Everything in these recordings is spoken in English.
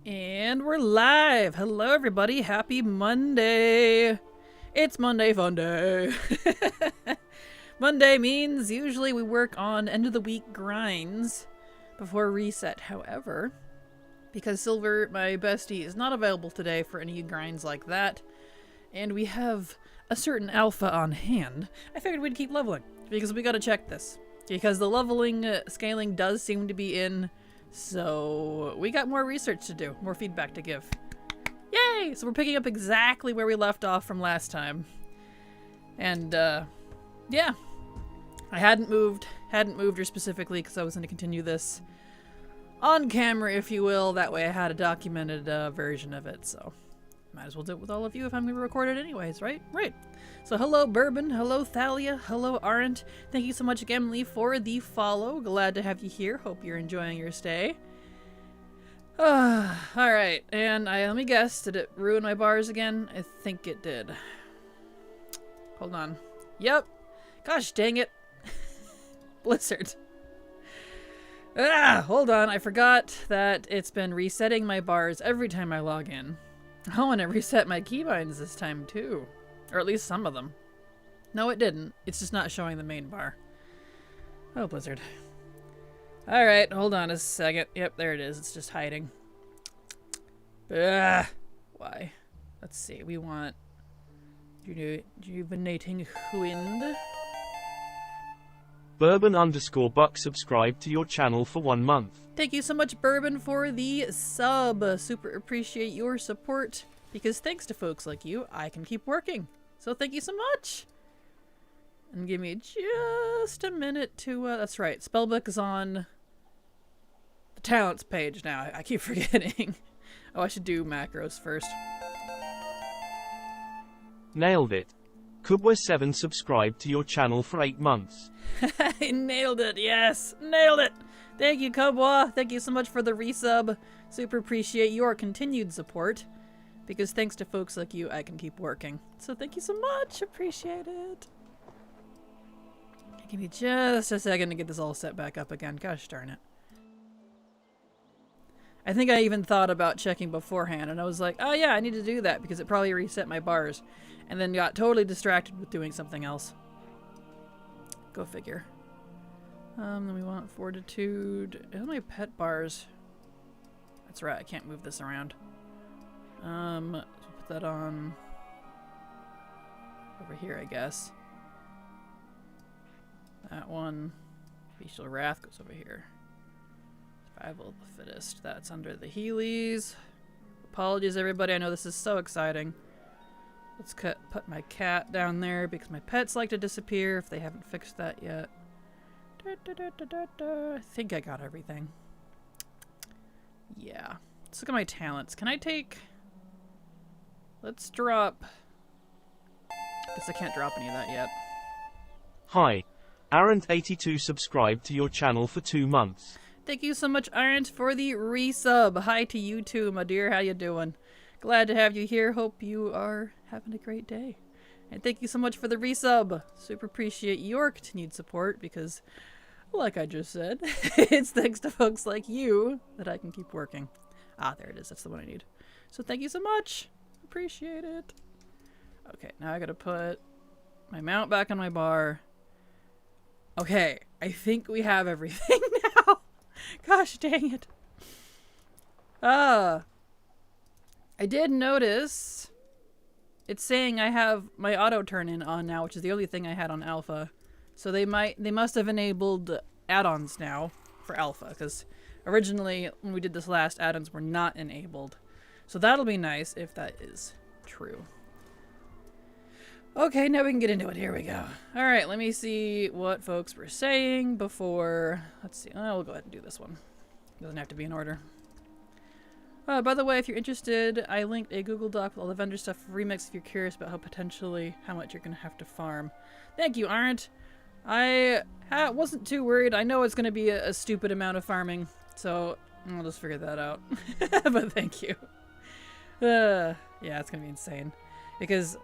And we're live! Hello everybody, happy Monday! It's Monday Fun Day! Monday means usually we work on end of the week grinds before reset. However, because Silver, my bestie, is not available today for any grinds like that, and we have a certain alpha on hand, I figured we'd keep leveling, because we gotta check this. Because the leveling scaling does seem to be in, so we got more research to do, more feedback to give. Yay! So we're picking up exactly where we left off from last time. And, yeah. I hadn't moved her specifically because I was going to continue this on camera, if you will. That way I had a documented version of it, so might as well do it with all of you if I'm going to record it anyways, right? Right. So hello Bourbon, hello Thalia, hello Arendt. Thank you so much Gemly for the follow. Glad to have you here. Hope you're enjoying your stay. Alright, and let me guess, did it ruin my bars again? I think it did. Hold on. Yep. Gosh dang it. Blizzard. Hold on. I forgot that it's been resetting my bars every time I log in. Oh, and it reset my keybinds this time too. Or at least some of them. No, it didn't. It's just not showing the main bar. Oh, Blizzard. Alright, hold on a second. Yep, there it is. It's just hiding. Why? Let's see. We want rejuvenating wind. Bourbon_Buck subscribed to your channel for 1 month. Thank you so much, Bourbon, for the sub. Super appreciate your support. Because thanks to folks like you, I can keep working. So thank you so much. And give me just a minute to, that's right, Spellbook is on the talents page now. I keep forgetting. Oh, I should do macros first. Nailed it. Kubwa7 subscribed to your channel for 8 months. I nailed it, yes! Nailed it! Thank you, Kubwa. Thank you so much for the resub. Super appreciate your continued support. Because thanks to folks like you, I can keep working. So thank you so much. Appreciate it. Give me just a second to get this all set back up again. Gosh darn it. I think I even thought about checking beforehand, and I was like, oh yeah, I need to do that because it probably reset my bars. And then got totally distracted with doing something else. Go figure. Then we want fortitude. How my pet bars? That's right, I can't move this around. So put that on over here, I guess. That one, Bestial Wrath, goes over here. Survival of the Fittest, that's under the Heelys. Apologies, everybody. I know this is so exciting. Let's put my cat down there because my pets like to disappear if they haven't fixed that yet. I think I got everything. Yeah. Let's look at my talents. Can I take... Let's drop... Guess I can't drop any of that yet. Hi. Arendt82 subscribed to your channel for 2 months. Thank you so much, Arendt, for the resub. Hi to you too, my dear. How you doing? Glad to have you here. Hope you are having a great day. And thank you so much for the resub. Super appreciate your continued support because, like I just said, it's thanks to folks like you that I can keep working. Ah, there it is. That's the one I need. So thank you so much. Appreciate it. Okay, now I gotta put my mount back on my bar. Okay, I think we have everything now. Gosh dang it. I did notice it's saying I have my auto turn-in on now, which is the only thing I had on alpha. So they must have enabled add-ons now for alpha, because originally when we did this last, add-ons were not enabled. So that'll be nice if that is true. Okay, now we can get into it. Here we go. Alright, let me see what folks were saying before. Let's see. Oh, we'll go ahead and do this one. Doesn't have to be in order. By the way, if you're interested, I linked a Google Doc with all the vendor stuff for Remix if you're curious about how much you're going to have to farm. Thank you, Arendt. I wasn't too worried. I know it's going to be a stupid amount of farming, so I'll just figure that out. But thank you. Yeah, it's going to be insane. Because...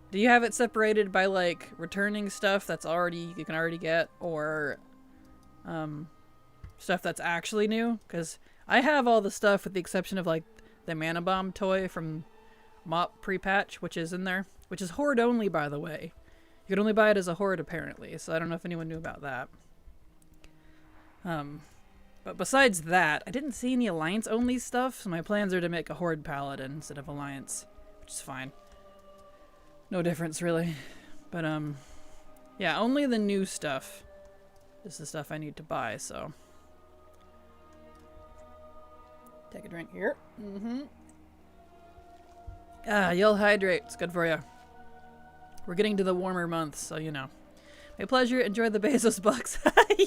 do you have it separated by, like, returning stuff that's you can already get, or, stuff that's actually new? Because I have all the stuff with the exception of, like, the mana bomb toy from Mop pre-patch, which is in there, which is horde only, by the way. You could only buy it as a horde apparently, so I don't know if anyone knew about that. But besides that, I didn't see any alliance only stuff, so my plans are to make a horde paladin instead of alliance, which is fine. No difference really. But yeah, only the new stuff is the stuff I need to buy, so. Take a drink here. You'll hydrate. It's good for you. We're getting to the warmer months, so you know. My pleasure. Enjoy the Bezos bucks.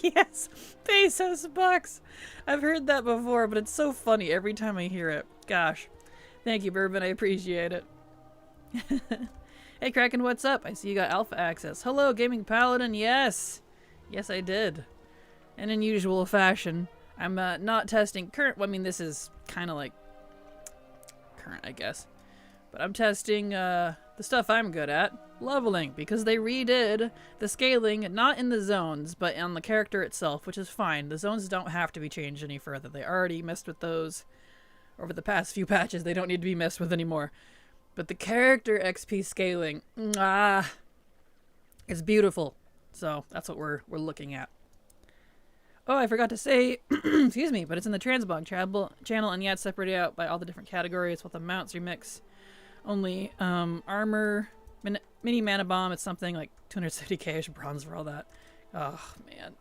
Yes, Bezos bucks. I've heard that before, but it's so funny every time I hear it. Gosh. Thank you, Bourbon. I appreciate it. Hey, Kraken, what's up? I see you got alpha access. Hello, Gaming Paladin. Yes. Yes, I did. And in usual fashion, I'm not testing current. Well, I mean, this is kind of like current, I guess. But I'm testing the stuff I'm good at, leveling, because they redid the scaling, not in the zones, but on the character itself, which is fine. The zones don't have to be changed any further. They already messed with those over the past few patches. They don't need to be messed with anymore. But the character XP scaling, it's beautiful. So that's what we're looking at. Oh, I forgot to say, excuse me, but it's in the Transbog channel, and yeah, it's separated out by all the different categories with the mounts remix. Only armor, mini mana bomb, it's something like 250k bronze for all that. Oh, man.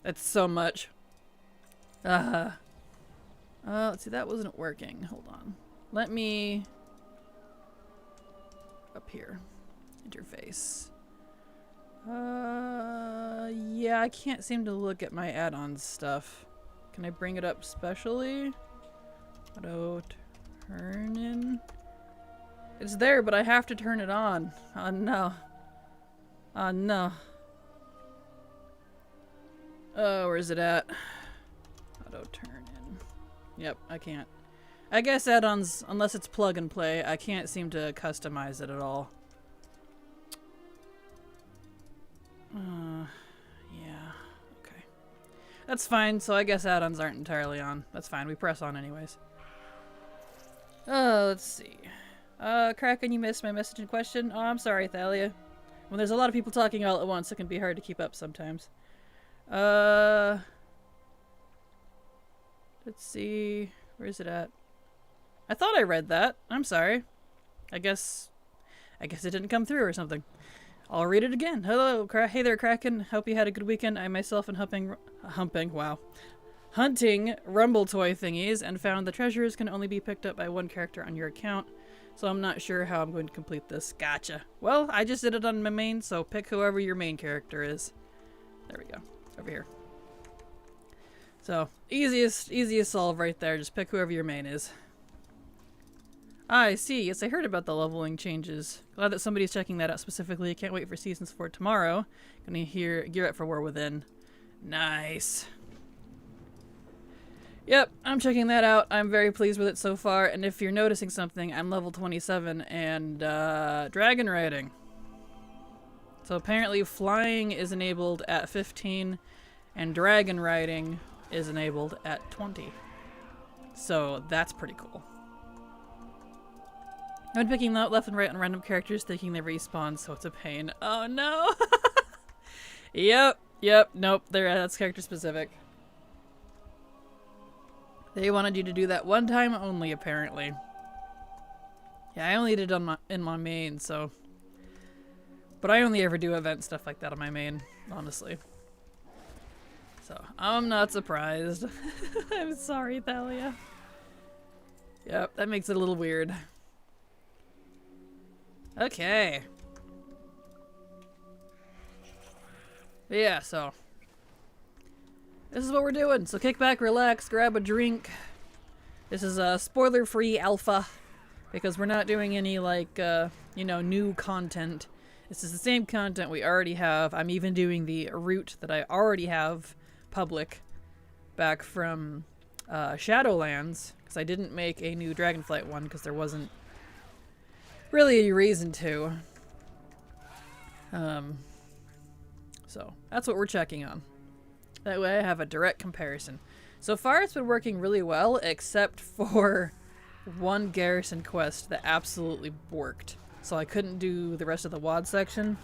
That's so much. Let's see, that wasn't working. Hold on. Let me... up here. Interface. Yeah, I can't seem to look at my add-ons stuff. Can I bring it up specially? Auto turn in. It's there, but I have to turn it on. Oh no. Oh no. Oh, where is it at? Auto turn in. Yep, I can't. I guess add-ons, unless it's plug and play, I can't seem to customize it at all. Yeah, okay. That's fine, so I guess add-ons aren't entirely on. That's fine, we press on anyways. Let's see. Kraken, you missed my message and question. Oh, I'm sorry, Thalia. When there's a lot of people talking all at once, it can be hard to keep up sometimes. Let's see. Where is it at? I thought I read that. I'm sorry. I guess it didn't come through or something. I'll read it again. Hello, hey there, Kraken. Hope you had a good weekend. I myself am hunting rumble toy thingies and found the treasures can only be picked up by one character on your account. So I'm not sure how I'm going to complete this. Gotcha. Well, I just did it on my main, so pick whoever your main character is. There we go. Over here. So, easiest solve right there. Just pick whoever your main is. I see. Yes, I heard about the leveling changes. Glad that somebody's checking that out specifically. Can't wait for Seasons 4 tomorrow. Gonna gear up for War Within. Nice. Yep, I'm checking that out. I'm very pleased with it so far. And if you're noticing something, I'm level 27 and dragon riding. So apparently flying is enabled at 15 and dragon riding is enabled at 20. So that's pretty cool. I've been picking out left and right on random characters thinking they respawn, so it's a pain. Oh no! Yep, nope, that's character specific. They wanted you to do that one time only, apparently. Yeah, I only did it in my main, so... But I only ever do event stuff like that on my main, honestly. So, I'm not surprised. I'm sorry, Thalia. Yep, that makes it a little weird. Okay. But yeah, so... This is what we're doing. So kick back, relax, grab a drink. This is a spoiler-free alpha. Because we're not doing any, like, you know, new content. This is the same content we already have. I'm even doing the route that I already have public back from Shadowlands. Because I didn't make a new Dragonflight one because there wasn't really any reason to. So, that's what we're checking on. That way I have a direct comparison. So far it's been working really well, except for one garrison quest that absolutely borked. So I couldn't do the rest of the WOD section.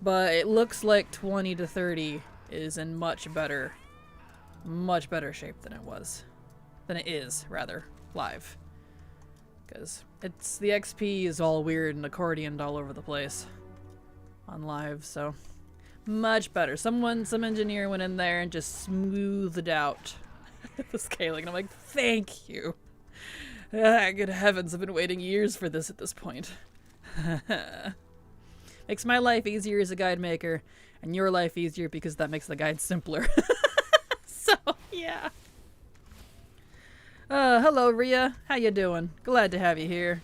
But it looks like 20 to 30 is in much better shape than it was. Than it is, rather, live. Because it's the XP is all weird and accordioned all over the place on live, so much better. Some engineer went in there and just smoothed out the scaling, and I'm like, thank you. Good heavens, I've been waiting years for this at this point. Makes my life easier as a guide maker, and your life easier because that makes the guide simpler. So, yeah. Hello, Rhea. How you doing? Glad to have you here.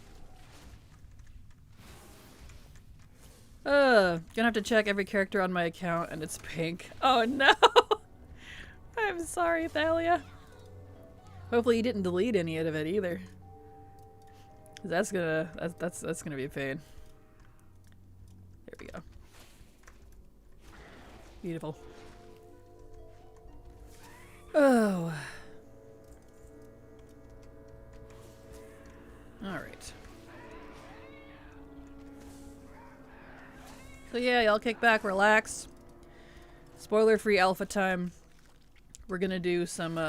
Gonna have to check every character on my account, and it's pink. Oh no! I'm sorry, Thalia. Hopefully you didn't delete any of it either. That's gonna be a pain. There we go. Beautiful. Oh. Alright. So yeah, y'all kick back, relax. Spoiler-free alpha time. We're gonna do some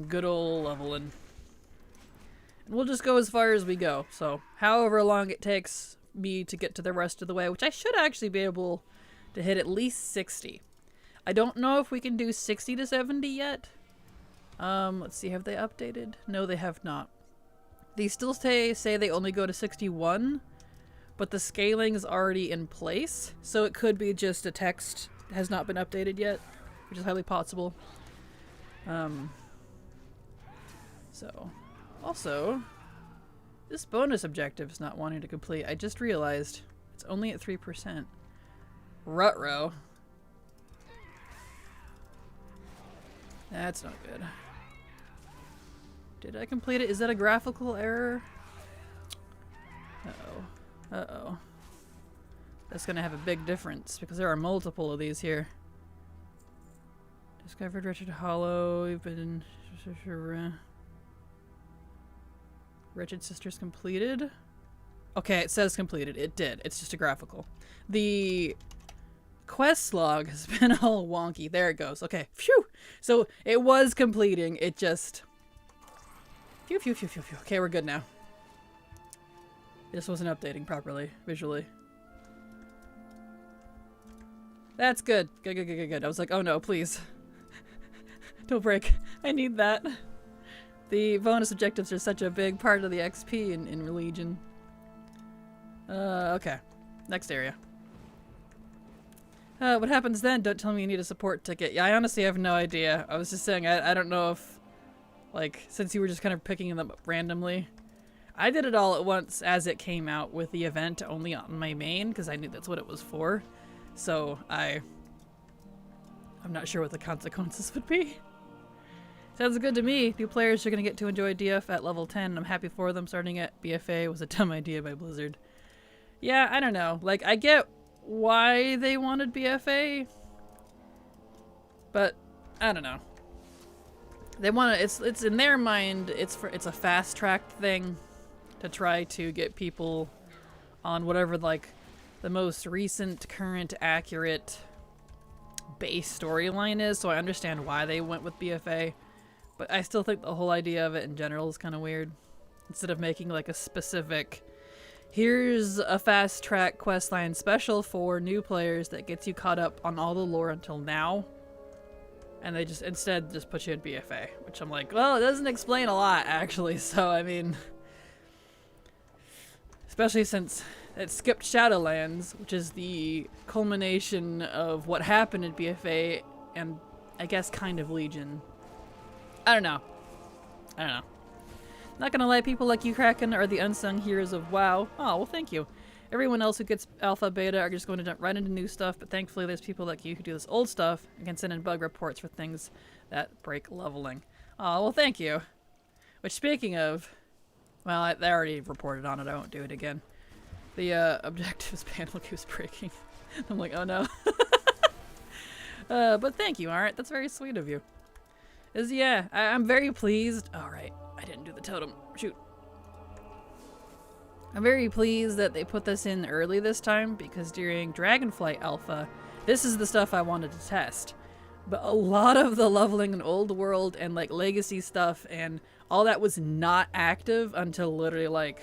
good old leveling. And we'll just go as far as we go. So, however long it takes me to get to the rest of the way, which I should actually be able to hit at least 60. I don't know if we can do 60 to 70 yet. Let's see, have they updated? No, they have not. They still say they only go to 61, but the scaling is already in place, so it could be just a text that has not been updated yet, which is highly possible. So, also, this bonus objective is not wanting to complete. I just realized it's only at 3%. Ruh-roh. That's not good. Did I complete it? Is that a graphical error? Uh-oh. Uh-oh. That's gonna have a big difference because there are multiple of these here. Discovered Wretched Hollow. You've been... Wretched Sisters completed? Okay, it says completed. It did. It's just a graphical. The quest log has been all wonky. There it goes. Okay. Phew! So it was completing. It just... Phew, phew, phew, phew, phew. Okay, we're good now. This wasn't updating properly, visually. That's good. Good, good, good, good, good. I was like, oh no, please. Don't break. I need that. The bonus objectives are such a big part of the XP in Legion. Okay. Next area. What happens then? Don't tell me you need a support ticket. Yeah, I honestly have no idea. I was just saying, I don't know if... Like, since you were just kind of picking them up randomly. I did it all at once as it came out with the event only on my main, because I knew that's what it was for. So, I'm not sure what the consequences would be. Sounds good to me. New players are going to get to enjoy DF at level 10. I'm happy for them. Starting at BFA was a dumb idea by Blizzard. Yeah, I don't know. Like, I get why they wanted BFA, but I don't know. They want to, it's in their mind, it's a fast track thing to try to get people on whatever, like, the most recent, current, accurate base storyline is, so I understand why they went with BFA, but I still think the whole idea of it in general is kind of weird. Instead of making, like, a specific, here's a fast track questline special for new players that gets you caught up on all the lore until now. And they just instead just put you in BFA, which I'm like, well, it doesn't explain a lot, actually. So, I mean, especially since it skipped Shadowlands, which is the culmination of what happened in BFA and I guess kind of Legion. I don't know. Not gonna lie, people like you, Kraken, are the unsung heroes of WoW. Oh, well, thank you. Everyone else who gets alpha, beta are just going to jump right into new stuff, but thankfully there's people like you who do this old stuff and can send in bug reports for things that break leveling. Oh, well, thank you. Which, speaking of, well, they already reported on it. I won't do it again. The objectives panel keeps breaking. I'm like, oh no. But thank you, alright. That's very sweet of you. Is yeah, I'm very pleased. All right, I didn't do the totem. Shoot. I'm very pleased that they put this in early this time because during Dragonflight Alpha, this is the stuff I wanted to test. But a lot of the leveling in Old World and like Legacy stuff and all that was not active until literally like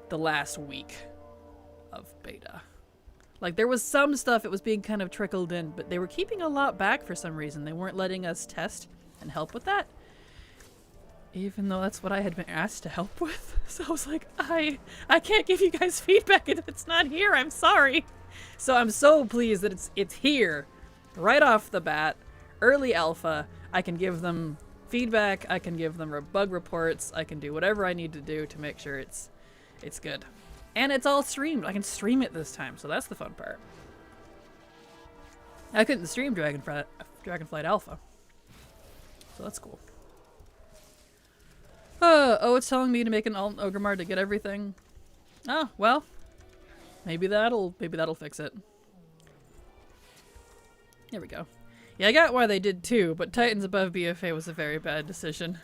the last week of beta. Like there was some stuff it was being kind of trickled in, but they were keeping a lot back for some reason. They weren't letting us test and help with that. Even though that's what I had been asked to help with. So I was like, I can't give you guys feedback if it's not here. I'm sorry. So I'm so pleased that it's here right off the bat. Early alpha. I can give them feedback. I can give them bug reports. I can do whatever I need to do to make sure it's good. And it's all streamed. I can stream it this time. So that's the fun part. I couldn't stream Dragonflight Alpha. So that's cool. Oh, it's telling me to make an alt Ogremar to get everything. Oh, well. Maybe that'll fix it. There we go. Yeah, I got why they did too, but Titans above BFA was a very bad decision.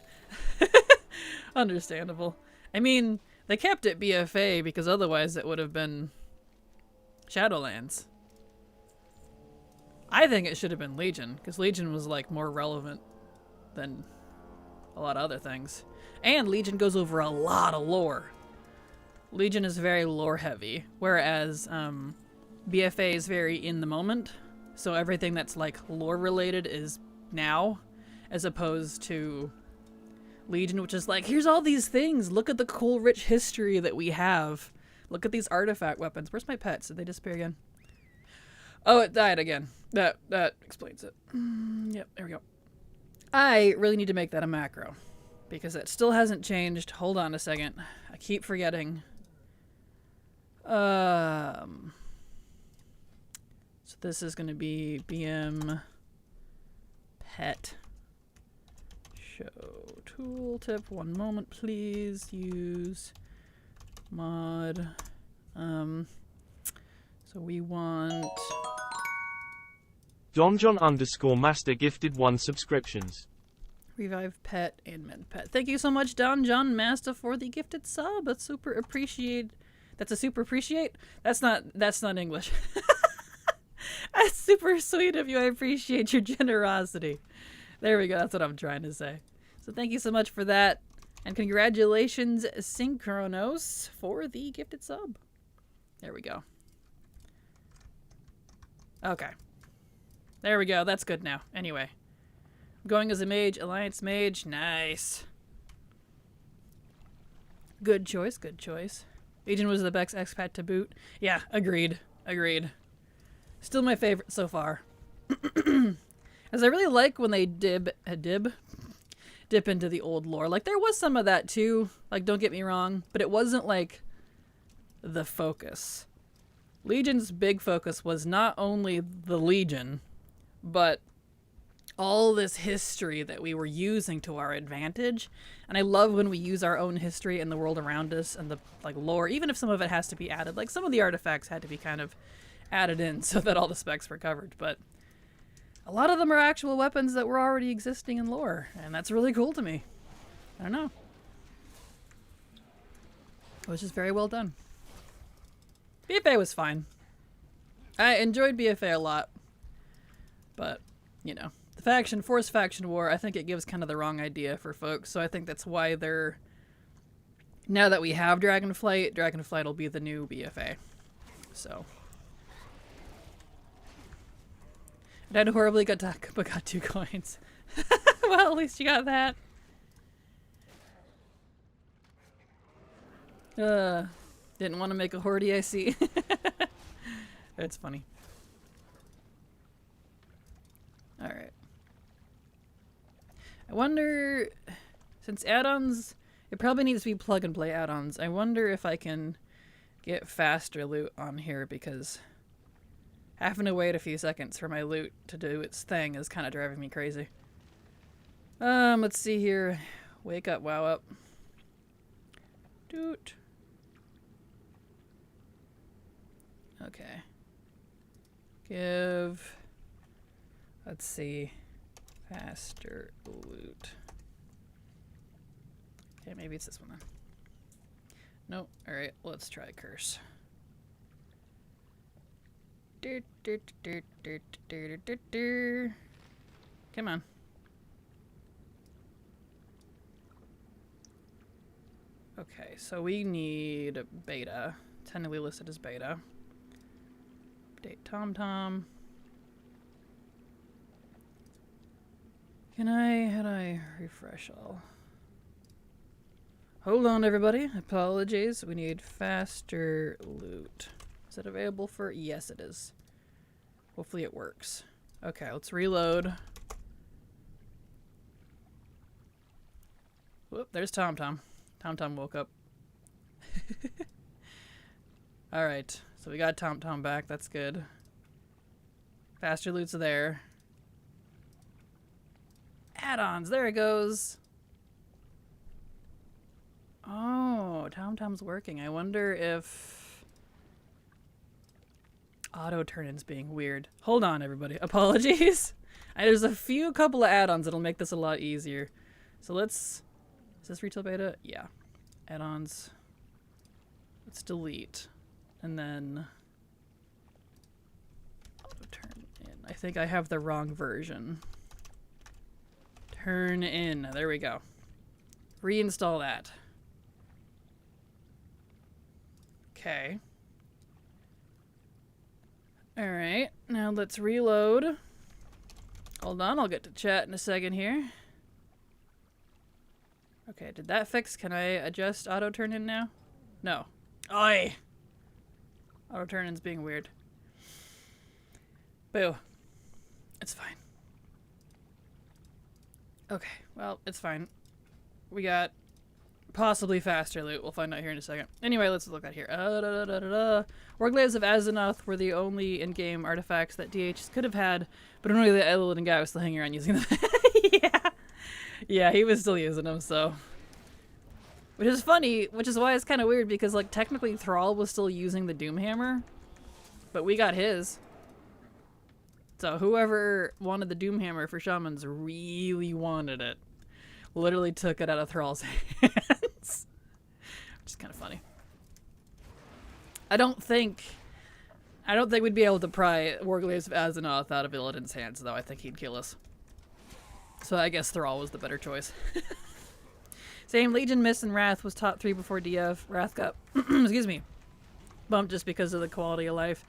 Understandable. I mean, they kept it BFA because otherwise it would have been Shadowlands. I think it should have been Legion, because Legion was like more relevant than a lot of other things. And Legion goes over a lot of lore. Legion is very lore heavy, whereas BFA is very in the moment. So everything that's like lore related is now, as opposed to Legion, which is like, here's all these things. Look at the cool, rich history that we have. Look at these artifact weapons. Where's my pets? Did they disappear again? Oh, it died again. That explains it. Yep, there we go. I really need to make that a macro because it still hasn't changed. Hold on a second. I keep forgetting. So this is going to be BM pet show tooltip. One moment, please. Use mod. So we want Donjon_Master gifted 1 subscriptions. revive pet and mend pet. Thank you so much, Donjon Master, for the gifted sub. That's super appreciate. That's a super appreciate. That's not English. That's super sweet of you. I appreciate your generosity. There we go. That's what I'm trying to say. So thank you so much for that. And congratulations, Synchronos, for the gifted sub. There we go. Okay. There we go. That's good now. Anyway. I'm going as a mage. Alliance mage. Nice. Good choice. Good choice. Legion was the best expat to boot. Yeah, agreed. Agreed. Still my favorite so far. As I really like when they dip into the old lore. Like, there was some of that too. Like, don't get me wrong. But it wasn't, like, the focus. Legion's big focus was not only the Legion, but all this history that we were using to our advantage. And I love when we use our own history and the world around us and the, like, lore, even if some of it has to be added. Like, some of the artifacts had to be kind of added in so that all the specs were covered. But a lot of them are actual weapons that were already existing in lore, and that's really cool to me. I don't know. It was just very well done. BFA was fine. I enjoyed BFA a lot. But, you know, the forced faction war, I think it gives kind of the wrong idea for folks, so I think that's why they're... Now that we have Dragonflight will be the new BFA. So... I died horribly, but got 2 coins. Well, at least you got that. Didn't want to make a horde, I see. That's funny. Alright. I wonder, since add-ons, it probably needs to be plug-and-play add-ons. I wonder if I can get faster loot on here, because having to wait a few seconds for my loot to do its thing is kind of driving me crazy. Let's see here. Wake up, wow up. Doot. Okay. Give... Let's see. Faster loot. Okay, maybe it's this one then. Nope. Alright, let's try curse. Come on. Okay, so we need beta. Tentatively listed as beta. Update TomTom. How do I refresh all? Hold on, everybody. Apologies. We need faster loot. Is it available for? Yes, it is. Hopefully it works. Okay, let's reload. Whoop, there's TomTom. TomTom woke up. Alright, so we got TomTom back. That's good. Faster loot's there. Add-ons, there it goes. Oh, TomTom's working. I wonder if auto turn-in's being weird. Hold on, everybody. Apologies. There's a couple of add-ons that'll make this a lot easier. So let's... Is this retail beta? Yeah. Add-ons. Let's delete. And then... auto turn in. I think I have the wrong version. Turn in. There we go. Reinstall that. Okay. Alright, now let's reload. Hold on, I'll get to chat in a second here. Okay, did that fix? Can I adjust auto turn in now? No. Oi! Auto turn in's being weird. Boo. It's fine. Okay, well, it's fine. We got possibly faster loot. We'll find out here in a second. Anyway, let's look at here. Warbands of Azeroth were the only in-game artifacts that DH could have had, but only the Elden guy was still hanging around using them. Yeah. Yeah, he was still using them, so. Which is funny, which is why it's kind of weird, because, like, technically Thrall was still using the Doomhammer, but we got his. So whoever wanted the Doomhammer for Shamans really wanted it. Literally took it out of Thrall's hands. Which is kind of funny. I don't think we'd be able to pry Warglaives of Azeroth out of Illidan's hands, though. I think he'd kill us. So I guess Thrall was the better choice. Same, Legion, Mist, and Wrath was top 3 before DF. Wrath got, excuse me, bumped just because of the quality of life.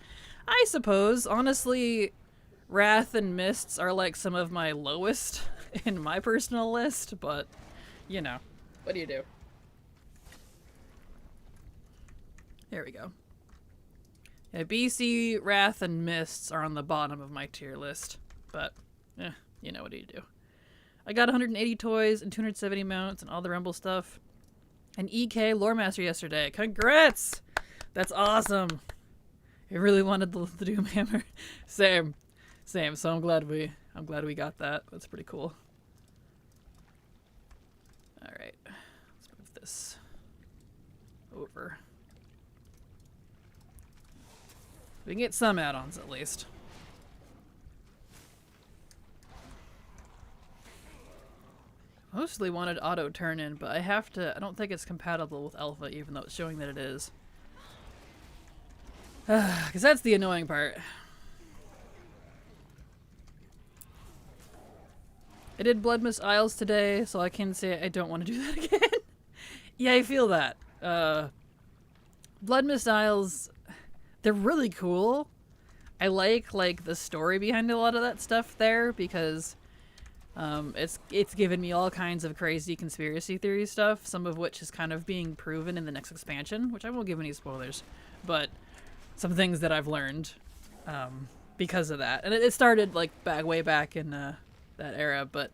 I suppose, honestly, Wrath and Mists are like some of my lowest in my personal list, but, you know, what do you do? There we go. Yeah, BC, Wrath, and Mists are on the bottom of my tier list, but, you know, what do you do? I got 180 toys and 270 mounts and all the Rumble stuff. And EK Lore Master yesterday. Congrats! That's awesome. I really wanted the Doomhammer. Same. So I'm glad we got that. That's pretty cool. Alright. Let's move this over. We can get some add-ons at least. Mostly wanted auto turn in, but I don't think it's compatible with alpha, even though it's showing that it is. Because that's the annoying part. I did Bloodmist Isles today, so I can say I don't want to do that again. Yeah, I feel that. Bloodmist Isles, they're really cool. I like the story behind a lot of that stuff there, because it's given me all kinds of crazy conspiracy theory stuff, some of which is kind of being proven in the next expansion, which I won't give any spoilers, but some things that I've learned because of that. And it started like way back in that era, but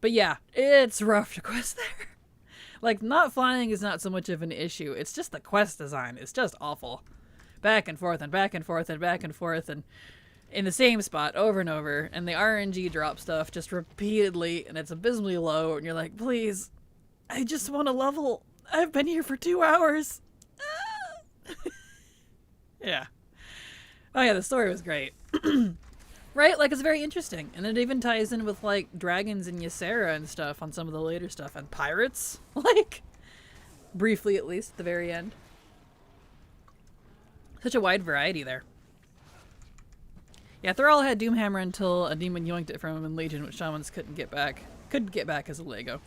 yeah, it's rough to quest there. Like, not flying is not so much of an issue, it's just the quest design. It's just awful. Back and forth and back and forth and back and forth and in the same spot over and over, and the RNG drop stuff just repeatedly, and it's abysmally low, and you're like, please, I just want to level. I've been here for 2 hours. Yeah. Oh yeah, the story was great. Right? Like, it's very interesting. And it even ties in with, like, dragons and Ysera and stuff on some of the later stuff. And pirates. Like, briefly at least, at the very end. Such a wide variety there. Yeah, Thrall had Doomhammer until a demon yoinked it from him in Legion, which shamans couldn't get back. Couldn't get back as a Lego.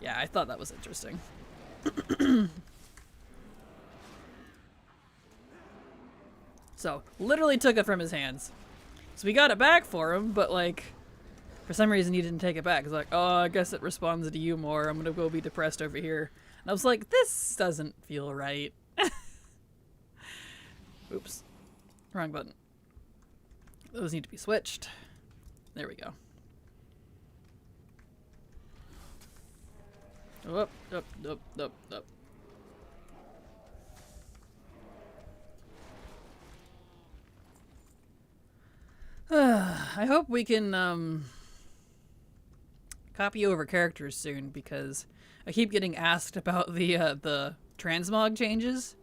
Yeah, I thought that was interesting. So, literally took it from his hands. So we got it back for him, but like, for some reason he didn't take it back. He's like, oh, I guess it responds to you more. I'm gonna go be depressed over here. And I was like, this doesn't feel right. Oops. Wrong button. Those need to be switched. There we go. Up, up, up, up, up. I hope we can copy over characters soon, because I keep getting asked about the transmog changes,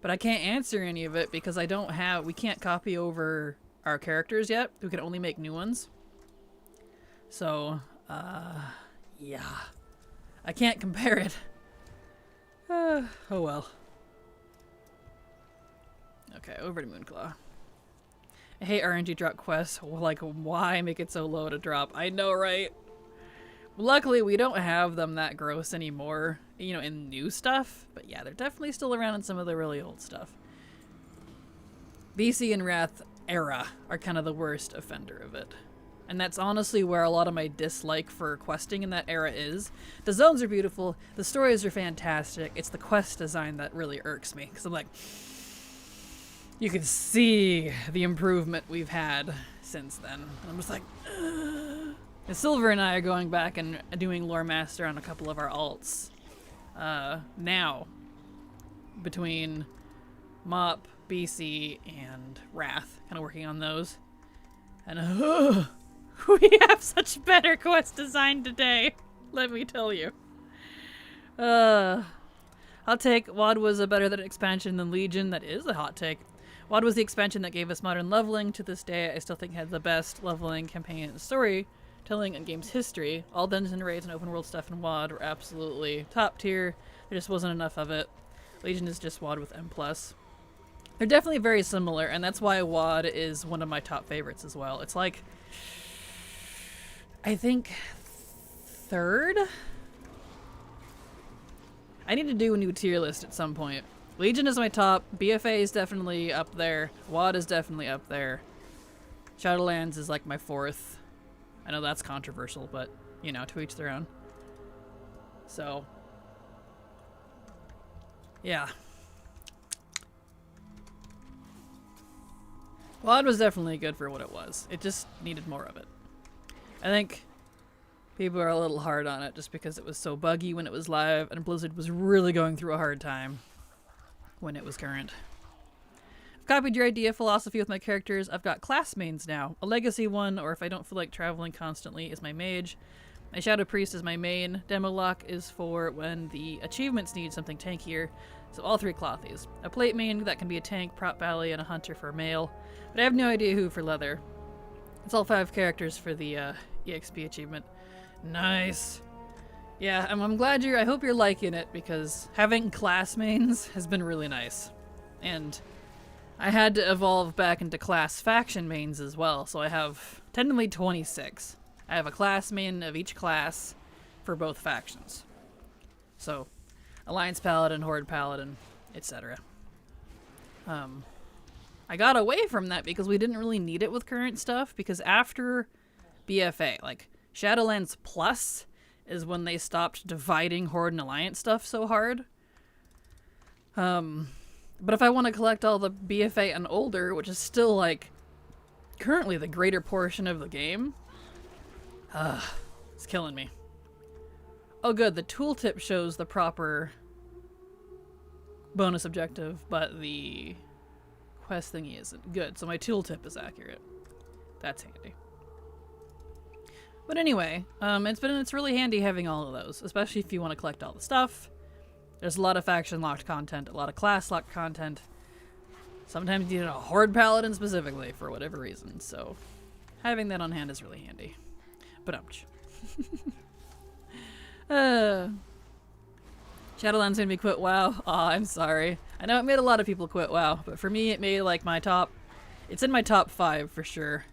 but I can't answer any of it because we can't copy over our characters yet. We can only make new ones. So, yeah. I can't compare it. Oh well. Okay, over to Moonclaw. I hate RNG drop quests. Like, why make it so low to drop? I know, right? Luckily, we don't have them that gross anymore, you know, in new stuff. But yeah, they're definitely still around in some of the really old stuff. BC and Wrath era are kind of the worst offender of it. And that's honestly where a lot of my dislike for questing in that era is. The zones are beautiful, the stories are fantastic, it's the quest design that really irks me. Because I'm like, you can see the improvement we've had since then. I'm just like, ugh. And Silver and I are going back and doing Lore Master on a couple of our alts. Now. Between Mop, BC, and Wrath. Kind of working on those. And we have such better quest design today. Let me tell you. I'll take WoD was a better than expansion than Legion. That is a hot take. WoD was the expansion that gave us modern leveling. To this day, I still think it had the best leveling campaign and storytelling in game's history. All dungeon raids and open world stuff in WoD were absolutely top tier. There just wasn't enough of it. Legion is just WoD with M+. They're definitely very similar, and that's why WoD is one of my top favorites as well. It's like, I think, third? I need to do a new tier list at some point. Legion is my top, BFA is definitely up there, WoD is definitely up there. Shadowlands is like my fourth. I know that's controversial, but, you know, to each their own. So, yeah. WoD was definitely good for what it was. It just needed more of it. I think people are a little hard on it just because it was so buggy when it was live, and Blizzard was really going through a hard time when it was current. I've copied your idea of philosophy with my characters. I've got class mains now. A legacy one, or if I don't feel like traveling constantly, is my mage. My Shadow Priest is my main. Demo lock is for when the achievements need something tankier. So all three clothies. A plate main that can be a tank, prop bally, and a hunter for male. But I have no idea who for leather. It's all 5 characters for the EXP achievement. Nice. Yeah, I'm glad I hope you're liking it, because having class mains has been really nice. And I had to evolve back into class faction mains as well, so I have technically 26. I have a class main of each class for both factions. So, Alliance Paladin, Horde Paladin, etc. I got away from that because we didn't really need it with current stuff, because after BFA, like, Shadowlands Plus is when they stopped dividing Horde and Alliance stuff so hard. But if I want to collect all the BFA and older, which is still, like, currently the greater portion of the game, it's killing me. Oh good, the tooltip shows the proper bonus objective, but the quest thingy isn't. Good, so my tooltip is accurate. That's handy. But anyway, it's really handy having all of those, especially if you want to collect all the stuff. There's a lot of faction locked content, a lot of class locked content. Sometimes you need a Horde Paladin specifically for whatever reason, so Having that on hand is really handy. But ouch. Shadowlands made me quit WoW. Aw, I'm sorry. I know it made a lot of people quit WoW, but for me it made like my top... It's in my top 5 for sure.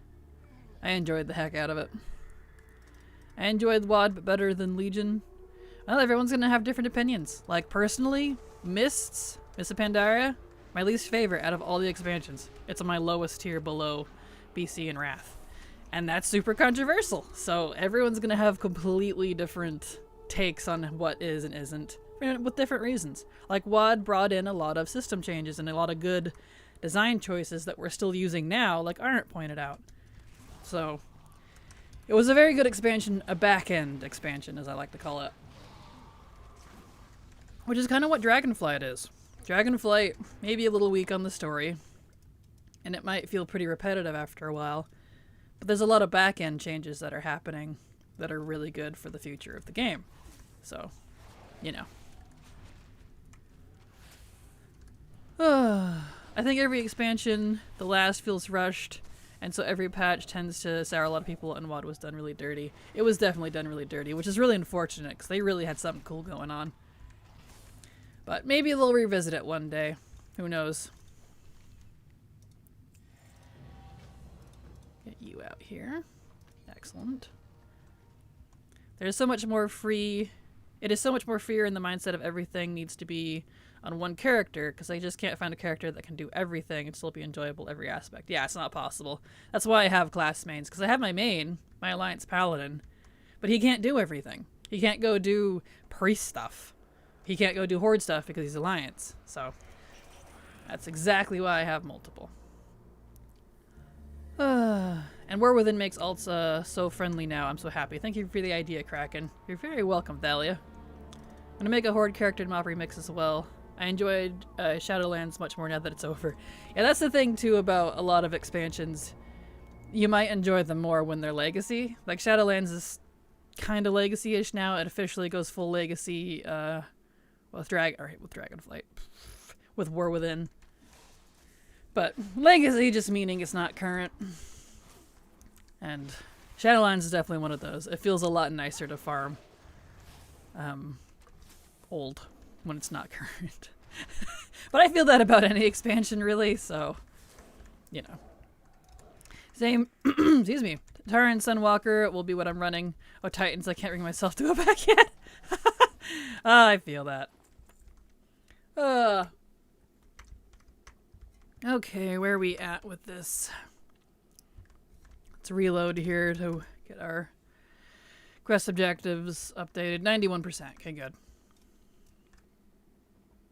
I enjoyed the heck out of it. I enjoyed WoD, but better than Legion. Well, everyone's gonna have different opinions. Like, personally, Mists of Pandaria, my least favorite out of all the expansions. It's on my lowest tier below BC and Wrath. And that's super controversial. So everyone's gonna have completely different takes on what is and isn't, with different reasons. Like, WoD brought in a lot of system changes and a lot of good design choices that we're still using now, like Arndt pointed out. So, it was a very good expansion, a back-end expansion, as I like to call it. Which is kind of what Dragonflight is. Dragonflight may be a little weak on the story, and it might feel pretty repetitive after a while, but there's a lot of back-end changes that are happening that are really good for the future of the game. So, you know. I think every expansion, the last feels rushed, and so every patch tends to sour a lot of people, and WoD was done really dirty. It was definitely done really dirty, which is really unfortunate, because they really had something cool going on. But maybe they'll revisit it one day. Who knows? Get you out here. Excellent. There's so much more free... It is so much more freer in the mindset of everything needs to be on one character, because I just can't find a character that can do everything and still be enjoyable every aspect. Yeah, it's not possible. That's why I have class mains, because I have my main, my Alliance Paladin, but he can't do everything. He can't go do priest stuff. He can't go do horde stuff because he's Alliance. So, that's exactly why I have multiple. And War Within makes alts so friendly now. I'm so happy. Thank you for the idea, Kraken. You're very welcome, Thalia. I'm gonna make a horde character mob remix as well. I enjoyed Shadowlands much more now that it's over. Yeah, that's the thing too about a lot of expansions. You might enjoy them more when they're legacy. Like Shadowlands is kind of legacy-ish now. It officially goes full legacy with Dragonflight, with War Within. But legacy just meaning it's not current. And Shadowlands is definitely one of those. It feels a lot nicer to farm old when it's not current. But I feel that about any expansion, really, so, you know. Same, excuse me. Tyrant Sunwalker will be what I'm running. Oh, Titans, I can't bring myself to go back yet. I feel that. Okay, where are we at with this? Let's reload here to get our quest objectives updated. 91%. Okay, good.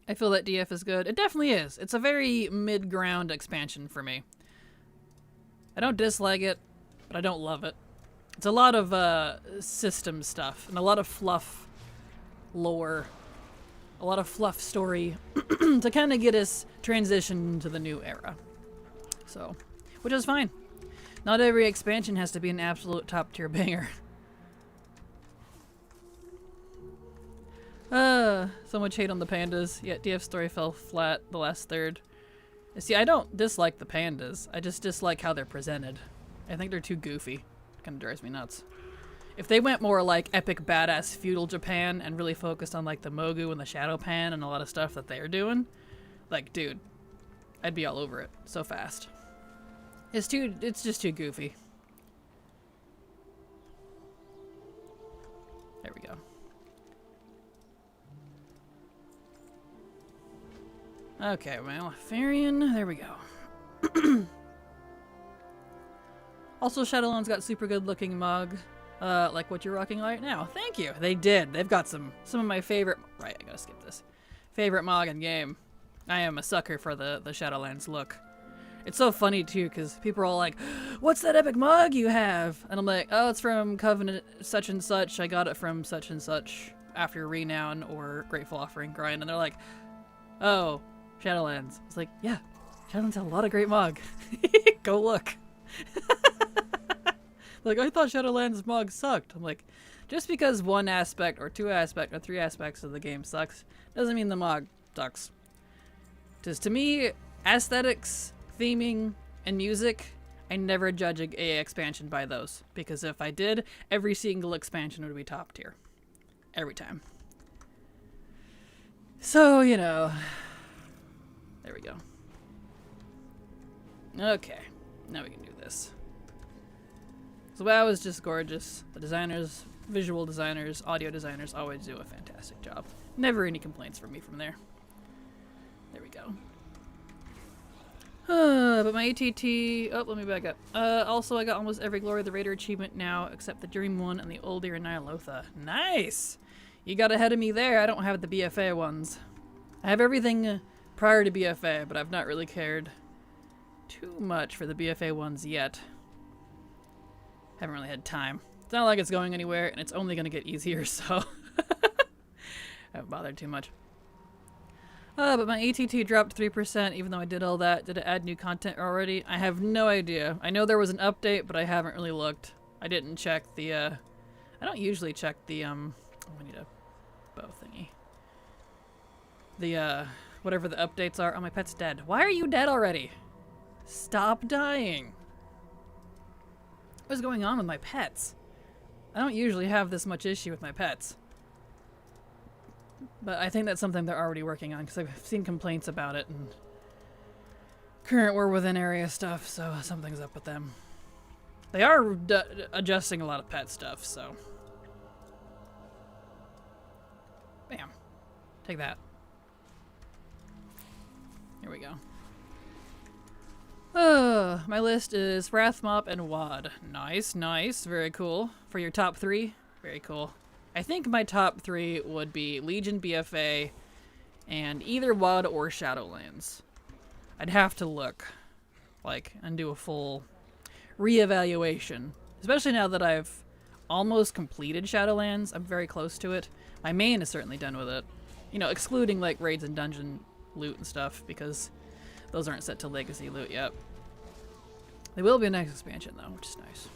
I feel that DF is good. It definitely is. It's a very mid-ground expansion for me. I don't dislike it, but I don't love it. It's a lot of system stuff and a lot of fluff lore. A lot of fluff story to kind of get us transitioned to the new era. So, which is fine. Not every expansion has to be an absolute top tier banger. So much hate on the pandas, yet DF story fell flat the last third. See, I don't dislike the pandas. I just dislike how they're presented. I think they're too goofy. It kind of drives me nuts. If they went more like epic badass feudal Japan and really focused on like the Mogu and the Shadow Pan and a lot of stuff that they're doing, like, dude, I'd be all over it so fast. It's just too goofy. There we go. Okay, well, Farian, there we go. Also, Shadowlands got super good looking mug. Like what you're rocking right now. Thank you. They did. They've got some of my favorite... Right, I gotta skip this. Favorite mog in game. I am a sucker for the Shadowlands look. It's so funny, too, because people are all like, what's that epic mug you have? And I'm like, oh, it's from Covenant such and such. I got it from such and such after Renown or Grateful Offering grind. And they're like, oh, Shadowlands. It's like, yeah, Shadowlands has a lot of great mog. Go look. Like, I thought Shadowlands mog sucked. I'm like, just because one aspect or two aspect or three aspects of the game sucks doesn't mean the mog sucks. Because to me, aesthetics, theming, and music I never judge a expansion by those, because if I did, every single expansion would be top tier. Every time. So, you know. There we go. Okay. Now we can do this. So WoW is just gorgeous. The designers, visual designers, audio designers always do a fantastic job. Never any complaints from me from there. There we go. But my ATT... Oh, let me back up. Also, I got almost every Glory of the Raider achievement now, except the Dream one and the Old Ear Nyalotha. Nice! You got ahead of me there. I don't have the BFA ones. I have everything prior to BFA, but I've not really cared too much for the BFA ones yet. Haven't really had time. It's not like it's going anywhere, and it's only going to get easier, so... I haven't bothered too much. But my ATT dropped 3%, even though I did all that. Did it add new content already? I have no idea. I know there was an update, but I haven't really looked. I didn't check the, I don't usually check the, oh, I need a bow thingy. The, whatever the updates are. Oh, my pet's dead. Why are you dead already? Stop dying. What is going on with my pets? I don't usually have this much issue with my pets. But I think that's something they're already working on, because I've seen complaints about it and current war within area stuff, so something's up with them. They are adjusting a lot of pet stuff, so. Bam. Take that. Here we go. My list is Wrathmop and Wad. Nice, nice. Very cool. For your top 3? Very cool. I think my top 3 would be Legion, BFA, and either WoD or Shadowlands. I'd have to look, and do a full reevaluation. Especially now that I've almost completed Shadowlands. I'm very close to it. My main is certainly done with it. You know, excluding, raids and dungeon loot and stuff, because those aren't set to Legacy loot yet. They will be a next expansion, though, which is nice.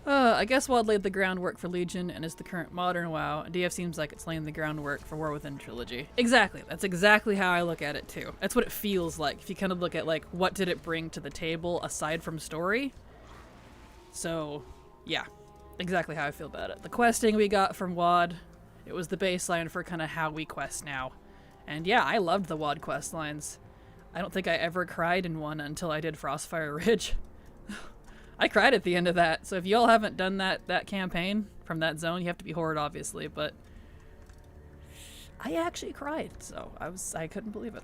I guess WoD laid the groundwork for Legion and is the current modern WoW, and DF seems like it's laying the groundwork for War Within Trilogy. Exactly. That's exactly how I look at it, too. That's what it feels like, if you kind of look at, what did it bring to the table aside from story? So, yeah. Exactly how I feel about it. The questing we got from WoD, it was the baseline for kind of how we quest now. And yeah, I loved the WoD quest lines. I don't think I ever cried in one until I did Frostfire Ridge. I cried at the end of that, so if y'all haven't done that campaign from that zone, you have to be Horde, obviously, but I actually cried, so I couldn't believe it.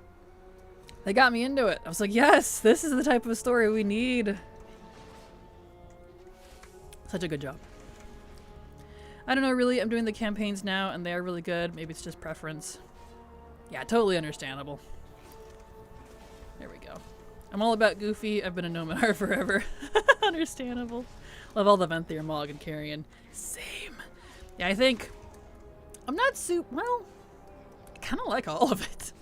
They got me into it. I was like, yes, this is the type of story we need. Such a good job. I don't know, really, I'm doing the campaigns now, and they are really good. Maybe it's just preference. Yeah, totally understandable. There we go. I'm all about Goofy. I've been a Nominar forever. Understandable. Love all the Venthyr, Mog, and Carrion. Same. Yeah, I think I'm not well, I kind of like all of it.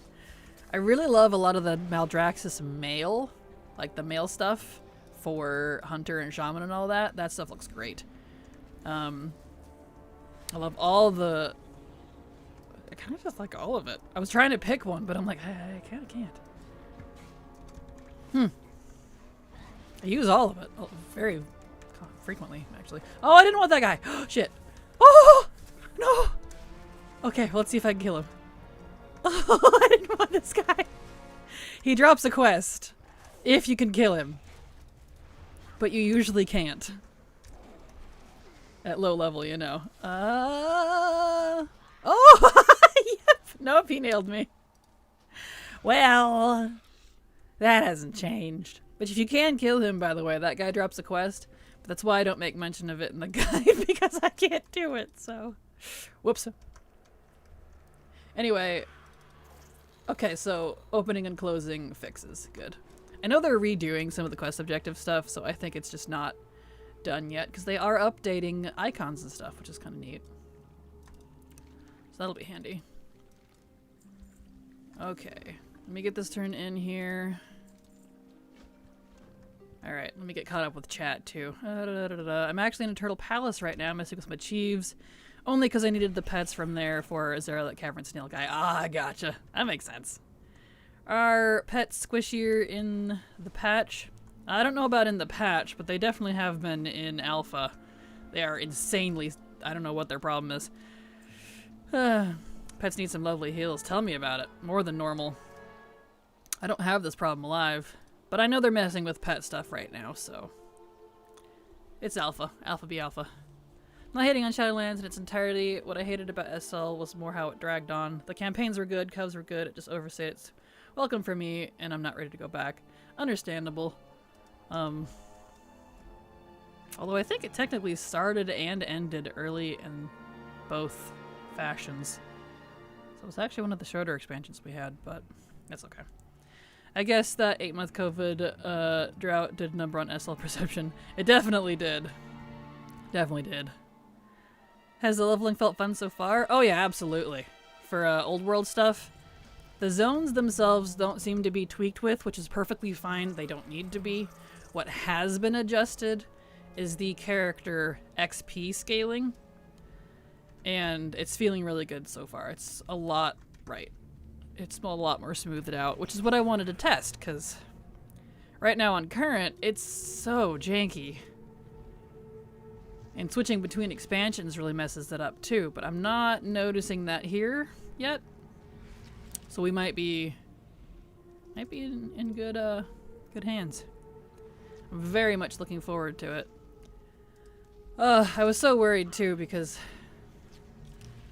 I really love a lot of the Maldraxxus mail, the mail stuff for Hunter and Shaman and all that. That stuff looks great. I love all the... I kind of just like all of it. I was trying to pick one, but I'm like, I can't. I use all of it. Very frequently, actually. Oh, I didn't want that guy. Shit. Oh, no. Okay, let's see if I can kill him. Oh, I didn't want this guy. He drops a quest if you can kill him. But you usually can't. At low level, you know. Oh! Yep. Nope, he nailed me. Well, that hasn't changed. But if you can kill him, by the way, that guy drops a quest. But that's why I don't make mention of it in the guide, because I can't do it, so... Whoops. Anyway. Okay, so opening and closing fixes. Good. I know they're redoing some of the quest objective stuff, so I think it's just not done yet, because they are updating icons and stuff, which is kind of neat. So that'll be handy. Okay. Let me get this turned in here. Alright, let me get caught up with chat, too. I'm actually in a Turtle Palace right now, messing with some achieves. Only because I needed the pets from there for Azeroth Cavern Snail guy. Ah, gotcha. That makes sense. Are pets squishier in the patch? I don't know about in the patch, but they definitely have been in alpha. They are insanely... I don't know what their problem is. Pets need some lovely heals. Tell me about it. More than normal. I don't have this problem alive, but I know they're messing with pet stuff right now, so... It's alpha. Alpha be alpha. I'm not hating on Shadowlands in its entirety. What I hated about SL was more how it dragged on. The campaigns were good, covs were good, it just overstayed its welcome for me, and I'm not ready to go back. Understandable. Although I think it technically started and ended early in both fashions. So it's actually one of the shorter expansions we had, but that's okay. I guess that 8-month COVID drought did a number on SL perception. It definitely did. Definitely did. Has the leveling felt fun so far? Oh yeah, absolutely. For old world stuff, the zones themselves don't seem to be tweaked with, which is perfectly fine. They don't need to be. What has been adjusted is the character XP scaling, and it's feeling really good so far. It's a lot right. It's a lot more smoothed out, which is what I wanted to test, because right now on current, it's so janky. And switching between expansions really messes it up too, but I'm not noticing that here yet. So we might be in good hands. I'm very much looking forward to it. I was so worried too, because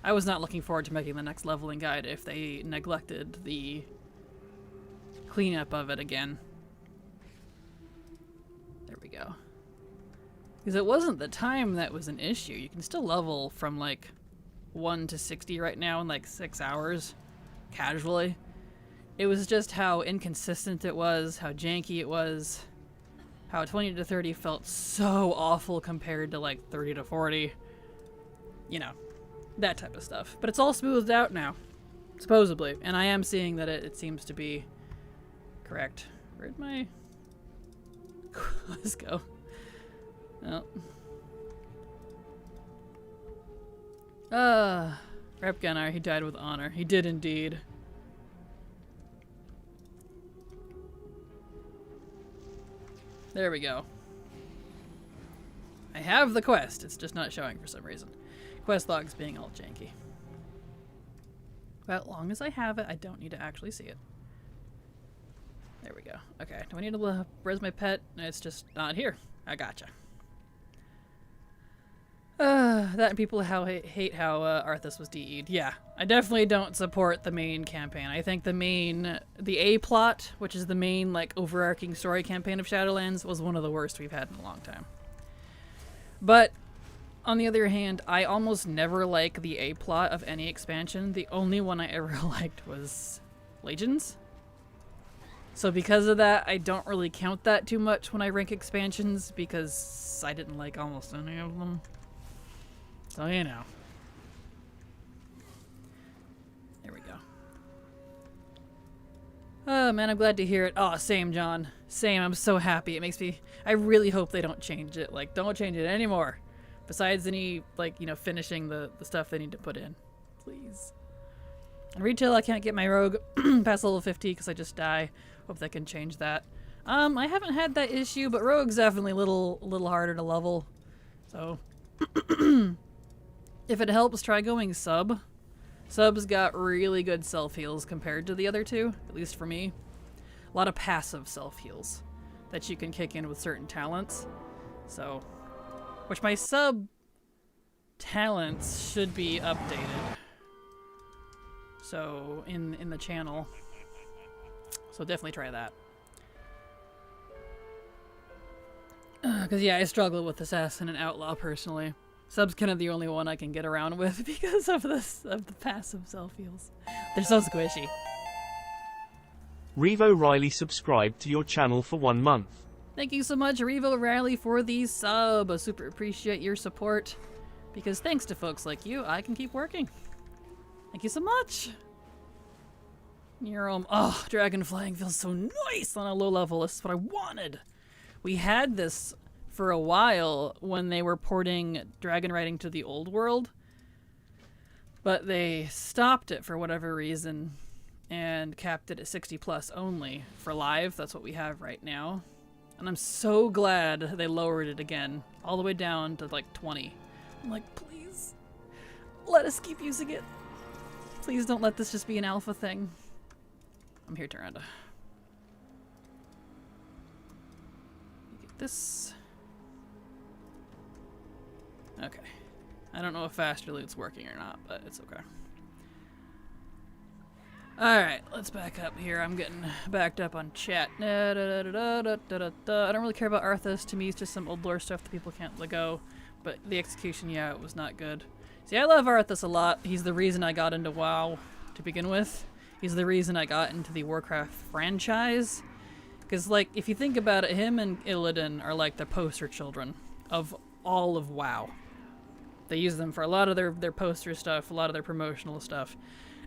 I was not looking forward to making the next leveling guide if they neglected the cleanup of it again. There we go. Because it wasn't the time that was an issue. You can still level from like 1 to 60 right now in like 6 hours, casually. It was just how inconsistent it was, how janky it was, how 20 to 30 felt so awful compared to like 30 to 40. You know, that type of stuff. But it's all smoothed out now, supposedly. And I am seeing that it seems to be correct. Where'd my... Let's go. Oh. Rep Gunnar, he died with honor. He did indeed. There we go. I have the quest, it's just not showing for some reason. Quest logs being all janky. But as long as I have it, I don't need to actually see it. There we go. Okay, do I need to res my pet? It's just not here. I gotcha. That and people hate how Arthas was DE'd. Yeah, I definitely don't support the main campaign. I think the A plot, which is the main like overarching story campaign of Shadowlands, was one of the worst we've had in a long time. But on the other hand, I almost never like the A plot of any expansion. The only one I ever liked was Legions. So because of that, I don't really count that too much when I rank expansions, because I didn't like almost any of them. So, you know. There we go. Oh, man, I'm glad to hear it. Oh, same, John. Same, I'm so happy. It makes me... I really hope they don't change it. Like, don't change it anymore. Besides any, like, you know, finishing the stuff they need to put in. Please. In retail, I can't get my rogue past level 50 because I just die. Hope they can change that. I haven't had that issue, but rogue's definitely a little harder to level. So... If it helps, try going sub. Sub's got really good self-heals compared to the other two, at least for me. A lot of passive self-heals that you can kick in with certain talents. So, which my sub talents should be updated. So, in the channel. So definitely try that. Because yeah, I struggle with Assassin and Outlaw personally. Sub's kind of the only one I can get around with because of the passive self-heals. They're so squishy. Revo Riley subscribed to your channel for 1 month. Thank you so much, Revo Riley, for the sub. I super appreciate your support. Because thanks to folks like you, I can keep working. Thank you so much. Oh, dragon flying feels so nice on a low level. This is what I wanted. We had this for a while when they were porting dragon riding to the old world, but they stopped it for whatever reason, and capped it at 60 plus only for live. That's what we have right now. And I'm so glad they lowered it again, all the way down to like 20. I'm like, please, let us keep using it. Please don't let this just be an alpha thing. I'm here, Tyrande. Get this. Okay. I don't know if faster loot's working or not, but it's okay. Alright, let's back up here. I'm getting backed up on chat. I don't really care about Arthas. To me, it's just some old lore stuff that people can't let go. But the execution, yeah, it was not good. See, I love Arthas a lot. He's the reason I got into WoW to begin with. He's the reason I got into the Warcraft franchise. Because, like, if you think about it, him and Illidan are like the poster children of all of WoW. They use them for a lot of their poster stuff, a lot of their promotional stuff.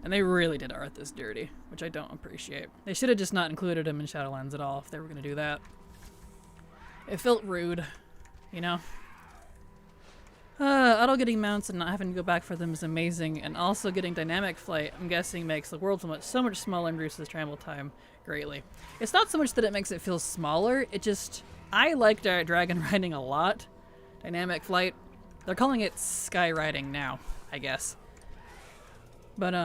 And they really did Arthas dirty, which I don't appreciate. They should have just not included him in Shadowlands at all if they were going to do that. It felt rude, you know? Auto getting mounts and not having to go back for them is amazing, and also getting dynamic flight, I'm guessing, makes the world so much smaller and reduces travel time greatly. It's not so much that it makes it feel smaller, it just... I like dragon riding a lot. Dynamic flight. They're calling it sky riding now, I guess. But,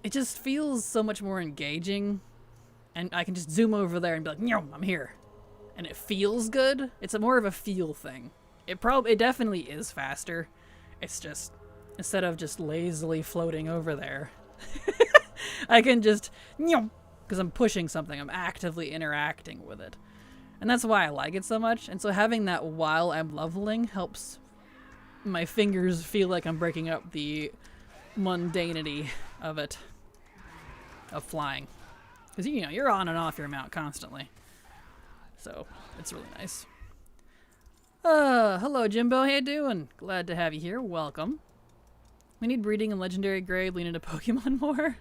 it just feels so much more engaging, and I can just zoom over there and be like, "Nyom, I'm here." And it feels good. It's more of a feel thing. It definitely is faster. It's just, instead of just lazily floating over there, I can just, because I'm pushing something, I'm actively interacting with it. And that's why I like it so much. And so having that while I'm leveling helps my fingers feel like I'm breaking up the mundanity of it, of flying. Because, you know, you're on and off your mount constantly. So, it's really nice. Hello Jimbo, how you doing? Glad to have you here, welcome. We need breeding and legendary grade, lean into Pokemon more.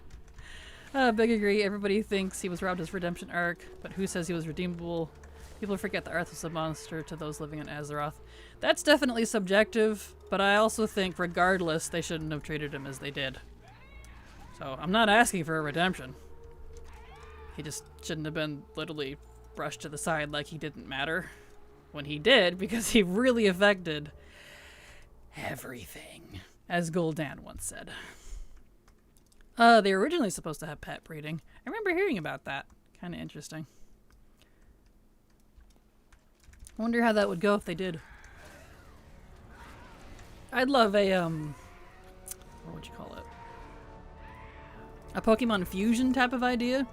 Big agree, everybody thinks he was robbed his redemption arc, but who says he was redeemable? People forget that Arthas was a monster to those living on Azeroth. That's definitely subjective, but I also think regardless, they shouldn't have treated him as they did. So, I'm not asking for a redemption. He just shouldn't have been literally brushed to the side like he didn't matter. When he did, because he really affected everything, as Gul'dan once said. They were originally supposed to have pet breeding. I remember hearing about that. Kind of interesting. I wonder how that would go if they did. I'd love a, what would you call it? A Pokemon fusion type of idea.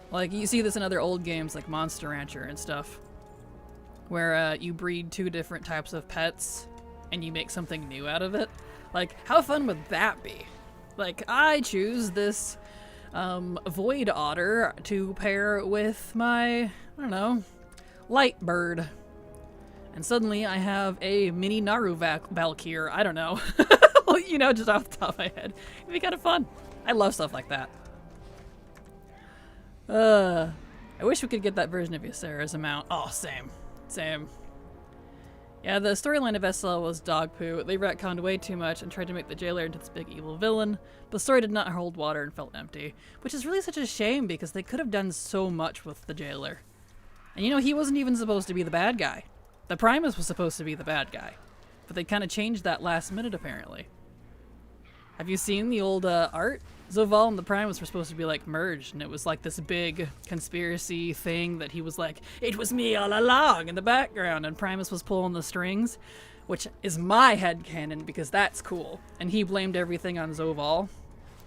Like, you see this in other old games like Monster Rancher and stuff. Where you breed two different types of pets and you make something new out of it. Like, how fun would that be? Like, I choose this Void Otter to pair with my, I don't know, Light Bird. And suddenly I have a mini Naru Valkyr. I don't know. Well, you know, just off the top of my head. It'd be kind of fun. I love stuff like that. I wish we could get that version of Ysera's amount. Oh, same. Same. Yeah, the storyline of SL was dog poo. They retconned way too much and tried to make the jailer into this big evil villain. The story did not hold water and felt empty, which is really such a shame because they could have done so much with the jailer. And you know, he wasn't even supposed to be the bad guy. The Primus was supposed to be the bad guy, but they kind of changed that last minute apparently. Have you seen the old art? Zoval and the Primus were supposed to be like merged, and it was like this big conspiracy thing that he was like, "It was me all along" in the background, and Primus was pulling the strings, which is my headcanon because that's cool. And he blamed everything on Zoval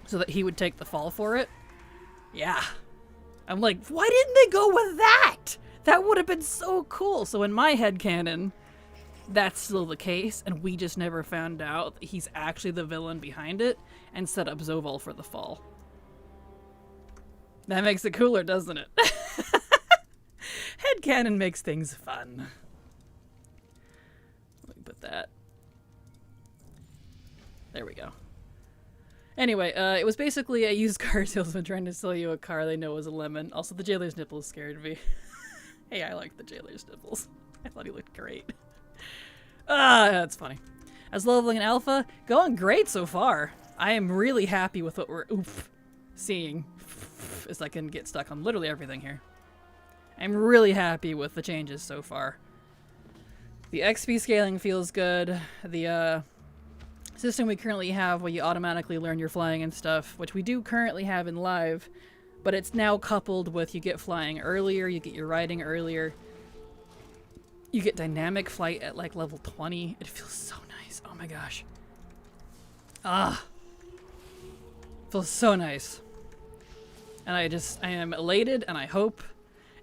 so that he would take the fall for it. Yeah. I'm like, why didn't they go with that? That would have been so cool. So in my headcanon, that's still the case, and we just never found out that he's actually the villain behind it and set up Zoval for the fall. That makes it cooler, doesn't it? Headcanon makes things fun. Let me put that. There we go. Anyway, it was basically a used car salesman trying to sell you a car they know is a lemon. Also, the jailer's nipples scared me. Hey, I like the jailer's nipples. I thought he looked great. That's funny. As leveling in alpha, going great so far. I am really happy with what we're... Oof. seeing as I can get stuck on literally everything here. I'm really happy with the changes so far. The XP scaling feels good. The system we currently have where you automatically learn your flying and stuff, which we do currently have in live, but it's now coupled with you get flying earlier, you get your riding earlier. You get dynamic flight at like level 20. It feels so nice. Oh my gosh. Ah. Feels so nice. And I am elated, and I hope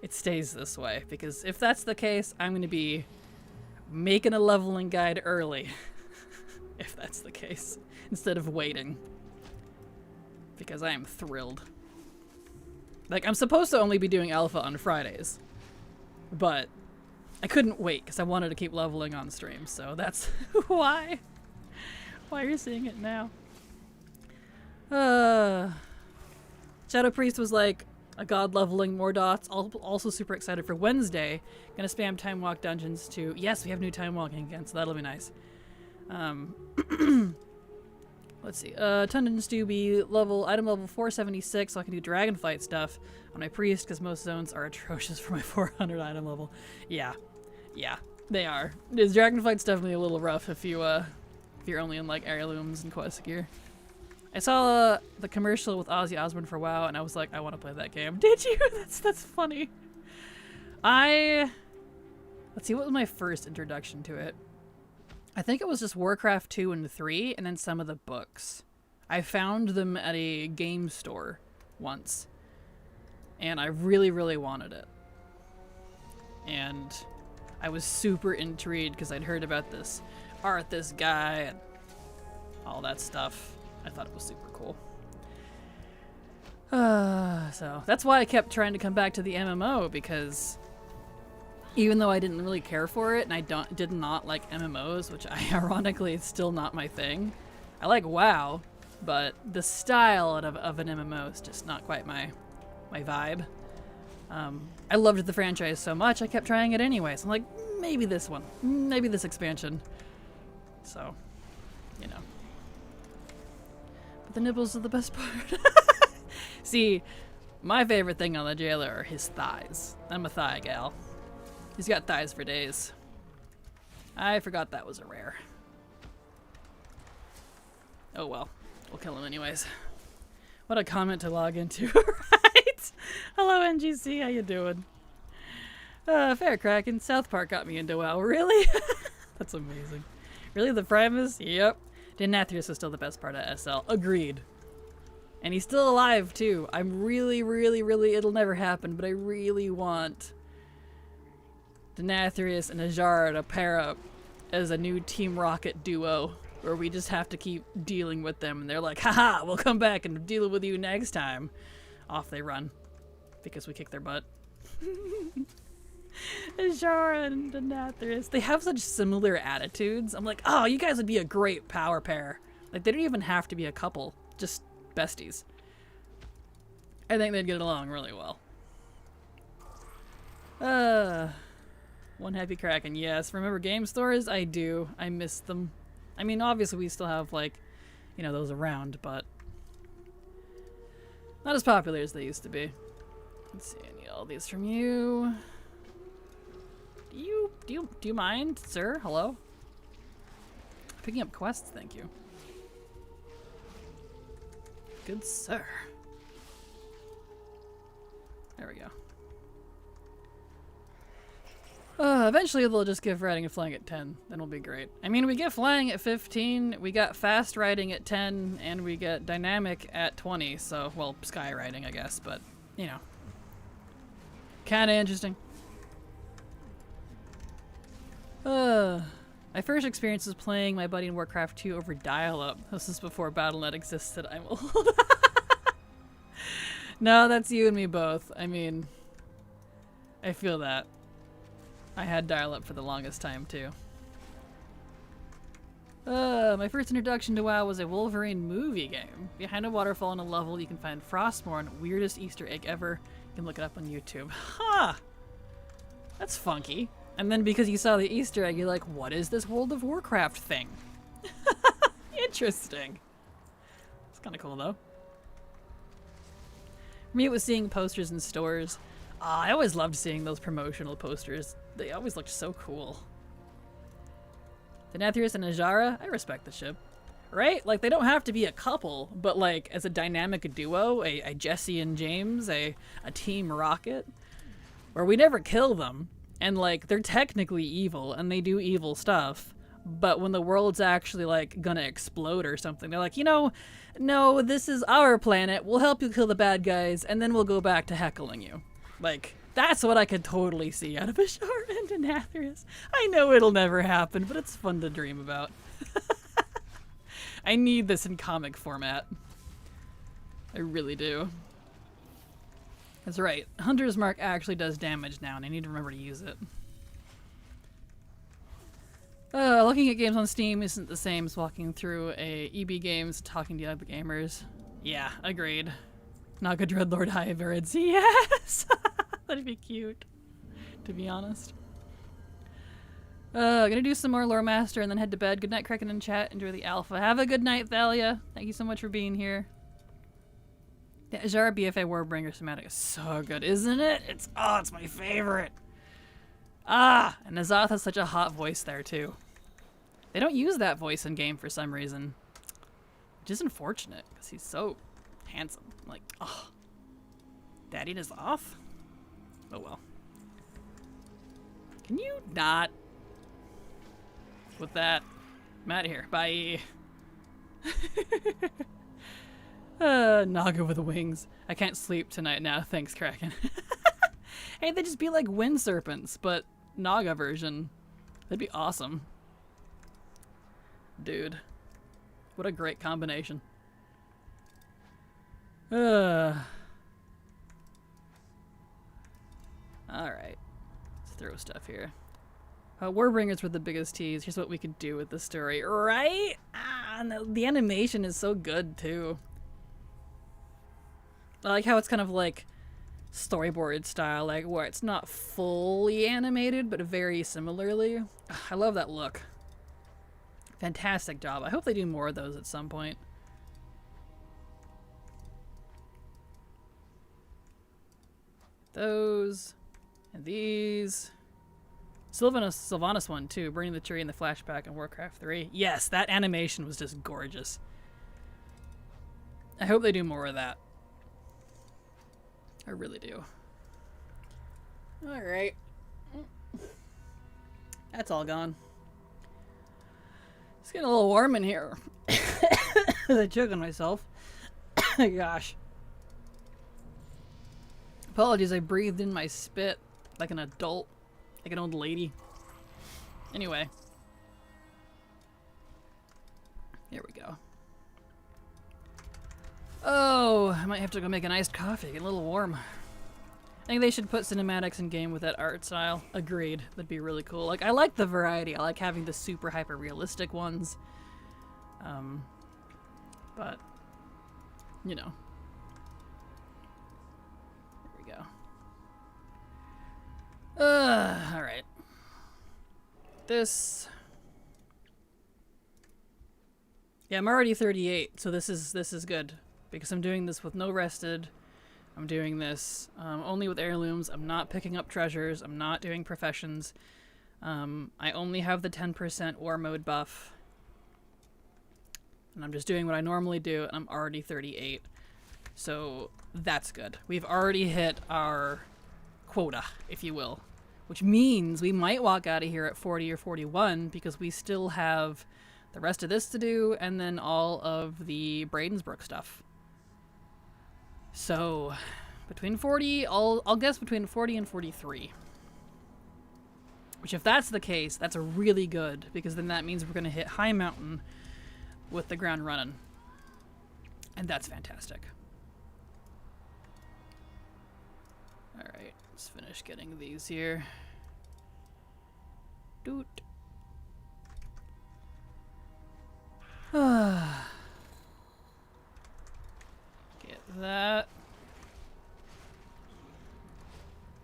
it stays this way, because if that's the case, I'm going to be making a leveling guide early. If that's the case, instead of waiting. Because I am thrilled. Like, I'm supposed to only be doing alpha on Fridays, but I couldn't wait because I wanted to keep leveling on stream, so that's why you're seeing it now. Shadow Priest was like a god leveling more dots. Also super excited for Wednesday. Gonna spam time walk dungeons too. Yes, we have new time walking again, so that'll be nice. Let's see. Dungeons do be item level 476, so I can do dragonflight stuff on my priest, because most zones are atrocious for my 400 item level. Yeah, they are. This dragonflight's definitely a little rough if you're only in like heirlooms and quest gear. I saw the commercial with Ozzy Osbourne for WoW, and I was like, I want to play that game. Did you? That's funny. Let's see, what was my first introduction to it? I think it was just Warcraft 2 and 3, and then some of the books. I found them at a game store once, and I really, really wanted it. And I was super intrigued because I'd heard about this Arthas guy and all that stuff. I thought it was super cool. So that's why I kept trying to come back to the MMO, because even though I didn't really care for it, and I did not like MMOs, which ironically is still not my thing. I like WoW, but the style of an MMO is just not quite my vibe. I loved the franchise so much, I kept trying it anyways. I'm like, maybe this one, maybe this expansion. So, you know. But the nibbles are the best part. See, my favorite thing on the jailer are his thighs. I'm a thigh gal. He's got thighs for days. I forgot that was a rare. Oh well, we'll kill him anyways. What a comment to log into, right? Hello NGC, how you doing? Fair Kraken, South Park got me into WoW. Really? That's amazing. Really, the Primus? Yep. Denathrius is still the best part of SL. Agreed. And he's still alive too. I'm really, it'll never happen, but I really want Denathrius and Ajara to pair up as a new Team Rocket duo, where we just have to keep dealing with them, and they're like, haha, we'll come back and deal with you next time. Off they run, because we kick their butt. Ajara and Denathrius, they have such similar attitudes. I'm like, oh, you guys would be a great power pair. Like, they don't even have to be a couple, just besties. I think they'd get along really well. One happy Kraken, yes. Remember game stores? I do. I miss them. I mean, obviously we still have, like, you know, those around, but not as popular as they used to be. Let's see, I need all these from you. Do you mind, sir? Hello? Picking up quests, thank you. Good sir. There we go. Eventually they'll just give riding and flying at 10. Then it'll be great. I mean, we get flying at 15, we got fast riding at 10, and we get dynamic at 20. So, well, sky riding, I guess, but, you know. Kinda interesting. My first experience was playing my buddy in Warcraft 2 over dial-up. This is before Battle.net existed. I'm old. No, that's you and me both. I mean, I feel that. I had dial-up for the longest time, too. My first introduction to WoW was a Wolverine movie game. Behind a waterfall on a level, you can find Frostmourne, weirdest Easter egg ever. You can look it up on YouTube. Huh! That's funky. And then because you saw the Easter egg, you're like, what is this World of Warcraft thing? Interesting. It's kind of cool, though. For me, it was seeing posters in stores. I always loved seeing those promotional posters. They always looked so cool. Denathrius and Ajara, I respect the ship. Right? Like, they don't have to be a couple, but like, as a dynamic duo, a Jesse and James, a Team Rocket, where we never kill them, and like, they're technically evil, and they do evil stuff, but when the world's actually like, gonna explode or something, they're like, you know, no, this is our planet, we'll help you kill the bad guys, and then we'll go back to heckling you. Like, that's what I could totally see out of Ajara and Denathrius. I know it'll never happen, but it's fun to dream about. I need this in comic format. I really do. That's right. Hunter's Mark actually does damage now, and I need to remember to use it. Looking at games on Steam isn't the same as walking through a EB Games and talking to other gamers. Yeah, agreed. Naga Dreadlord Hybrids. Yes! That'd be cute, to be honest. Gonna do some more Lore Master and then head to bed. Good night, Kraken in chat. Enjoy the alpha. Have a good night, Thalia. Thank you so much for being here. The Ajara BFA Warbringer Somatic is so good, isn't it? It's my favorite. Ah, and Azeroth has such a hot voice there, too. They don't use that voice in game for some reason. Which is unfortunate, because he's so handsome. Like, oh. Daddy is off? Oh well. Can you not? With that, I'm out of here. Bye. Naga with wings. I can't sleep tonight now. Thanks, Kraken. Hey, they just be like wind serpents, but Naga version. That'd be awesome. Dude. What a great combination. Alright. Let's throw stuff here. Warbringers were the biggest tease. Here's what we could do with the story, right? And the animation is so good too. I like how it's kind of like storyboard style, like where it's not fully animated, but very similarly. I love that look. Fantastic job. I hope they do more of those at some point. Those and these. Sylvanas one too, burning the tree in the flashback in Warcraft 3. Yes, that animation was just gorgeous. I hope they do more of that. I really do. Alright. That's all gone. It's getting a little warm in here. I choke on myself. Gosh. Apologies, I breathed in my spit like an adult. Like an old lady. Anyway. Here we go. Oh, I might have to go make an iced coffee. Get a little warm. I think they should put cinematics in game with that art style. Agreed. That'd be really cool. Like, I like the variety. I like having the super hyper realistic ones. But, you know. There we go. Alright. This. Yeah, I'm already 38, so this is good. Because I'm doing this with no rested. I'm doing this only with heirlooms. I'm not picking up treasures. I'm not doing professions. I only have the 10% war mode buff. And I'm just doing what I normally do, and I'm already 38. So that's good. We've already hit our quota, if you will. Which means we might walk out of here at 40 or 41 because we still have the rest of this to do and then all of the Bradensbrook stuff. So between 40, I'll guess between 40 and 43. Which if that's the case, that's a really good, because then that means we're going to hit High Mountain with the ground running. And that's fantastic. Alright, let's finish getting these here. Doot. Get that.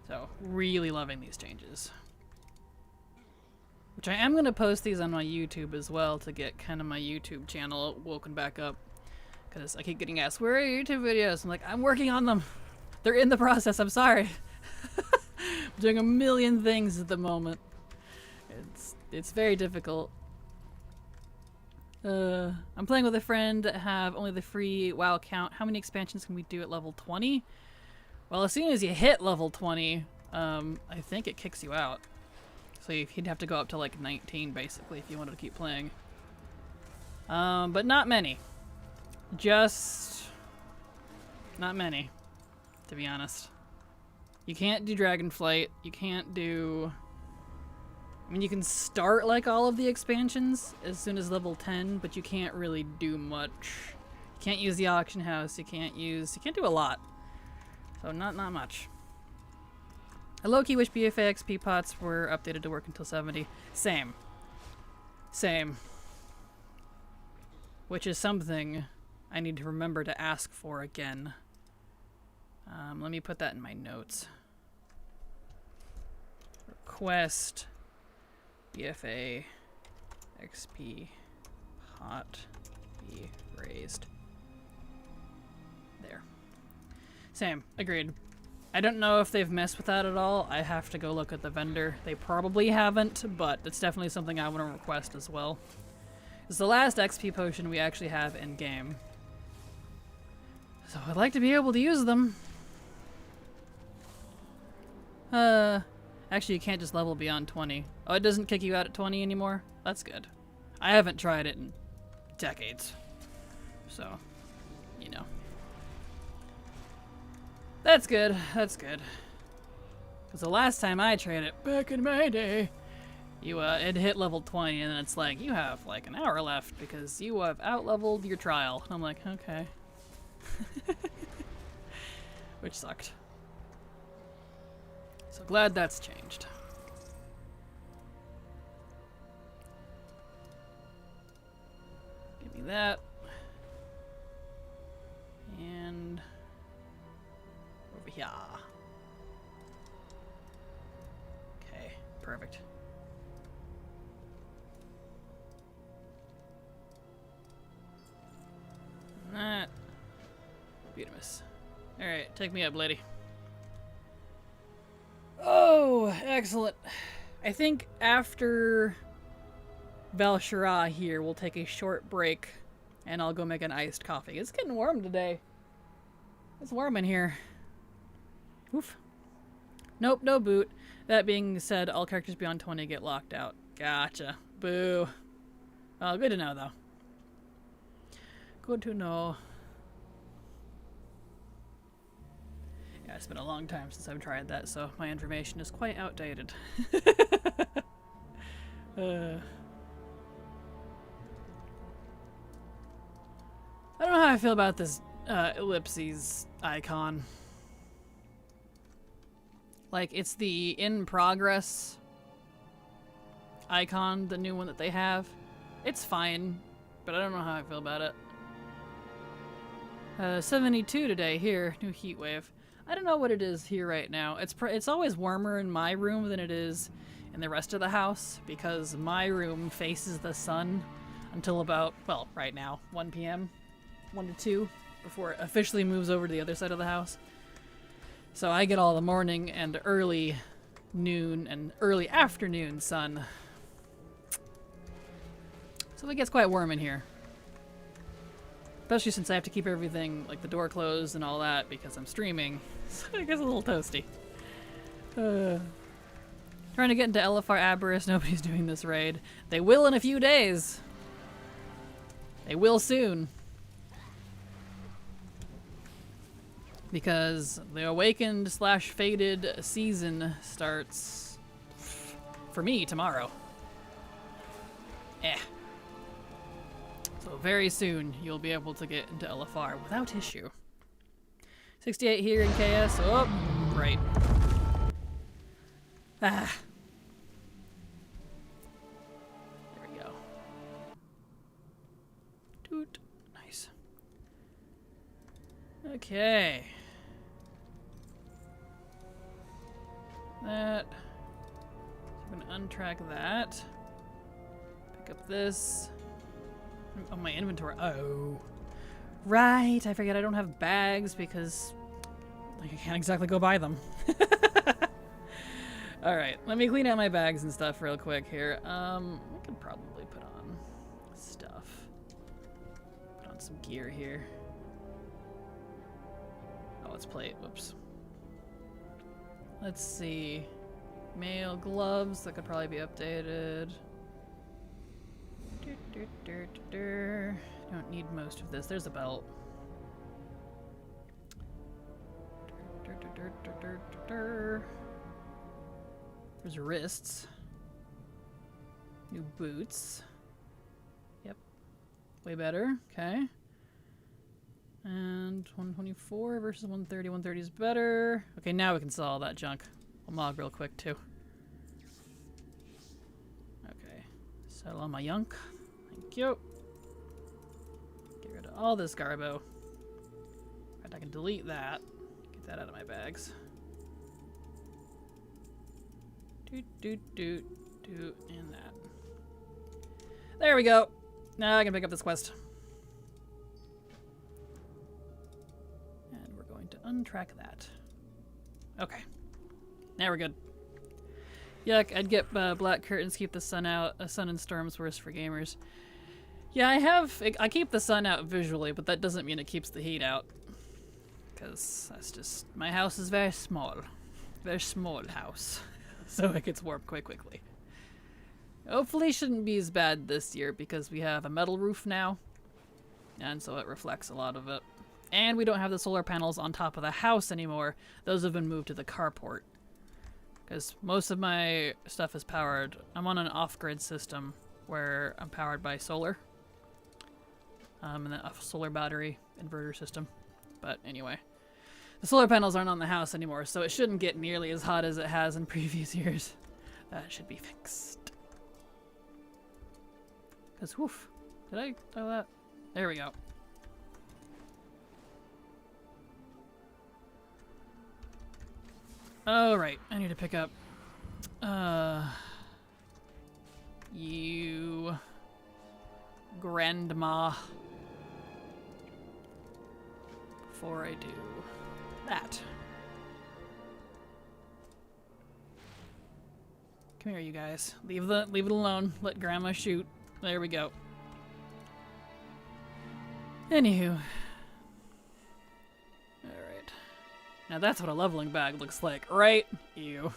So, really loving these changes. Which I am going to post these on my YouTube as well to get kind of my YouTube channel woken back up. Because I keep getting asked, where are your YouTube videos? I'm like, I'm working on them. They're in the process, I'm sorry. I'm doing a million things at the moment. It's very difficult. I'm playing with a friend that have only the free WoW account. How many expansions can we do at level 20? Well, as soon as you hit level 20, I think it kicks you out. So you'd have to go up to like 19 basically if you wanted to keep playing. But not many. Just not many, to be honest. You can't do Dragonflight. You can't do... I mean, you can start like all of the expansions as soon as level 10, but you can't really do much. You can't use the auction house. You can't do a lot. So not much. I low-key wish BFA XP pots were updated to work until 70. Same. Which is something I need to remember to ask for again. Let me put that in my notes. Request BFA XP pot be raised. There. Same. Agreed. I don't know if they've messed with that at all. I have to go look at the vendor. They probably haven't, but it's definitely something I want to request as well. It's the last XP potion we actually have in game. So I'd like to be able to use them. Actually, you can't just level beyond 20. Oh, it doesn't kick you out at 20 anymore? That's good. I haven't tried it in decades. So, you know. That's good. That's good. Because the last time I tried it, back in my day, it hit level 20, and then it's like, you have like an hour left because you have out-leveled your trial. And I'm like, okay. Which sucked. So glad that's changed. Give me that. And over here. Okay, perfect. And that. Beautimous. Alright, take me up, lady. Oh, excellent. I think after Val'Shara here, we'll take a short break and I'll go make an iced coffee. It's getting warm today. It's warm in here. Oof. Nope, no boot. That being said, all characters beyond 20 get locked out. Gotcha. Boo. Oh, good to know, though. Good to know. Yeah, it's been a long time since I've tried that, so my information is quite outdated. I don't know how I feel about this ellipses icon. Like, it's the in progress icon, the new one that they have. It's fine, but I don't know how I feel about it. 72 today here, new heat wave. I don't know what it is here right now. It's always warmer in my room than it is in the rest of the house because my room faces the sun until about, well, right now, 1 p.m., 1 to 2, before it officially moves over to the other side of the house. So I get all the morning and early noon and early afternoon sun. So it gets quite warm in here. Especially since I have to keep everything, like the door closed and all that, because I'm streaming. So it gets a little toasty. Trying to get into LFR Aberrus. Nobody's doing this raid. They will in a few days. They will soon. Because the Awakened / Faded season starts, for me, tomorrow. So very soon, you'll be able to get into LFR without issue. 68 here in KS. Oh, right. Ah. There we go. Toot. Nice. Okay. That. So I'm going to untrack that. Pick up this. Oh, my inventory. Oh. Right. I forget I don't have bags because I can't exactly go buy them. Alright, let me clean out my bags and stuff real quick here. We could probably put on stuff. Put on some gear here. Oh, let's play it. Whoops. Let's see. Male gloves, that could probably be updated. Don't need most of this. There's a belt. There's wrists. New boots. Yep. Way better. Okay. And 124 versus 130. 130 is better. Okay, now we can sell all that junk. I'll mog real quick too. Okay. Settle on my junk. Thank you. Get rid of all this garbo. Right, I can delete that. Get that out of my bags. And that. There we go. Now I can pick up this quest. And we're going to untrack that. Okay. Now we're good. Yuck, I'd get black curtains, keep the sun out. A sun and storm's worse for gamers. Yeah, I keep the sun out visually, but that doesn't mean it keeps the heat out. Because that's just, my house is very small. Very small house. So it gets warm quite quickly. Hopefully shouldn't be as bad this year because we have a metal roof now. And so it reflects a lot of it. And we don't have the solar panels on top of the house anymore. Those have been moved to the carport. Because most of my stuff is powered. I'm on an off-grid system where I'm powered by solar. And then a solar battery inverter system. But anyway. The solar panels aren't on the house anymore, so it shouldn't get nearly as hot as it has in previous years. That should be fixed. Because, woof. Did I do that? There we go. Oh, right. I need to pick up... you... Grandma. Before I do... that. Come here, you guys. Leave it alone. Let Grandma shoot. There we go. Anywho. Alright. Now that's what a leveling bag looks like, right? Ew.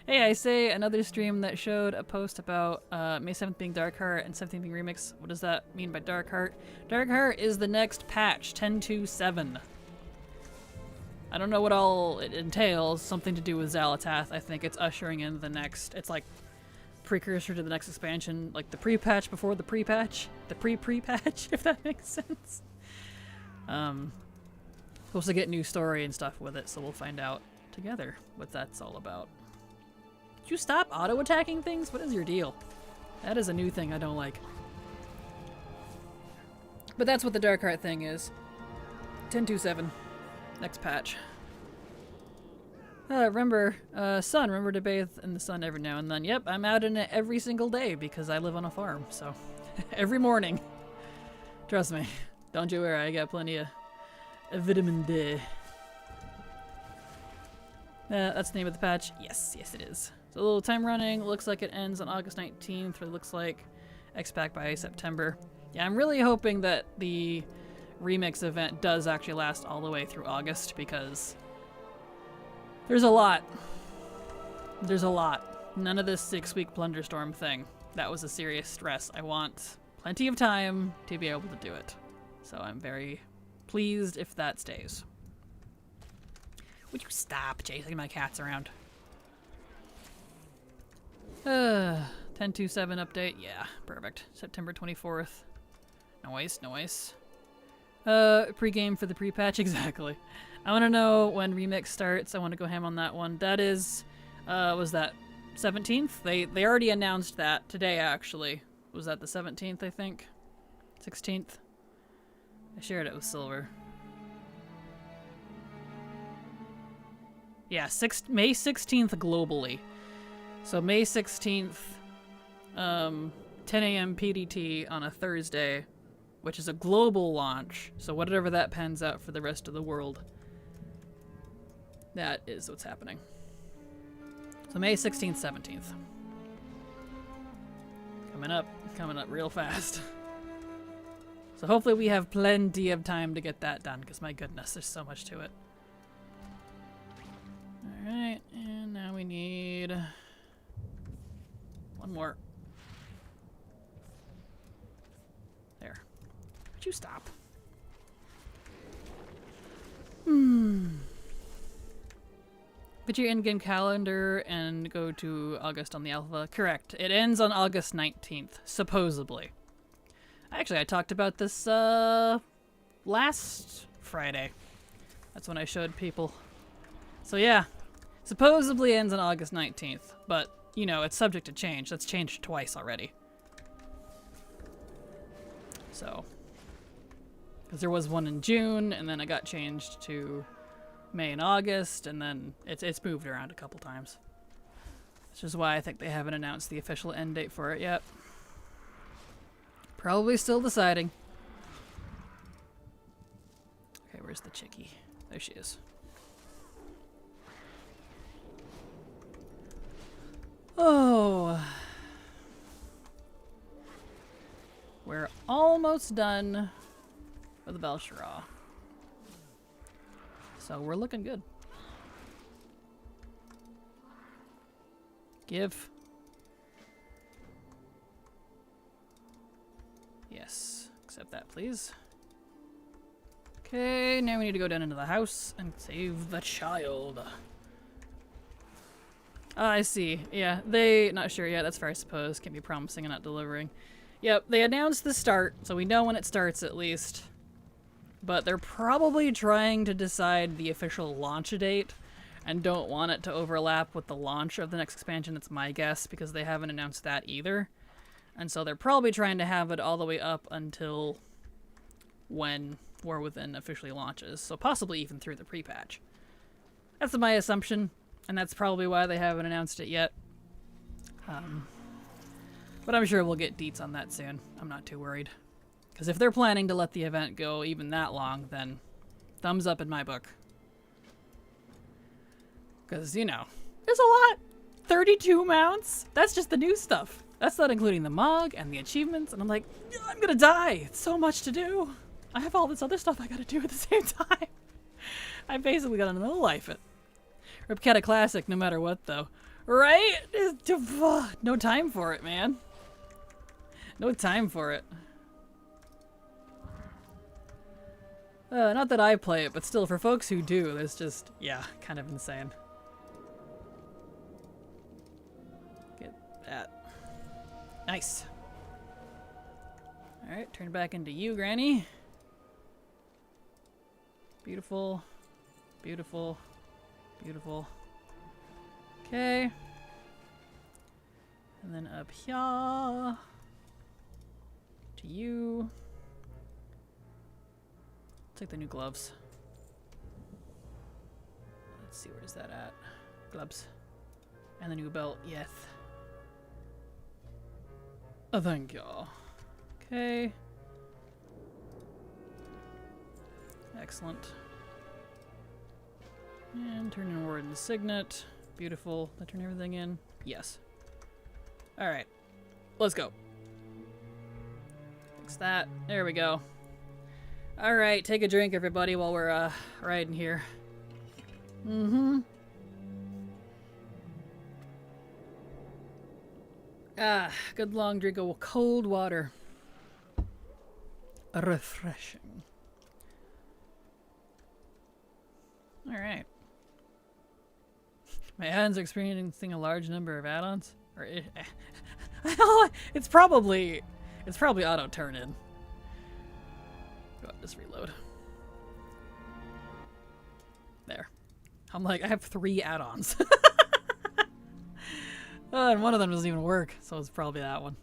Hey, I say another stream that showed a post about May 7th being Darkheart and 17th being Remix. What does that mean by Darkheart? Darkheart is the next patch, 10.2.7. I don't know what all it entails. Something to do with Xalatath. I think it's ushering in the next... It's like precursor to the next expansion. Like the pre-patch before the pre-patch. The pre-pre-patch, if that makes sense. Supposed to get new story and stuff with it, so we'll find out together what that's all about. Did you stop auto-attacking things? What is your deal? That is a new thing I don't like. But that's what the Darkheart thing is. 10.2.7. Next patch. Remember to bathe in the sun every now and then. Yep, I'm out in it every single day because I live on a farm, so every morning. Trust me. Don't you worry, I got plenty of vitamin D. That's the name of the patch. Yes, yes it is. So a little time running. Looks like it ends on August 19th, or looks like X-Pack by September. Yeah, I'm really hoping that the remix event does actually last all the way through August, because there's a lot. There's a lot. None of this 6-week Plunderstorm thing. That was a serious stress. I want plenty of time to be able to do it. So I'm very pleased if that stays. Would you stop chasing my cats around? 10.2.7 update. Yeah, perfect. September 24th. Nice, nice. Pre-game for the pre-patch, exactly. I want to know when Remix starts. I want to go ham on that one. That is, was that 17th? They already announced that today, actually. Was that the 17th, I think? 16th? I shared it with Silver. Yeah, May 16th globally. So May 16th, 10 a.m. PDT on a Thursday which is a global launch. So whatever that pans out for the rest of the world, that is what's happening. So May 16th, 17th. Coming up real fast. So hopefully we have plenty of time to get that done, because my goodness, there's so much to it. Alright, and now we need one more. There. Would you stop? Put your in-game calendar and go to August on the alpha. Correct. It ends on August 19th, supposedly. Actually, I talked about this last Friday. That's when I showed people. So yeah, supposedly ends on August 19th, but you know, it's subject to change. That's changed twice already. So, because there was one in June, and then it got changed to May and August, and then it's moved around a couple times. Which is why I think they haven't announced the official end date for it yet. Probably still deciding. Okay, where's the chickie? There she is. Oh. We're almost done with the Belshara. So we're looking good. Give. Yes. Accept that, please. Okay, now we need to go down into the house and save the child. I see. Yeah, not sure yet. That's fair, I suppose. Can't be promising and not delivering. Yep, they announced the start, so we know when it starts at least. But they're probably trying to decide the official launch date and don't want it to overlap with the launch of the next expansion. That's my guess, because they haven't announced that either. And so they're probably trying to have it all the way up until when War Within officially launches. So possibly even through the pre-patch. That's my assumption, and that's probably why they haven't announced it yet. But I'm sure we'll get deets on that soon. I'm not too worried. Because if they're planning to let the event go even that long, then thumbs up in my book. Because, you know, there's a lot. 32 mounts? That's just the new stuff. That's not including the mug and the achievements. And I'm like, I'm gonna die. It's so much to do. I have all this other stuff I gotta do at the same time. I basically gotta no-life it. Ripketa Classic, no matter what, though. Right? No time for it, man. No time for it. Not that I play it, but still, for folks who do, it's just, yeah, kind of insane. Get that. Nice. Alright, turn back into you, Granny. Beautiful. Beautiful. Beautiful. Okay. And then up here. To you. Take the new gloves. Let's see, where's that at? Gloves. And the new belt, yes. Oh, thank you. Okay. Excellent. And turn in Warden's Signet. Beautiful. Did I turn everything in? Yes. Alright. Let's go. Fix that. There we go. Alright, take a drink, everybody, while we're riding here. Good long drink of cold water. Refreshing. Alright. My addons are experiencing a large number of add-ons. Or it's probably auto turn in. Go ahead, just reload. There. I'm like, I have 3 add-ons. And one of them doesn't even work, so it's probably that one.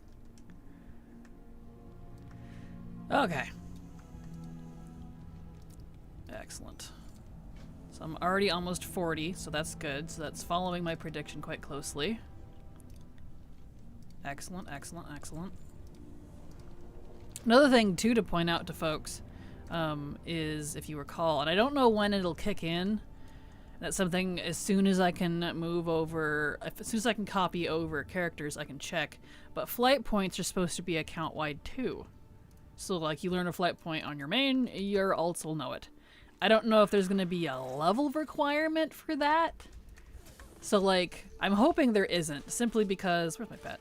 Okay. Excellent. So I'm already almost 40, so that's good. So that's following my prediction quite closely. Excellent, excellent, excellent. Another thing, too, to point out to folks is, if you recall, and I don't know when it'll kick in, that's something as soon as I can move over, as soon as I can copy over characters, I can check. But flight points are supposed to be account-wide, too. So, like, you learn a flight point on your main, your alts will know it. I don't know if there's going to be a level requirement for that. So, like, I'm hoping there isn't, simply because... Where's my pet?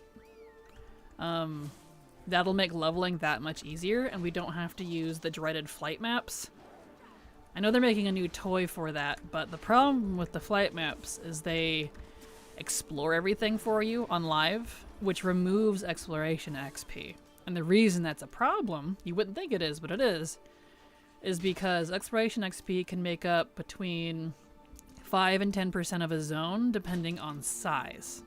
That'll make leveling that much easier, and we don't have to use the dreaded flight maps. I know they're making a new toy for that, but the problem with the flight maps is they explore everything for you on live, which removes exploration XP. And the reason that's a problem, you wouldn't think it is, but it is because exploration XP can make up between 5 and 10% of a zone, depending on size.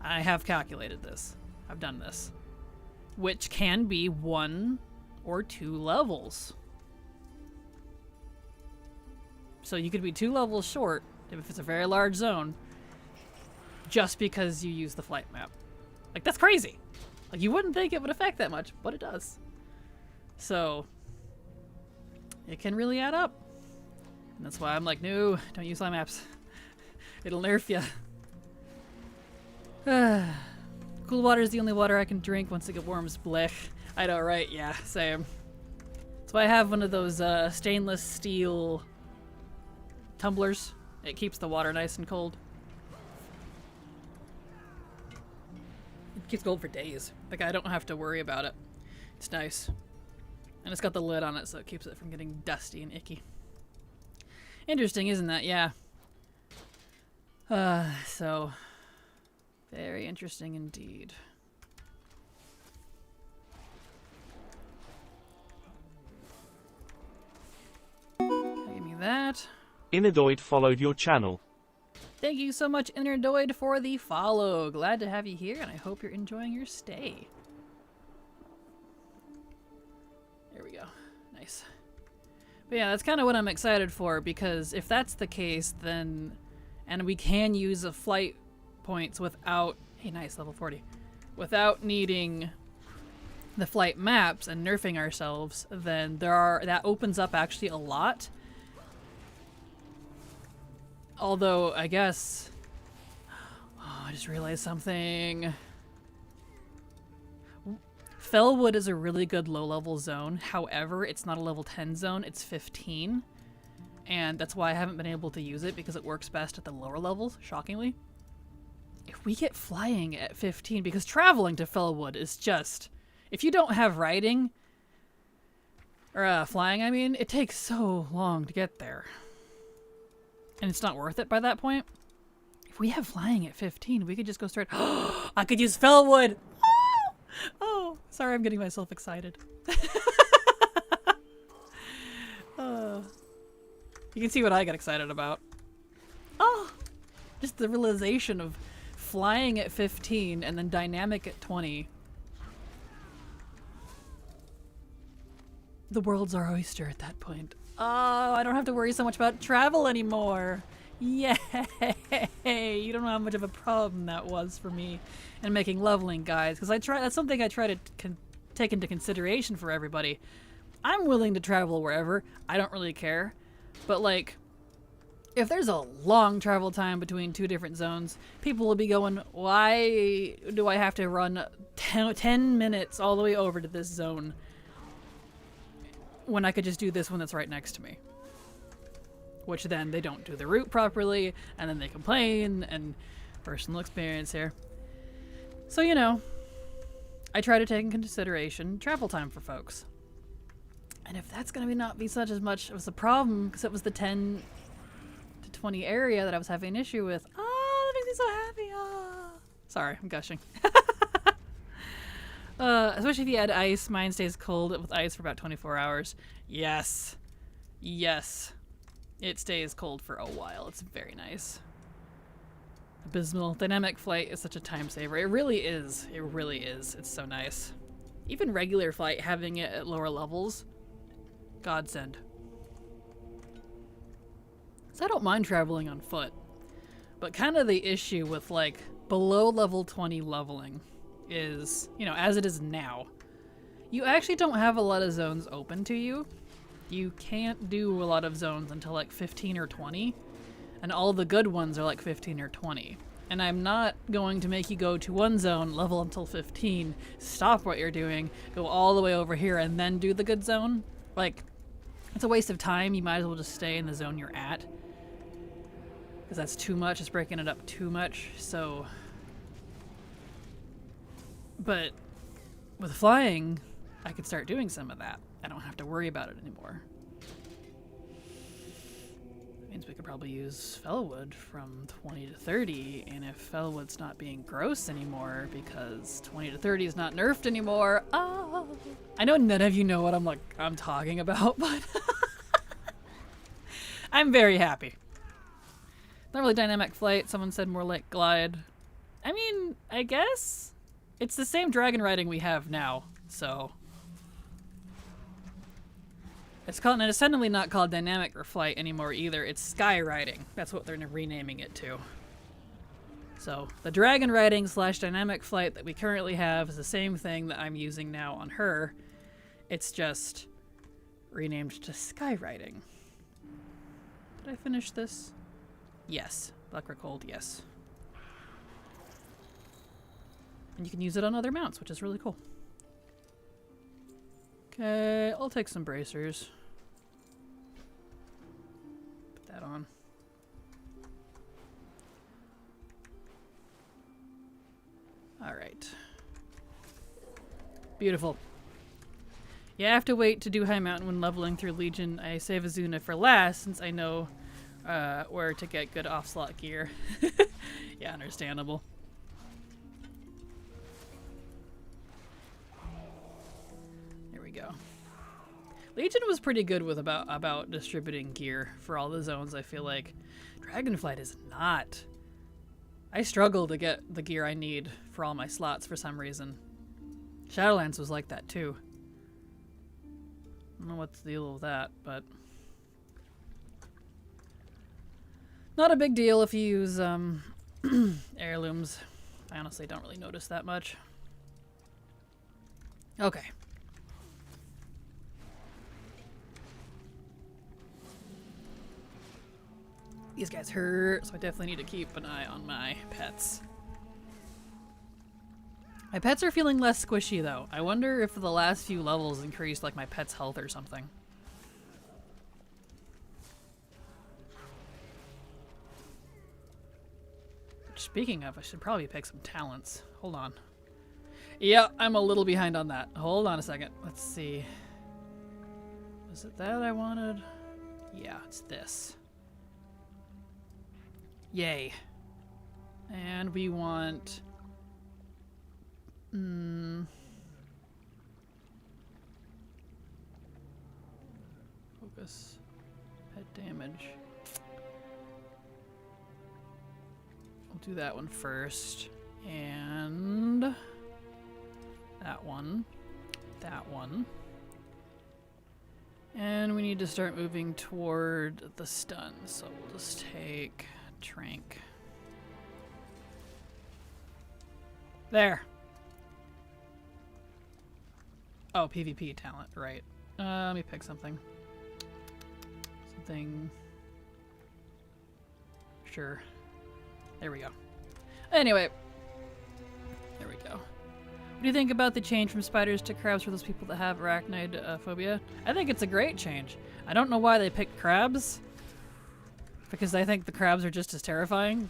I have calculated this. I've done this. Which can be 1 or 2 levels. So you could be 2 levels short, if it's a very large zone, just because you use the flight map. Like, that's crazy. Like, you wouldn't think it would affect that much, but it does. So, it can really add up. And that's why I'm like, no, don't use flight maps. It'll nerf you. Cool water is the only water I can drink once it gets warm. Blech. I know, right? Yeah, same. That's why I have one of those stainless steel tumblers. It keeps the water nice and cold. It keeps cold for days. Like, I don't have to worry about it. It's nice. And it's got the lid on it, so it keeps it from getting dusty and icky. Interesting, isn't that? Yeah. So... very interesting indeed. Give me that. Inadoid followed your channel. Thank you so much, Inadoid, for the follow. Glad to have you here, and I hope you're enjoying your stay. There we go. Nice. But yeah, that's kind of what I'm excited for, because if that's the case, then... and we can use a flight points without... hey, nice, level 40. Without needing the flight maps and nerfing ourselves, then that opens up actually a lot. Although, I guess... oh, I just realized something. Fellwood is a really good low-level zone. However, it's not a level 10 zone, it's 15. And that's why I haven't been able to use it, because it works best at the lower levels, shockingly. If we get flying at 15, because traveling to Fellwood is just... if you don't have riding, or flying, I mean, it takes so long to get there. And it's not worth it by that point. If we have flying at 15, we could just go start... I could use Fellwood! Oh, sorry, I'm getting myself excited. You can see what I get excited about. Oh, just the realization of flying at 15 and then dynamic at 20. The world's our oyster at that point. Oh, I don't have to worry so much about travel anymore. Yay! You don't know how much of a problem that was for me in making leveling guides, because that's something I try to take into consideration for everybody. I'm willing to travel wherever. I don't really care. But, like, if there's a long travel time between 2 different zones, people will be going, why do I have to run 10 minutes all the way over to this zone when I could just do this one that's right next to me? Which then they don't do the route properly, and then they complain, and personal experience here. So, you know, I try to take in consideration travel time for folks. And if that's going to not be such as much of a problem, because it was the 10 to 20 area that I was having an issue with. Oh, that makes me so happy. Oh. Sorry, I'm gushing. Especially if you add ice. Mine stays cold with ice for about 24 hours. Yes. Yes. It stays cold for a while. It's very nice. Abysmal. Dynamic flight is such a time saver. It really is. It really is. It's so nice. Even regular flight, having it at lower levels, godsend. So I don't mind traveling on foot. But kind of the issue with, like, below level 20 leveling is, you know, as it is now, You actually don't have a lot of zones open to you. You can't do a lot of zones until like 15 or 20, and all the good ones are like 15 or 20. And I'm not going to make you go to one zone, level until 15, stop what you're doing, go all the way over here, and then do the good zone. Like, it's a waste of time. You might as well just stay in the zone you're at, because that's too much. It's breaking it up too much. So, but with flying, I could start doing some of that. I don't have to worry about it anymore. Means we could probably use fellwood from 20 to 30, and if fellwood's not being gross anymore because 20 to 30 is not nerfed anymore, I know none of you know what I'm talking about, but I'm very happy. Not really dynamic flight. Someone said more like glide. I mean, I guess it's the same dragon riding we have now, so. It's definitely not called dynamic or flight anymore either. It's sky riding. That's what they're renaming it to. So the dragon riding / dynamic flight that we currently have is the same thing that I'm using now on her. It's just renamed to sky riding. Did I finish this? Yes. Black Cold, yes. And you can use it on other mounts, which is really cool. Okay, I'll take some bracers. Put that on. Alright. Beautiful. You have to wait to do High Mountain when leveling through Legion. I save Azuna for last since I know where to get good off-slot gear. Yeah, understandable. There we go. Legion was pretty good with about distributing gear for all the zones, I feel like. Dragonflight is not. I struggle to get the gear I need for all my slots for some reason. Shadowlands was like that too. I don't know what's the deal with that, but not a big deal if you use heirlooms. I honestly don't really notice that much. Okay. These guys hurt, so I definitely need to keep an eye on my pets. My pets are feeling less squishy though. I wonder if the last few levels increased like my pet's health or something. Which, speaking of, I should probably pick some talents. Hold on. Yeah, I'm a little behind on that. Hold on a second. Let's see. Was it that I wanted? Yeah, it's this. Yay. And we want... Focus. Pet damage. We'll do that one first. And... that one. That one. And we need to start moving toward the stun, so we'll just take Trank. There. Oh, PvP talent, right. Let me pick something. Sure. There we go. Anyway. There we go. What do you think about the change from spiders to crabs for those people that have arachnid phobia? I think it's a great change. I don't know why they picked crabs. Because I think the crabs are just as terrifying.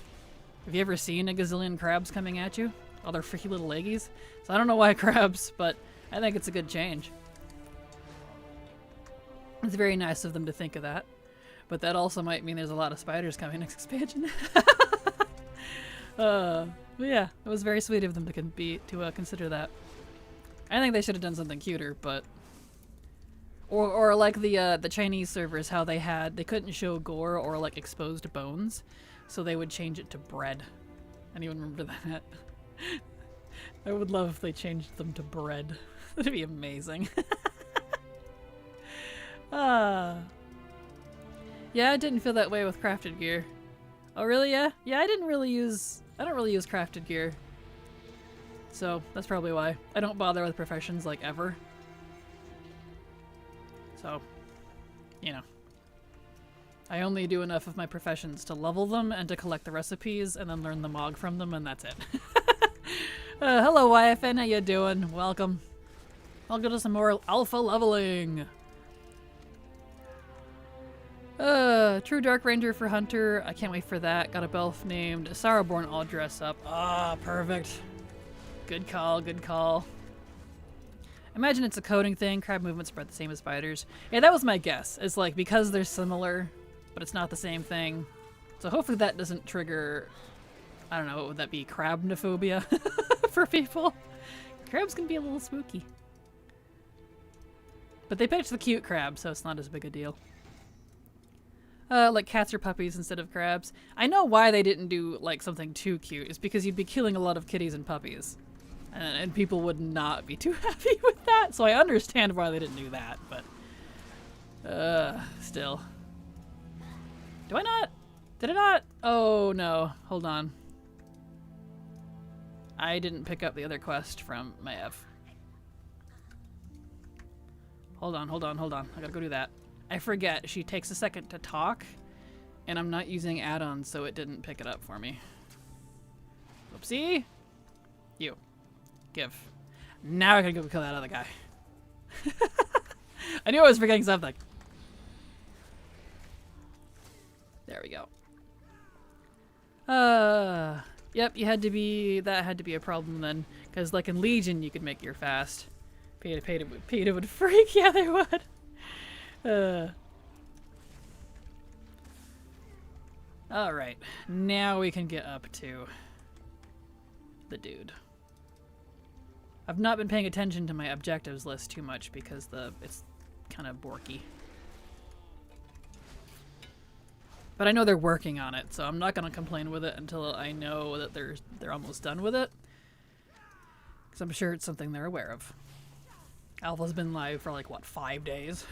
Have you ever seen a gazillion crabs coming at you? All their freaky little leggies? So I don't know why crabs, but I think it's a good change. It's very nice of them to think of that. But that also might mean there's a lot of spiders coming next expansion. But yeah, it was very sweet of them to consider that. I think they should have done something cuter, but... Or like the Chinese servers, how they couldn't show gore or like exposed bones, so they would change it to bread. Anyone remember that? I would love if they changed them to bread. That'd be amazing. Yeah, it didn't feel that way with crafted gear. Oh really? Yeah? Yeah, I don't really use crafted gear. So that's probably why. I don't bother with professions like ever. So, you know. I only do enough of my professions to level them and to collect the recipes and then learn the mog from them, and that's it. Hello, YFN. How you doing? Welcome. Welcome to some more alpha leveling. True Dark Ranger for Hunter. I can't wait for that. Got a belf named Sorrowborn all dress up. Ah, perfect. Good call, good call. Imagine it's a coding thing. Crab movements spread the same as spiders. Yeah, that was my guess. It's like because they're similar, but it's not the same thing. So hopefully that doesn't trigger, I don't know, what would that be? Crabnophobia for people? Crabs can be a little spooky. But they picked the cute crab, so it's not as big a deal. Like cats or puppies instead of crabs. I know why they didn't do like something too cute. It's because you'd be killing a lot of kitties and puppies. And people would not be too happy with that. So I understand why they didn't do that, but... still. Do I not? Did I not? Oh no, hold on. I didn't pick up the other quest from my F. Hold on. I gotta go do that. I forget, she takes a second to talk, and I'm not using add-ons, so it didn't pick it up for me. Oopsie. You. Give. Now I can go kill that other guy. I knew I was forgetting something. There we go. Yep, that had to be a problem then, because like in Legion you could make your fast. Peter would freak, yeah they would. Alright, now we can get up to the dude. I've not been paying attention to my objectives list too much because it's kind of borky. But I know they're working on it, so I'm not gonna complain with it until I know that they're almost done with it. Because I'm sure it's something they're aware of. Alpha's been live for like, what, 5 days?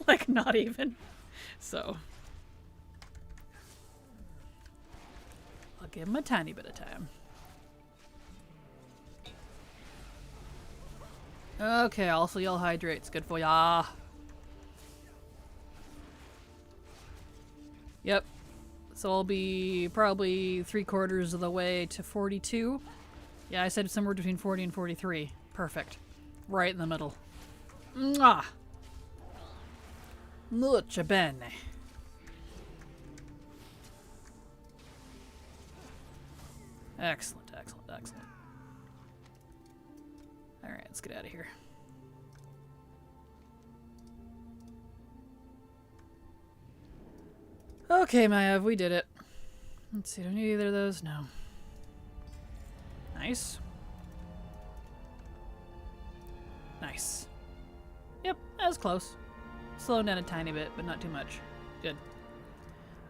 Like, not even. So. I'll give him a tiny bit of time. Okay, also y'all hydrate's good for ya. Yep. So I'll be probably 3/4 of the way to 42. Yeah, I said somewhere between 40 and 43. Perfect. Right in the middle. Mwah! Molto bene. Excellent, excellent, excellent. Alright, let's get out of here. Okay, Maev, we did it. Let's see, do I need either of those? No. Nice. Nice. Yep, that was close. Slowing down a tiny bit, but not too much. Good.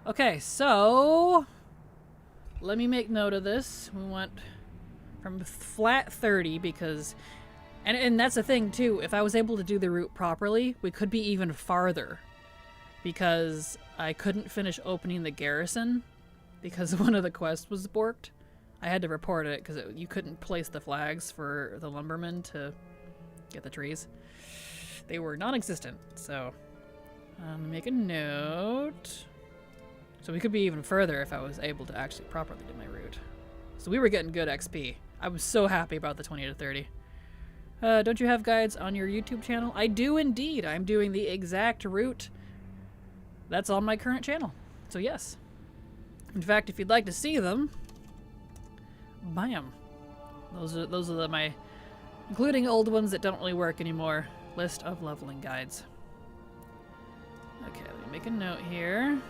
Okay, so... let me make note of this. We went from flat 30 because... And that's the thing, too. If I was able to do the route properly, we could be even farther. Because I couldn't finish opening the garrison because one of the quests was borked. I had to report it because you couldn't place the flags for the lumbermen to get the trees. They were non-existent, so make a note. So we could be even further if I was able to actually properly do my route. So we were getting good XP. I was so happy about the 20 to 30. Don't you have guides on your YouTube channel? I do indeed. I'm doing the exact route that's on my current channel. So yes. In fact, if you'd like to see them, bam. Those are my, including old ones that don't really work anymore, list of leveling guides. Okay, let me make a note here.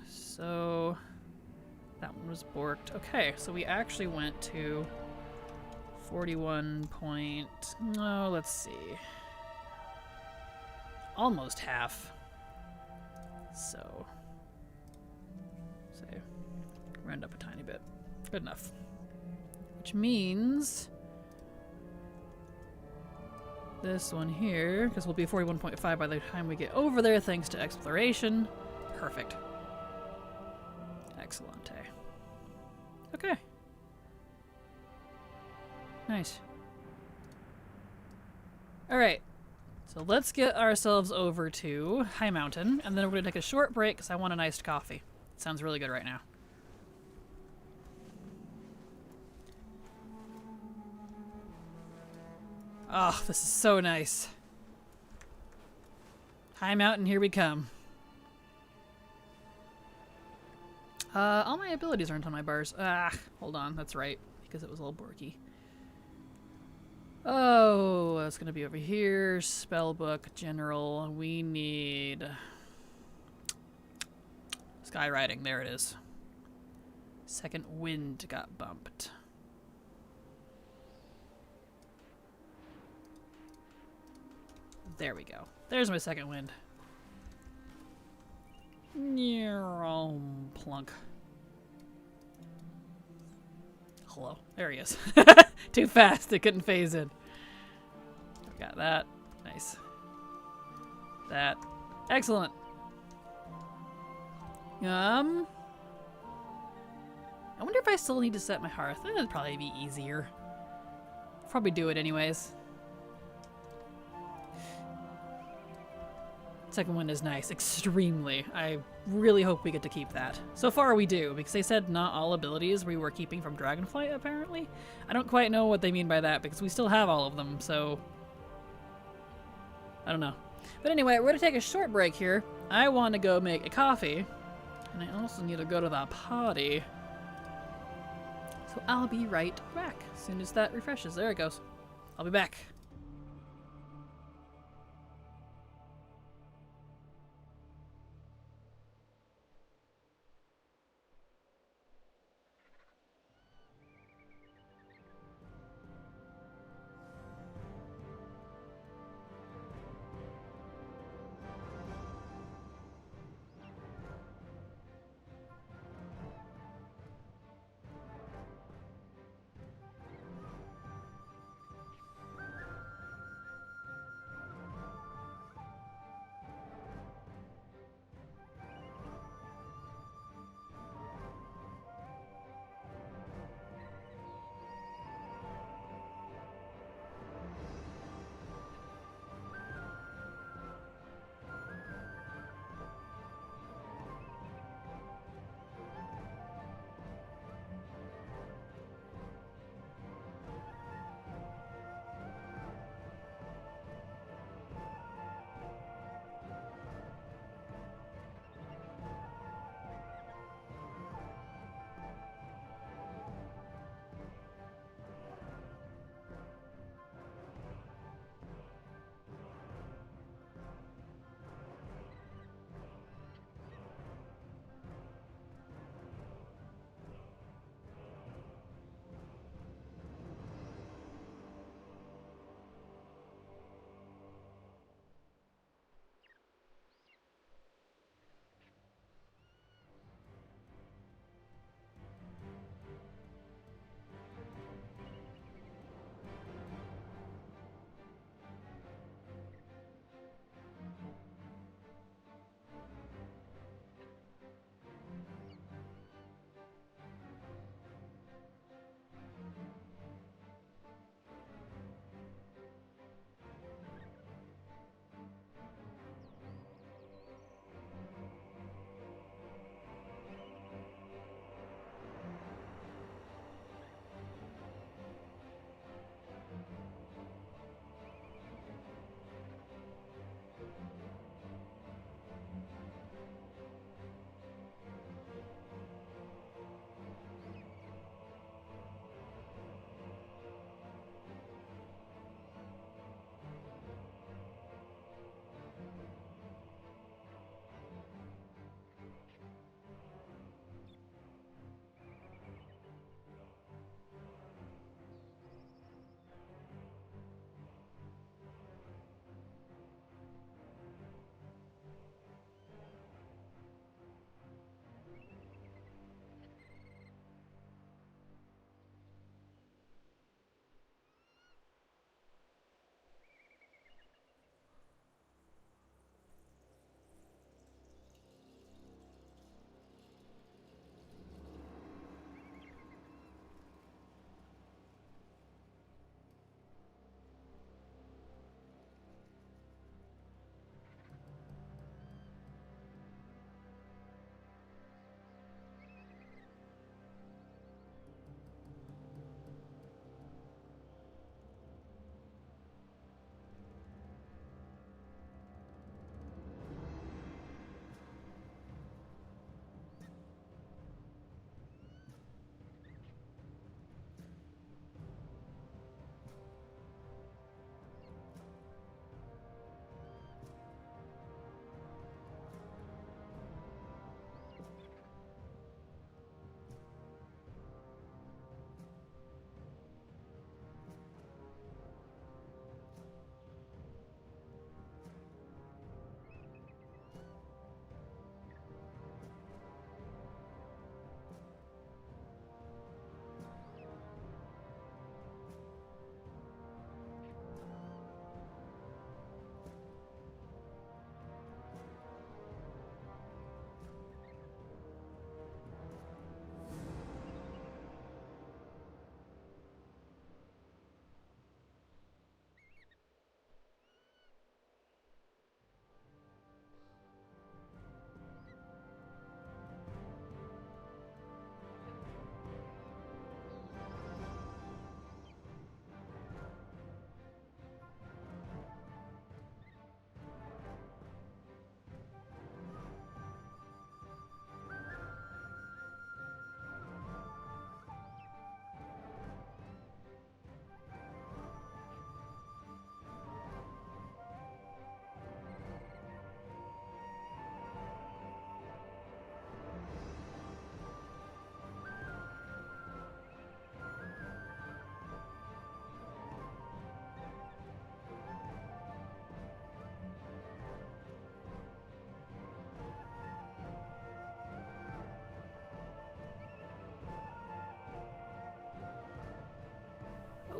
So that one was borked. Okay, so we actually went to 41 point... no, let's see. Almost half. So... say, round up a tiny bit. Good enough. Which means... this one here, because we'll be 41.5 by the time we get over there, thanks to exploration. Perfect. Excellent. Okay. Nice. Alright, so let's get ourselves over to High Mountain, and then we're going to take a short break because I want an iced coffee. It sounds really good right now. Oh, this is so nice. High Mountain, here we come. All my abilities aren't on my bars. Ah, hold on, that's right, because it was a little borky. Oh, it's gonna be over here. Spellbook, general. We need skywriting. There it is. Second wind got bumped. There we go. There's my second wind. Plunk. Hello. There he is. Too fast. It couldn't phase in. Got that. Nice. That. Excellent. I wonder if I still need to set my hearth. That'd probably be easier. Probably do it anyways. Second wind is nice. Extremely. I really hope we get to keep that. So far we do, because they said not all abilities we were keeping from Dragonflight, apparently. I don't quite know what they mean by that, because we still have all of them, so... I don't know. But anyway, we're going to take a short break here. I want to go make a coffee, and I also need to go to the party. So I'll be right back as soon as that refreshes. There it goes. I'll be back.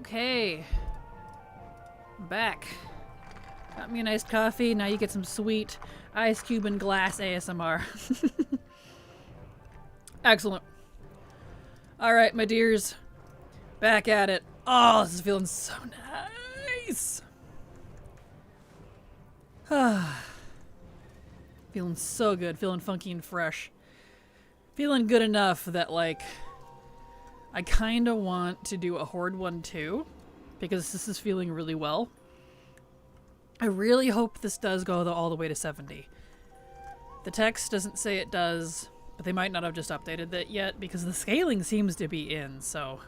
Okay. I'm back. Got me an iced coffee. Now you get some sweet ice cube and glass ASMR. Excellent. Alright, my dears. Back at it. Oh, this is feeling so nice. Feeling so good. Feeling funky and fresh. Feeling good enough that, like, I kind of want to do a horde one too, because this is feeling really well. I really hope this does go all the way to 70. The text doesn't say it does, but they might not have just updated that yet, because the scaling seems to be in, so...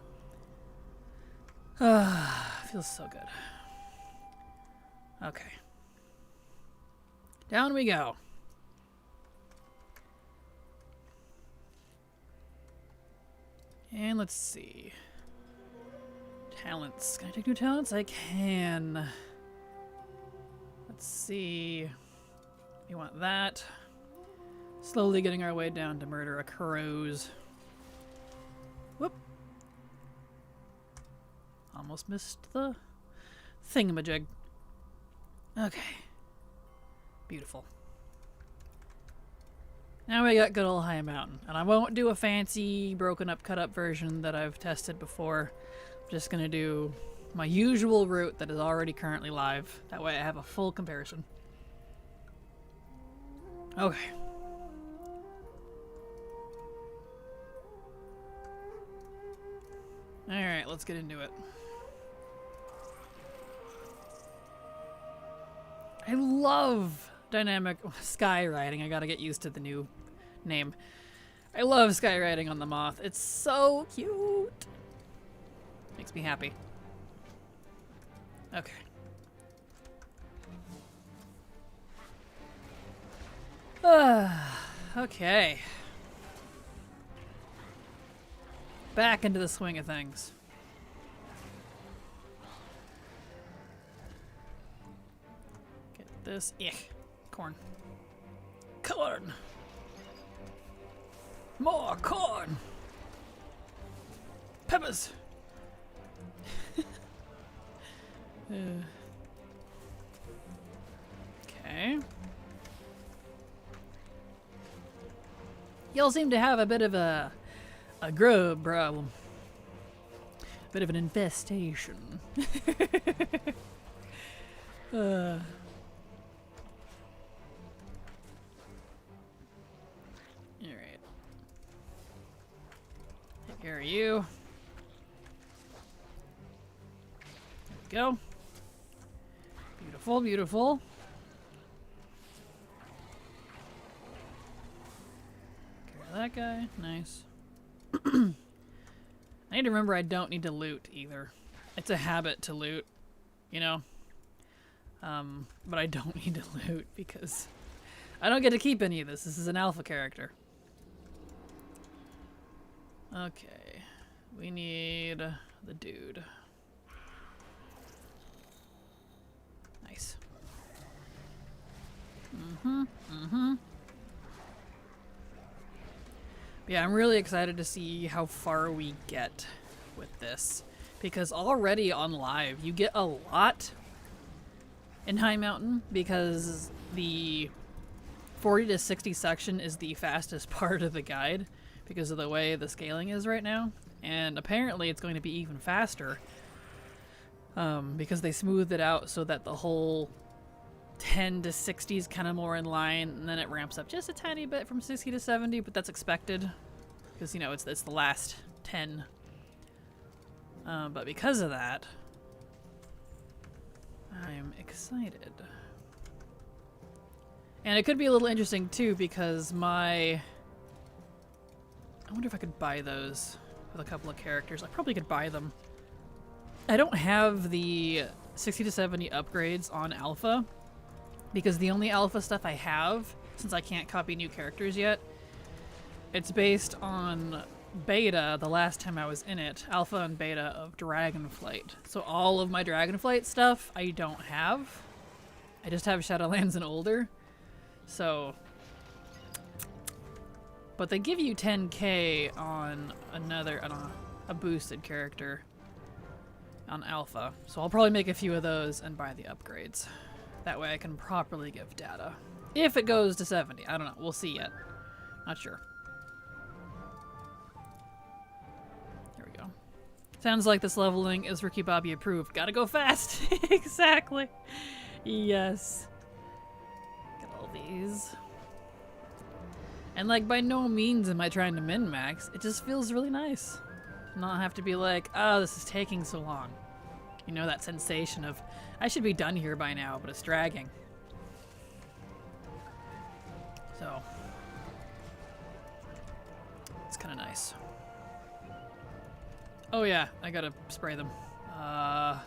feels so good. Okay. Down we go. And let's see. Talents. Can I take new talents? I can. Let's see. We want that. Slowly getting our way down to murder a crows. Whoop. Almost missed the thingamajig. Okay. Beautiful. Now we got good old High Mountain. And I won't do a fancy broken up cut up version that I've tested before. I'm just gonna do my usual route that is already currently live. That way I have a full comparison. Okay. Alright, let's get into it. I love dynamic skywriting. I gotta get used to the new name. I love skywriting on the Moth. It's so cute. Makes me happy. Okay. Okay. Back into the swing of things. Get this. Corn. Corn! More corn! Peppers! Okay. Y'all seem to have a bit of a grub problem. A bit of an infestation. Alright. Take care of you. There we go. Beautiful, beautiful. Take care of that guy. Nice. I need to remember I don't need to loot either. It's a habit to loot, you know? But I don't need to loot because I don't get to keep any of this. This is an alpha character. Okay. We need the dude. Nice. Yeah, I'm really excited to see how far we get with this. Because already on live, you get a lot in High Mountain because the 40 to 60 section is the fastest part of the guide because of the way the scaling is right now. And apparently it's going to be even faster because they smoothed it out so that the whole 10 to 60 is kind of more in line, and then it ramps up just a tiny bit from 60 to 70, but that's expected because, you know, it's the last 10. But because of that, I'm excited. And it could be a little interesting too because I wonder if I could buy those with a couple of characters. I probably could buy them. I don't have the 60 to 70 upgrades on alpha because the only alpha stuff I have, since I can't copy new characters yet, it's based on beta the last time I was in it, alpha and beta of Dragonflight. So all of my Dragonflight stuff I don't have. I just have Shadowlands and older. So, but they give you 10k on a boosted character. on alpha. So I'll probably make a few of those and buy the upgrades. That way I can properly give data. If it goes to 70. I don't know. We'll see yet. Not sure. Here we go. Sounds like this leveling is Ricky Bobby approved. Gotta go fast. Exactly. Yes. Get all these. And like by no means am I trying to min-max. It just feels really nice. Not have to be like, oh, this is taking so long. You know, that sensation of, I should be done here by now, but it's dragging. So, it's kind of nice. Oh yeah, I gotta spray them. I'm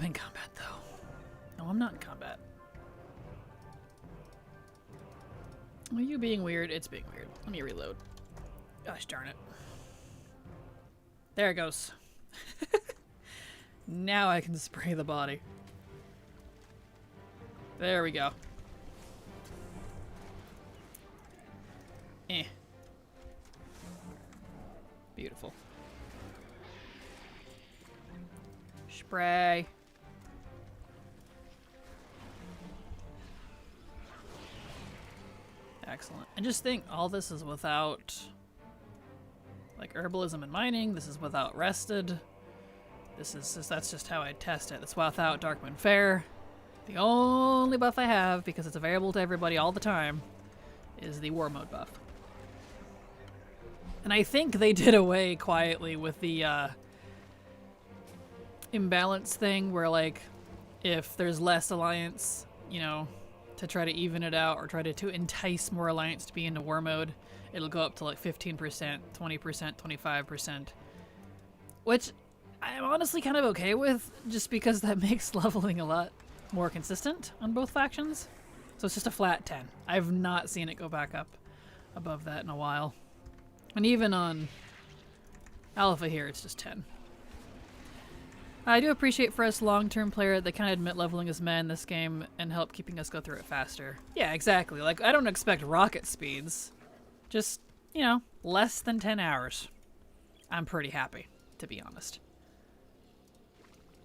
in combat though. No, I'm not in combat. Are you being weird? It's being weird. Let me reload. Gosh darn it. There it goes. Now I can spray the body. There we go. Eh. Beautiful. Spray. Excellent. And just think, all this is without like herbalism and mining. This is without rested. This is just, that's just how I test it. That's without Darkmoon Fair. The only buff I have, because it's available to everybody all the time, is the War Mode buff. And I think they did away quietly with the imbalance thing where, like, if there's less alliance, you know, to try to even it out or try to entice more alliance to be into War Mode, it'll go up to like 15%, 20%, 25%. Which I'm honestly kind of okay with, just because that makes leveling a lot more consistent on both factions. So it's just a flat 10. I've not seen it go back up above that in a while. And even on Alpha here, it's just 10. I do appreciate for us long-term player they kind of admit leveling is meh in this game and help keeping us go through it faster. Yeah, exactly. Like, I don't expect rocket speeds. Just, you know, less than 10 hours. I'm pretty happy, to be honest.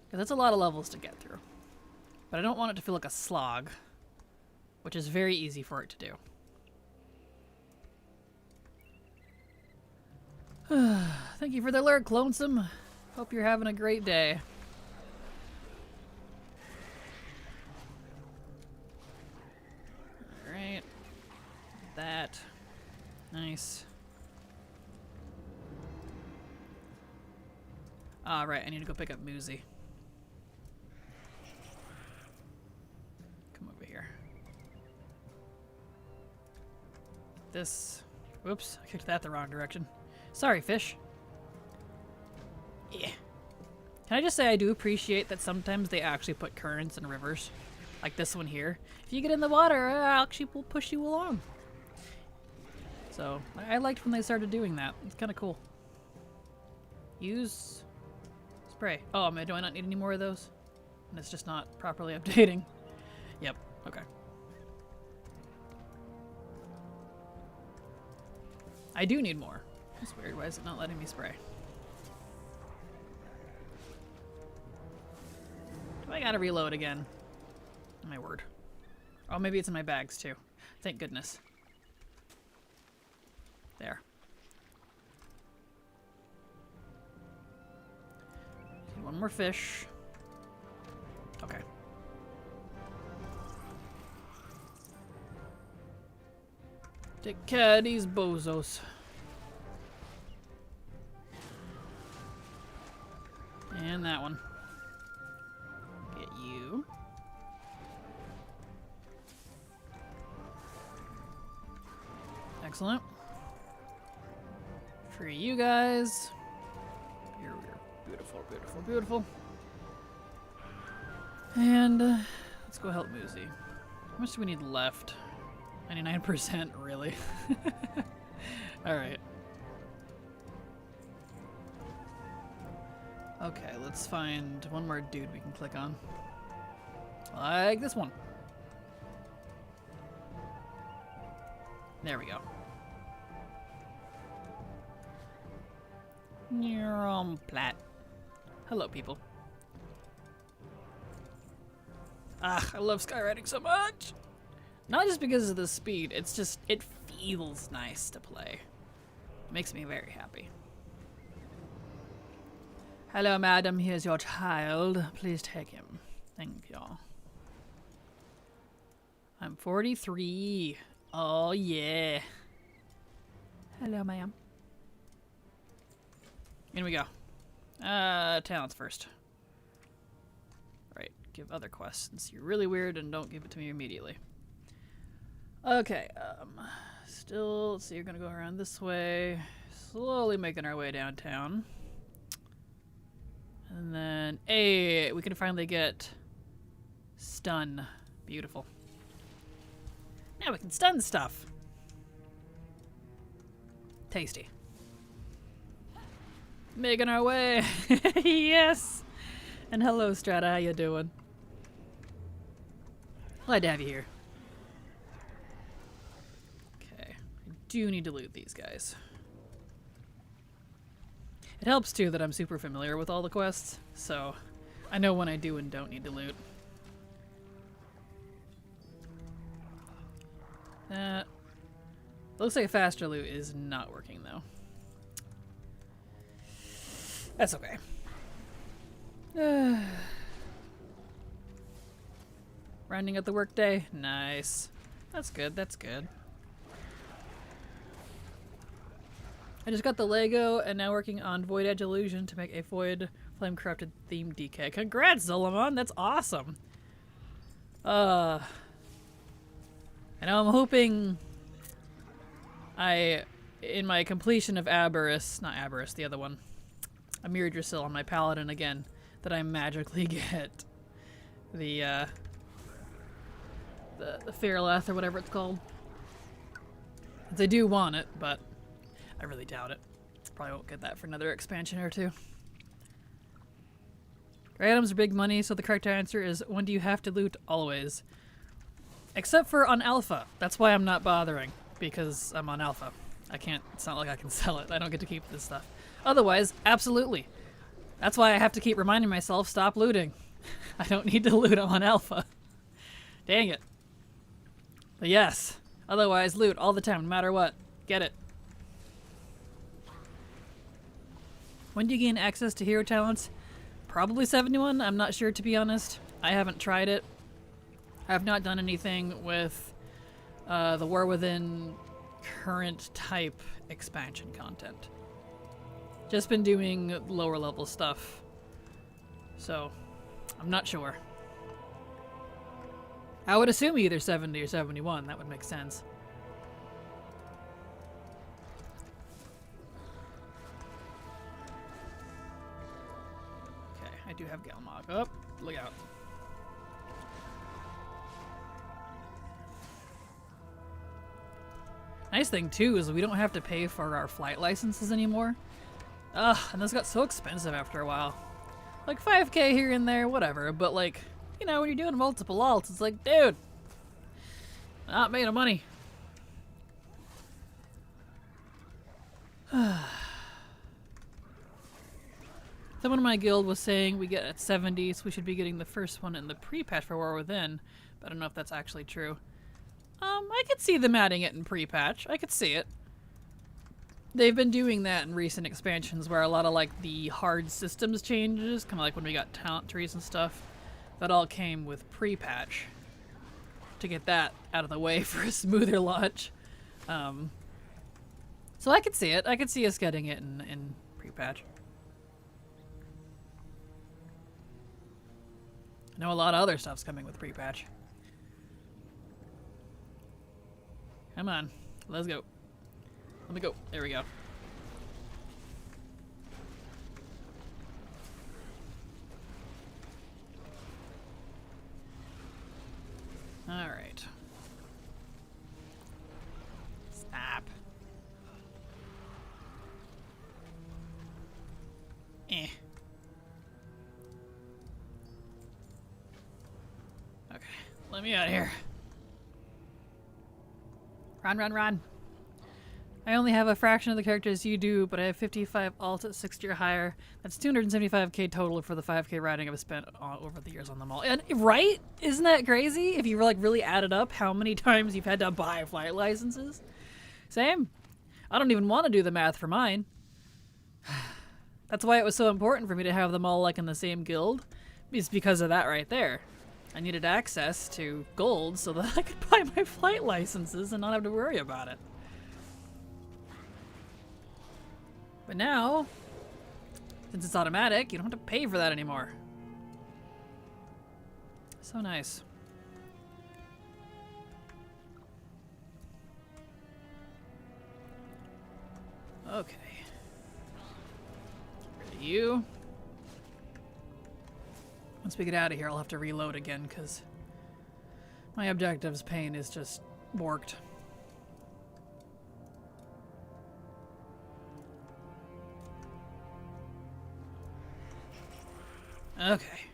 Because that's a lot of levels to get through. But I don't want it to feel like a slog, which is very easy for it to do. Thank you for the lurk, Lonesome. Hope you're having a great day. Alright. That. Nice. Alright, I need to go pick up Muzi. Come over here. This. Whoops, I kicked that the wrong direction. Sorry, fish. Yeah. Can I just say I do appreciate that sometimes they actually put currents in rivers. Like this one here. If you get in the water, actually will push you along. So, I liked when they started doing that. It's kind of cool. Use spray. Oh, do I not need any more of those? And it's just not properly updating. Yep, okay. I do need more. That's weird. Why is it not letting me spray? Do I gotta reload again? Oh, my word. Oh, maybe it's in my bags too. Thank goodness. There. One more fish. Okay. Take care of these bozos. And that one. Get you. Excellent. Free you guys. You're beautiful, beautiful, beautiful. And let's go help Muzi. How much do we need left? 99%, really? Alright. Okay, let's find one more dude we can click on. Like this one. There we go. Plat. Hello, people. Ah, I love skywriting so much! Not just because of the speed, it's just, it feels nice to play. It makes me very happy. Hello, madam, here's your child. Please take him. Thank y'all. I'm 43. Oh, yeah. Hello, ma'am. In we go. Talents first. Right, give other quests since you're really weird and don't give it to me immediately. Okay, still, let's see, you're gonna go around this way. Slowly making our way downtown. And then, hey, we can finally get stun. Beautiful. Now we can stun stuff. Tasty. Making our way. Yes. And hello, Strata. How you doing? Glad to have you here. Okay. I do need to loot these guys. It helps, too, that I'm super familiar with all the quests, so I know when I do and don't need to loot. Looks like a faster loot is not working, though. That's okay. Rounding out the workday? Nice. That's good, that's good. I just got the Lego and now working on Void Edge Illusion to make a Void Flame Corrupted themed DK. Congrats, Zolomon! That's awesome! I know I'm hoping in my completion of Aberrus, not Aberrus, the other one, Amir Drasil on my Paladin again, that I magically get the Fairlath or whatever it's called. I do want it, but I really doubt it. Probably won't get that for another expansion or two. Items are big money, so the correct answer is when do you have to loot? Always. Except for on Alpha. That's why I'm not bothering, because I'm on Alpha. I can't, it's not like I can sell it. I don't get to keep this stuff. Otherwise, absolutely. That's why I have to keep reminding myself, stop looting. I don't need to loot, I'm on Alpha. Dang it. But yes, otherwise loot all the time, no matter what. Get it. When do you gain access to hero talents? Probably 71, I'm not sure to be honest. I haven't tried it. I have not done anything with the War Within current type expansion content. Just been doing lower level stuff. So, I'm not sure. I would assume either 70 or 71, that would make sense. Okay, I do have Galmog. Oh, look out. Nice thing too is we don't have to pay for our flight licenses anymore. Ugh, and those got so expensive after a while. Like 5k here and there, whatever, but like, you know, when you're doing multiple alts, it's like, dude, not made of money. Someone in my guild was saying we get at 70, so we should be getting the first one in the pre-patch for War Within, but I don't know if that's actually true. I could see them adding it in pre-patch. I could see it. They've been doing that in recent expansions where a lot of like the hard systems changes, kind of like when we got talent trees and stuff, that all came with pre-patch to get that out of the way for a smoother launch. So I could see it. I could see us getting it in pre-patch. I know a lot of other stuff's coming with pre-patch. Come on, let's go. Let me go. There we go. All right. Stop. Eh. Okay, let me out of here. Run, run, run. I only have a fraction of the characters you do, but I have 55 alts at 60 or higher. That's 275k total for the 5k riding I've spent over the years on them all. And right? Isn't that crazy? If you like really added up how many times you've had to buy flight licenses. Same. I don't even want to do the math for mine. That's why it was so important for me to have them all like in the same guild. It's because of that right there. I needed access to gold so that I could buy my flight licenses and not have to worry about it. But now, since it's automatic, you don't have to pay for that anymore. So nice. Okay. Get rid of you. Once we get out of here, I'll have to reload again because my objectives pane is just borked. Okay.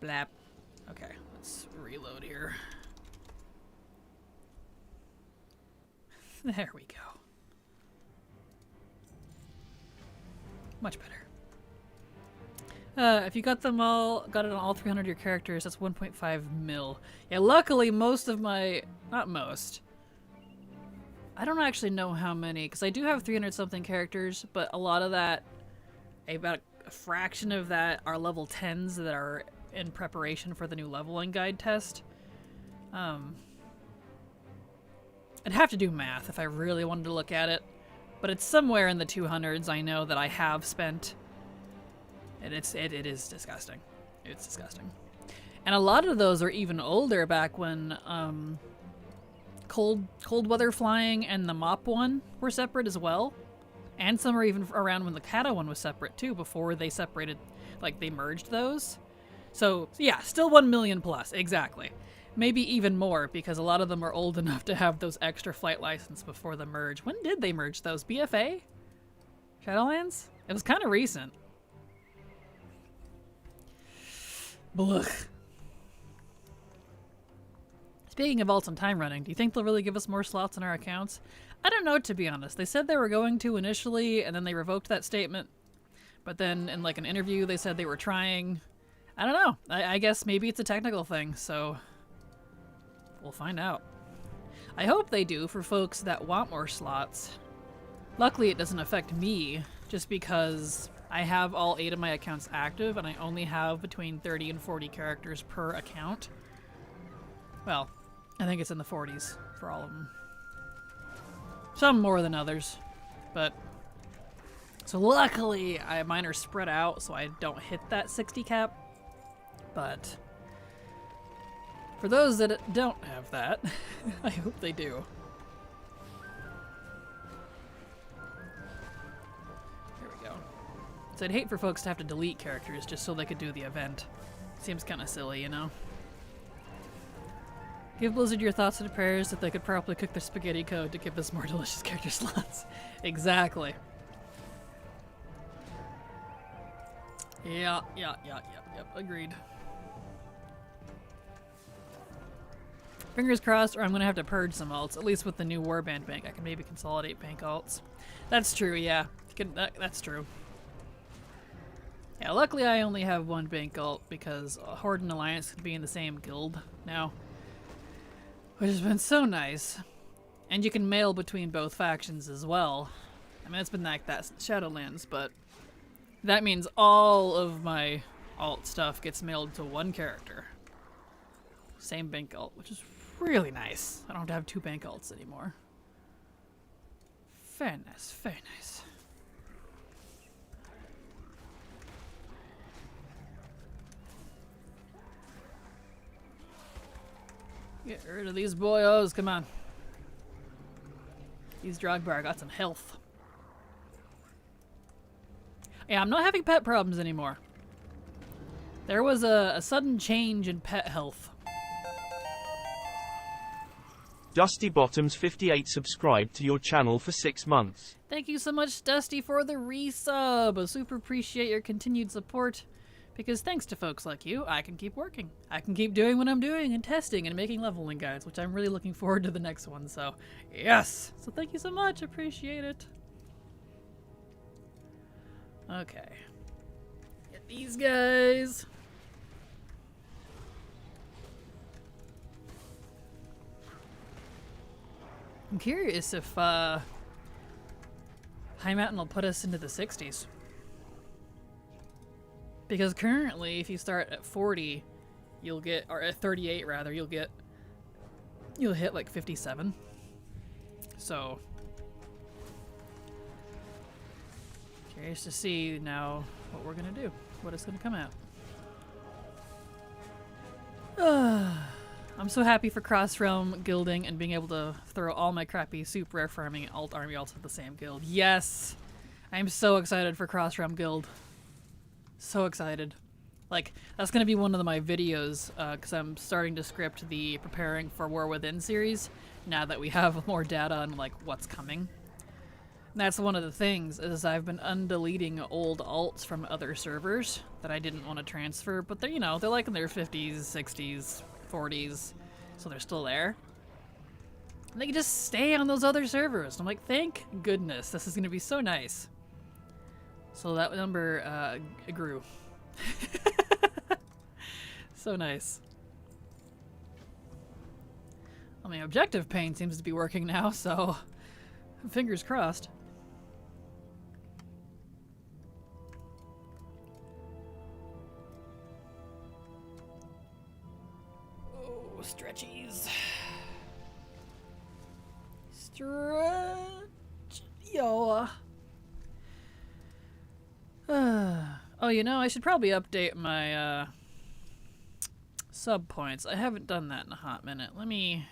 Blap. Okay, let's reload here. There we go. Much better. If you got them all, got it on all 300 of your characters, that's 1.5 mil. Yeah, luckily most of my, not most, I don't actually know how many, because I do have 300 something characters, but a lot of that, about a fraction of that are level 10s that are in preparation for the new leveling guide test. I'd have to do math if I really wanted to look at it, but it's somewhere in the 200s I know that I have spent, and it is disgusting. It's disgusting. And a lot of those are even older, back when cold weather flying and the mop one were separate as well, and some are even around when the kata one was separate too, before they separated, like they merged those. So yeah, still 1 million plus, exactly. Maybe even more, because a lot of them are old enough to have those extra flight license before the merge. When did they merge those? BFA? Shadowlands? It was kind of recent. Blech. Speaking of alts and time running, do you think they'll really give us more slots in our accounts? I don't know, to be honest. They said they were going to initially, and then they revoked that statement. But then in like an interview, they said they were trying. I don't know. I guess maybe it's a technical thing, so we'll find out. I hope they do for folks that want more slots. Luckily, it doesn't affect me, just because I have all 8 of my accounts active, and I only have between 30 and 40 characters per account. Well, I think it's in the 40s for all of them. Some more than others, but so luckily mine are spread out so I don't hit that 60 cap. But for those that don't have that, I hope they do. There we go. So I'd hate for folks to have to delete characters just so they could do the event. Seems kind of silly, you know? Give Blizzard your thoughts and prayers that they could probably cook their spaghetti code to give us more delicious character slots. Exactly. Yep, agreed. Fingers crossed, or I'm going to have to purge some alts, at least with the new warband bank. I can maybe consolidate bank alts. That's true, yeah. That's true. Yeah, luckily I only have 1 bank alt because Horde and Alliance can be in the same guild now, which has been so nice. And you can mail between both factions as well. I mean, it's been like that since Shadowlands, but that means all of my alt stuff gets mailed to 1 character. Same bank alt, which is really nice. I don't have to have 2 bank alts anymore. Very nice, very nice. Get rid of these boyos, come on. These Drogbar got some health. Yeah, I'm not having pet problems anymore. There was a sudden change in pet health. Dusty Bottoms 58 subscribed to your channel for 6 months. Thank you so much, Dusty, for the resub. I super appreciate your continued support. Because thanks to folks like you, I can keep working. I can keep doing what I'm doing and testing and making leveling guides, which I'm really looking forward to the next one, so yes! So thank you so much, appreciate it. Okay. Get these guys. I'm curious if High Mountain will put us into the 60s. Because currently, if you start at 40, you'll get, or at 38 rather, you'll hit like 57. So, curious to see now what we're gonna do, what it's gonna come out. I'm so happy for cross-realm guilding and being able to throw all my crappy super rare farming alt army alts at the same guild. Yes! I'm so excited for cross-realm guild. So excited. Like, that's gonna be one of my videos, because I'm starting to script the Preparing for War Within series, now that we have more data on, like, what's coming. And that's one of the things, is I've been undeleting old alts from other servers that I didn't want to transfer, but they're, you know, they're like in their 50s, 60s, 40s, so they're still there. And they can just stay on those other servers. I'm like, thank goodness, this is gonna be so nice. So that number grew. So nice. I mean, objective pain seems to be working now, so fingers crossed. Oh, stretchies. Stretch. Yo. Oh, you know, I should probably update my sub points. I haven't done that in a hot minute. Let me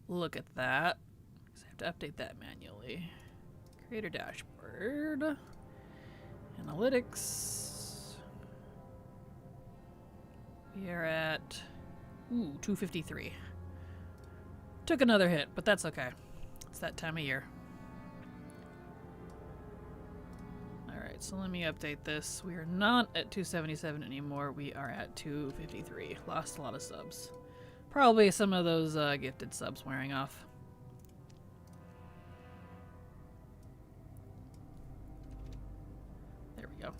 look at that. I have to update that manually. Creator dashboard. Analytics. We are at 253. Took another hit, but that's okay. It's that time of year. Alright, so let me update this. We are not at 277 anymore. We are at 253. Lost a lot of subs. Probably some of those gifted subs wearing off. There we go.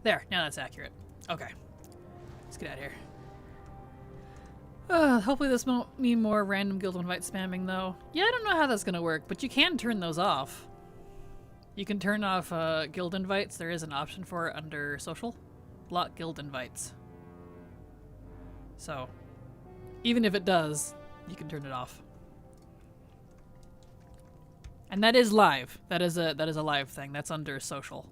There, now that's accurate. Okay. Let's get out of here. Hopefully this won't mean more random guild invite spamming though. Yeah, I don't know how that's gonna work, but you can turn those off. You can turn off guild invites. There is an option for it under social. Block guild invites. So, even if it does, you can turn it off. And that is live. That is a live thing. That's under social.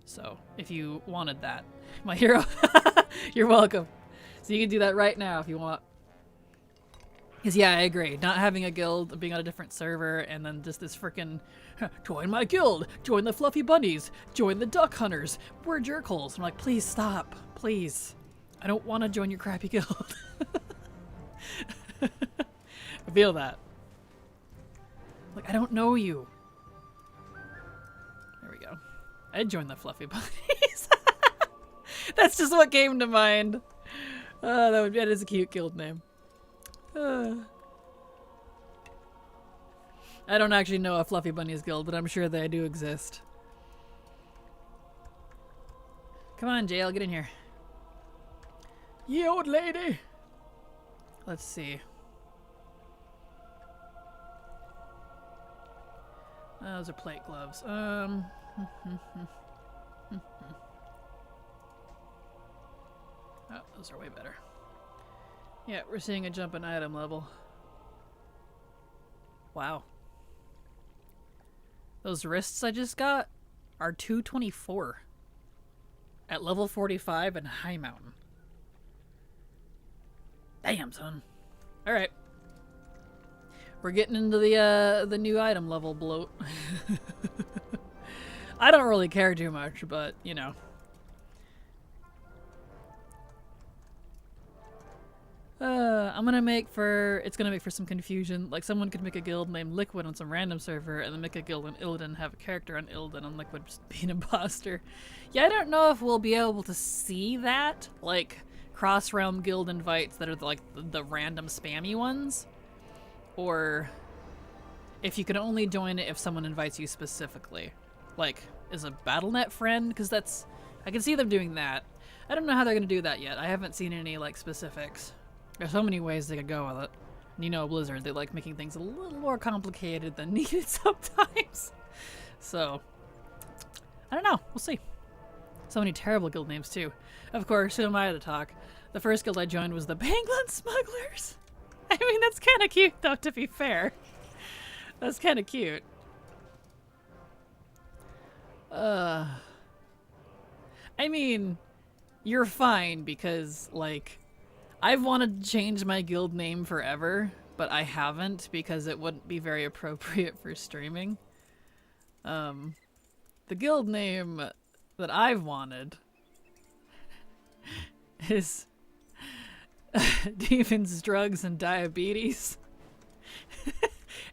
So, if you wanted that, my hero, you're welcome. So you can do that right now if you want. Because yeah, I agree. Not having a guild, being on a different server, and then just this frickin' join my guild, join the fluffy bunnies, join the duck hunters, we're jerkholes. I'm like, please stop, please. I don't want to join your crappy guild. I feel that. Like, I don't know you. There we go. I'd join the fluffy bunnies. That's just what came to mind. That is a cute guild name. I don't actually know a Fluffy Bunnies guild, but I'm sure they do exist. Come on, Jail, get in here. Ye old lady! Let's see. Those are plate gloves. Oh, those are way better. Yeah, we're seeing a jump in item level. Wow. Those wrists I just got are 224 at level 45 in High Mountain. Damn, son. Alright. We're getting into the new item level bloat. I don't really care too much, but, you know. I'm gonna make for, it's gonna make for some confusion. Like, someone could make a guild named Liquid on some random server, and then make a guild on Illidan, have a character on Illidan, and Liquid just be an imposter. Yeah, I don't know if we'll be able to see that, like, cross-realm guild invites that are, like, the random spammy ones. Or if you can only join it if someone invites you specifically. Like, is a Battle.net friend? Because that's, I can see them doing that. I don't know how they're gonna do that yet. I haven't seen any, like, specifics. There's so many ways they could go with it. And you know, Blizzard, they like making things a little more complicated than needed sometimes. So, I don't know. We'll see. So many terrible guild names, too. Of course, who am I to talk? The first guild I joined was the Penguin Smugglers. I mean, that's kind of cute, though, to be fair. That's kind of cute. I mean, you're fine because, like, I've wanted to change my guild name forever, but I haven't because it wouldn't be very appropriate for streaming. The guild name that I've wanted is Demons, Drugs, and Diabetes.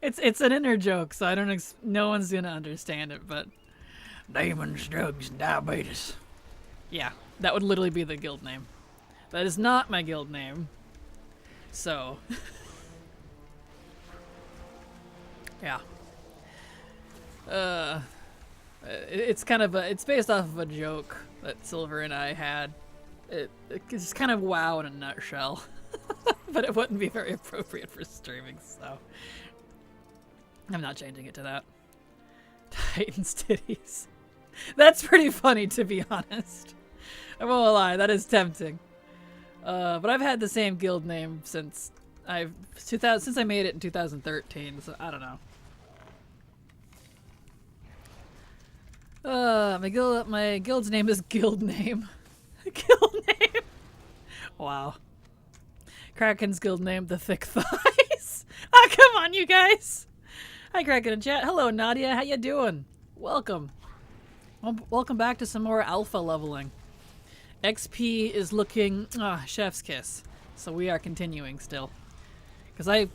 It's an inner joke, so I don't no one's gonna understand it, but Demons, Drugs, and Diabetes. Yeah, that would literally be the guild name. That is not my guild name. So. Yeah. It's kind of it's based off of a joke that Silver and I had. It's kind of WoW in a nutshell. But it wouldn't be very appropriate for streaming, so. I'm not changing it to that. Titan's titties. That's pretty funny, to be honest. I won't lie, that is tempting. But I've had the same guild name since I made it in 2013, so I don't know. My guild's name is Guild Name. Guild name. Wow. Kraken's guild name, The Thick Thighs. Oh, come on, you guys. Hi, Kraken in chat. Hello, Nadia. How you doing? Welcome. Welcome back to some more alpha leveling. XP is looking chef's kiss, so we are continuing still. Because I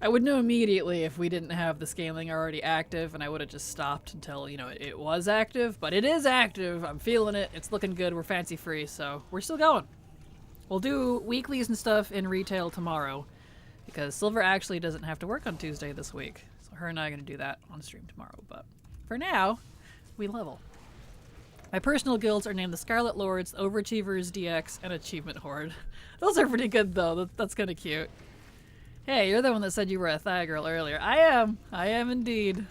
would know immediately if we didn't have the scaling already active, and I would have just stopped until, you know, it was active. But it is active. I'm feeling it. It's looking good. We're fancy free, so we're still going. We'll do weeklies and stuff in retail tomorrow, because Silver actually doesn't have to work on Tuesday this week. So her and I are going to do that on stream tomorrow. But for now, we level. My personal guilds are named the Scarlet Lords, Overachievers DX, and Achievement Horde. Those are pretty good, though. That's kind of cute. Hey, you're the one that said you were a Thigh Girl earlier. I am. I am indeed.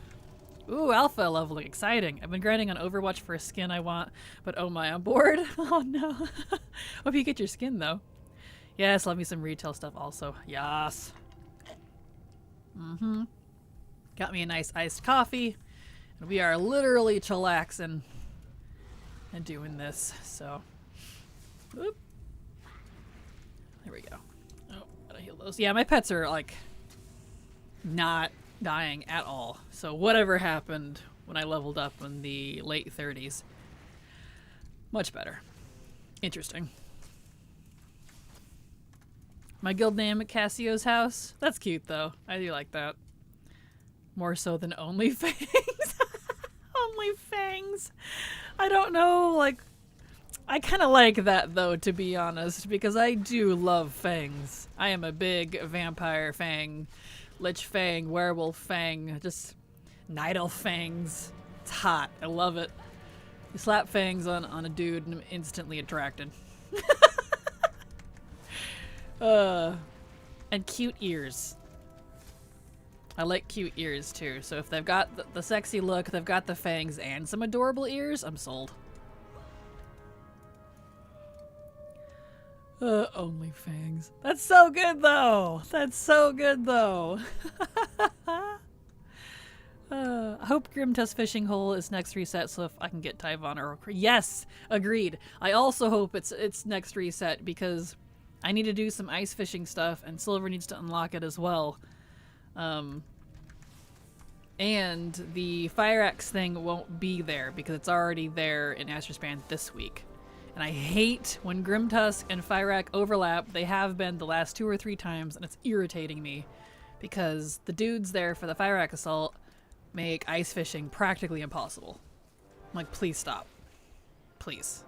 Ooh, alpha leveling. Exciting. I've been grinding on Overwatch for a skin I want, but oh my, I'm bored. Oh no. Hope you get your skin, though. Yes, love me some retail stuff also. Yas. Mm-hmm. Got me a nice iced coffee. And we are literally chillaxing and doing this, so. Whoop. There we go. Oh, gotta heal those. Yeah, my pets are, like, not dying at all. So whatever happened when I leveled up in the late 30s, much better. Interesting. My guild name at Cassio's house. That's cute, though. I do like that. More so than Only Fangs. Only Fangs. I don't know, like, I kind of like that, though, to be honest, because I do love fangs. I am a big vampire fang, lich fang, werewolf fang, just night elf fangs. It's hot. I love it. You slap fangs on a dude and I'm instantly attracted. And cute ears. I like cute ears too, so if they've got the sexy look, they've got the fangs and some adorable ears, I'm sold. Only fangs. That's so good though! That's so good though! I hope Grim Test Fishing Hole is next reset so if I can get Tyvon or... Yes! Agreed! I also hope it's next reset because I need to do some ice fishing stuff and Silver needs to unlock it as well. And the Fire Axe thing won't be there because it's already there in Astrospan this week. And I hate when Grimtusk and Fyrak overlap. They have been the last 2 or 3 times, and it's irritating me because the dudes there for the Fyrak assault make ice fishing practically impossible. I'm like, please stop. Please.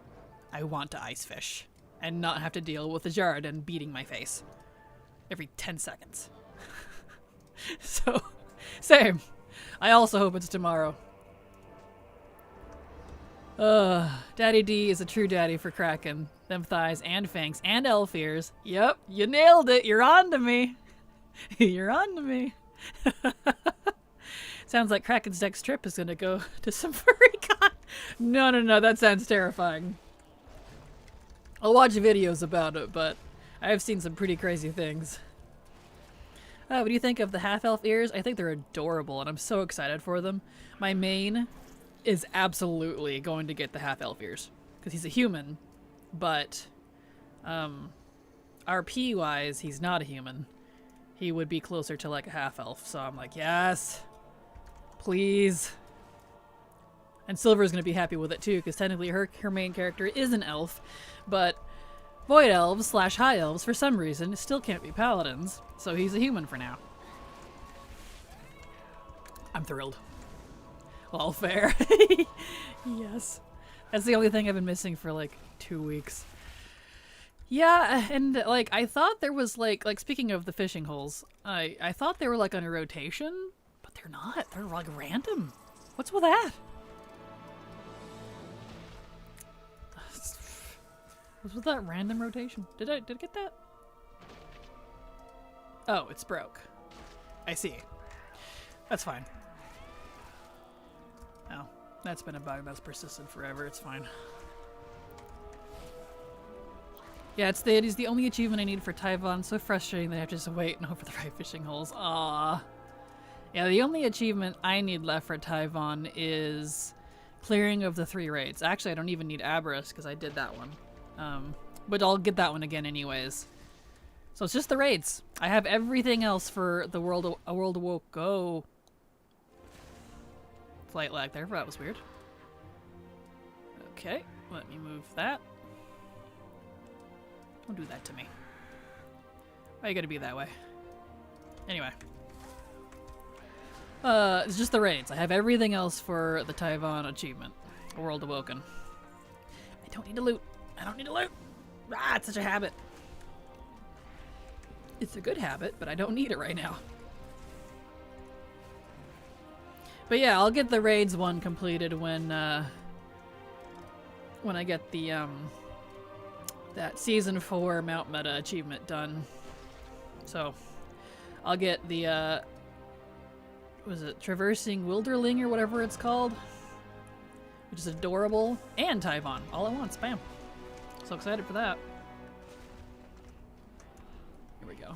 I want to ice fish and not have to deal with the Jarden beating my face every 10 seconds. So, same. I also hope it's tomorrow. Daddy D is a true daddy for Kraken. Them thighs and fangs and elf ears. Yep, you nailed it. You're on to me. You're on to me. Sounds like Kraken's next trip is gonna go to some furry con. No, that sounds terrifying. I'll watch videos about it, but I've seen some pretty crazy things. What do you think of the half-elf ears? I think they're adorable, and I'm so excited for them. My main is absolutely going to get the half-elf ears, because he's a human, but RP-wise, he's not a human. He would be closer to like a half-elf, so I'm like, yes! Please! And Silver's going to be happy with it too, because technically her main character is an elf, but Void Elves / High Elves, for some reason, still can't be paladins, so he's a human for now. I'm thrilled. All fair. Yes. That's the only thing I've been missing for like 2 weeks. Yeah, and like I thought there was like speaking of the fishing holes, I thought they were like on a rotation, but they're not. They're like random. What's with that? What's with that random rotation? Did I get that? Oh, it's broke. I see. That's fine. Oh, that's been a bug that's persisted forever. It's fine. Yeah, it is the only achievement I need for Tyvon. So frustrating that I have to just wait and hope for the right fishing holes. Ah. Yeah, the only achievement I need left for Tyvon is clearing of the 3 raids. Actually, I don't even need Aberrus because I did that one. But I'll get that one again anyways. So it's just the raids. I have everything else for the World Awoke. Go. Flight lag there. That was weird. Okay, let me move that. Don't do that to me. Why you gotta be that way? Anyway. It's just the raids. I have everything else for the Tyvon achievement. World Awoken. I don't need to loot. I don't need to loot! Ah, it's such a habit. It's a good habit, but I don't need it right now. But yeah, I'll get the raids one completed when I get the, that Season 4 Mount Meta achievement done. So, I'll get the, was it Traversing Wilderling or whatever it's called? Which is adorable. And Tyvon, all at once, bam. So excited for that. Here we go.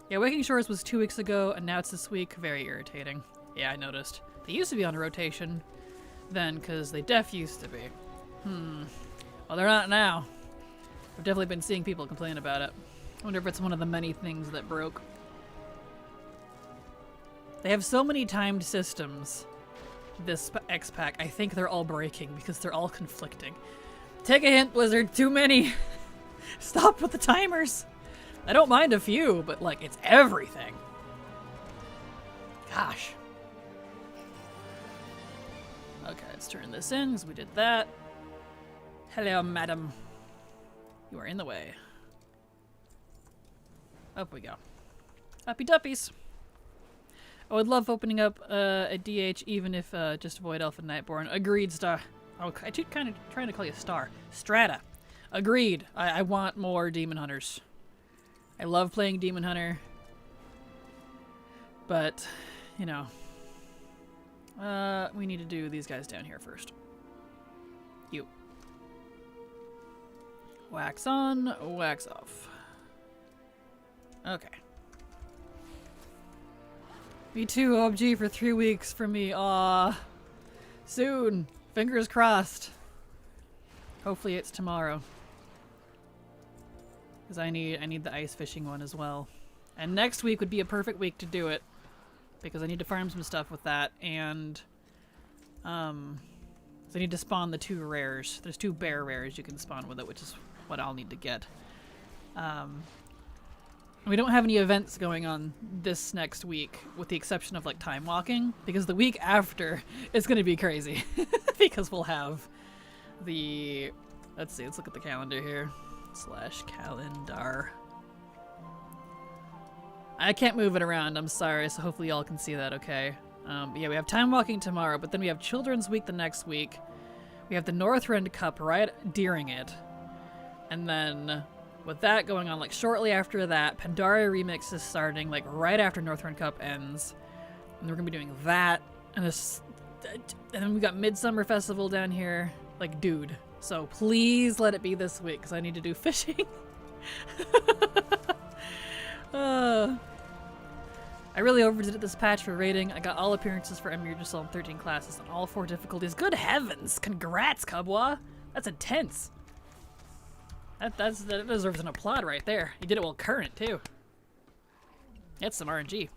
Yeah, Waking Shores was 2 weeks ago, and now it's this week. Very irritating. Yeah, I noticed. They used to be on a rotation then, because they def used to be. Well, they're not now. I've definitely been seeing people complain about it. I wonder if it's one of the many things that broke. They have so many timed systems. This X-Pack, I think they're all breaking because they're all conflicting. Take a hint, Blizzard, too many. Stop with the timers. I don't mind a few, but like, it's everything. Gosh. Okay, let's turn this in because we did that. Hello, madam. You are in the way. Up we go. Happy duppies. I would love opening up a DH, even if just Void Elf and Nightborn. Agreed, Star. Oh, I keep kind of trying to call you Star. Strata. Agreed. I want more Demon Hunters. I love playing Demon Hunter. But, you know. We need to do these guys down here first. You. Wax on, wax off. Okay. Me too, OMG, for 3 weeks for me. Aw. Soon. Fingers crossed. Hopefully it's tomorrow. Because I need the ice fishing one as well. And next week would be a perfect week to do it. Because I need to farm some stuff with that. And, So I need to spawn the 2 rares. There's 2 bear rares you can spawn with it, which is what I'll need to get. We don't have any events going on this next week, with the exception of like time walking, because the week after is going to be crazy. Because we'll have the... Let's see, let's look at the calendar here. /calendar. I can't move it around, I'm sorry, so hopefully y'all can see that okay. But yeah, we have time walking tomorrow, but then we have Children's Week the next week. We have the Northrend Cup right during it. And then with that going on, like shortly after that, Pandaria Remix is starting, like right after Northrend Cup ends. And we're gonna be doing that. And then we got Midsummer Festival down here. Like, dude. So please let it be this week, because I need to do fishing. I really overdid it this patch for rating. I got all appearances for Emir Giselle in 13 classes on all 4 difficulties. Good heavens! Congrats, Kubwa! That's intense. That deserves an applaud right there. You did it while current, too. That's some RNG.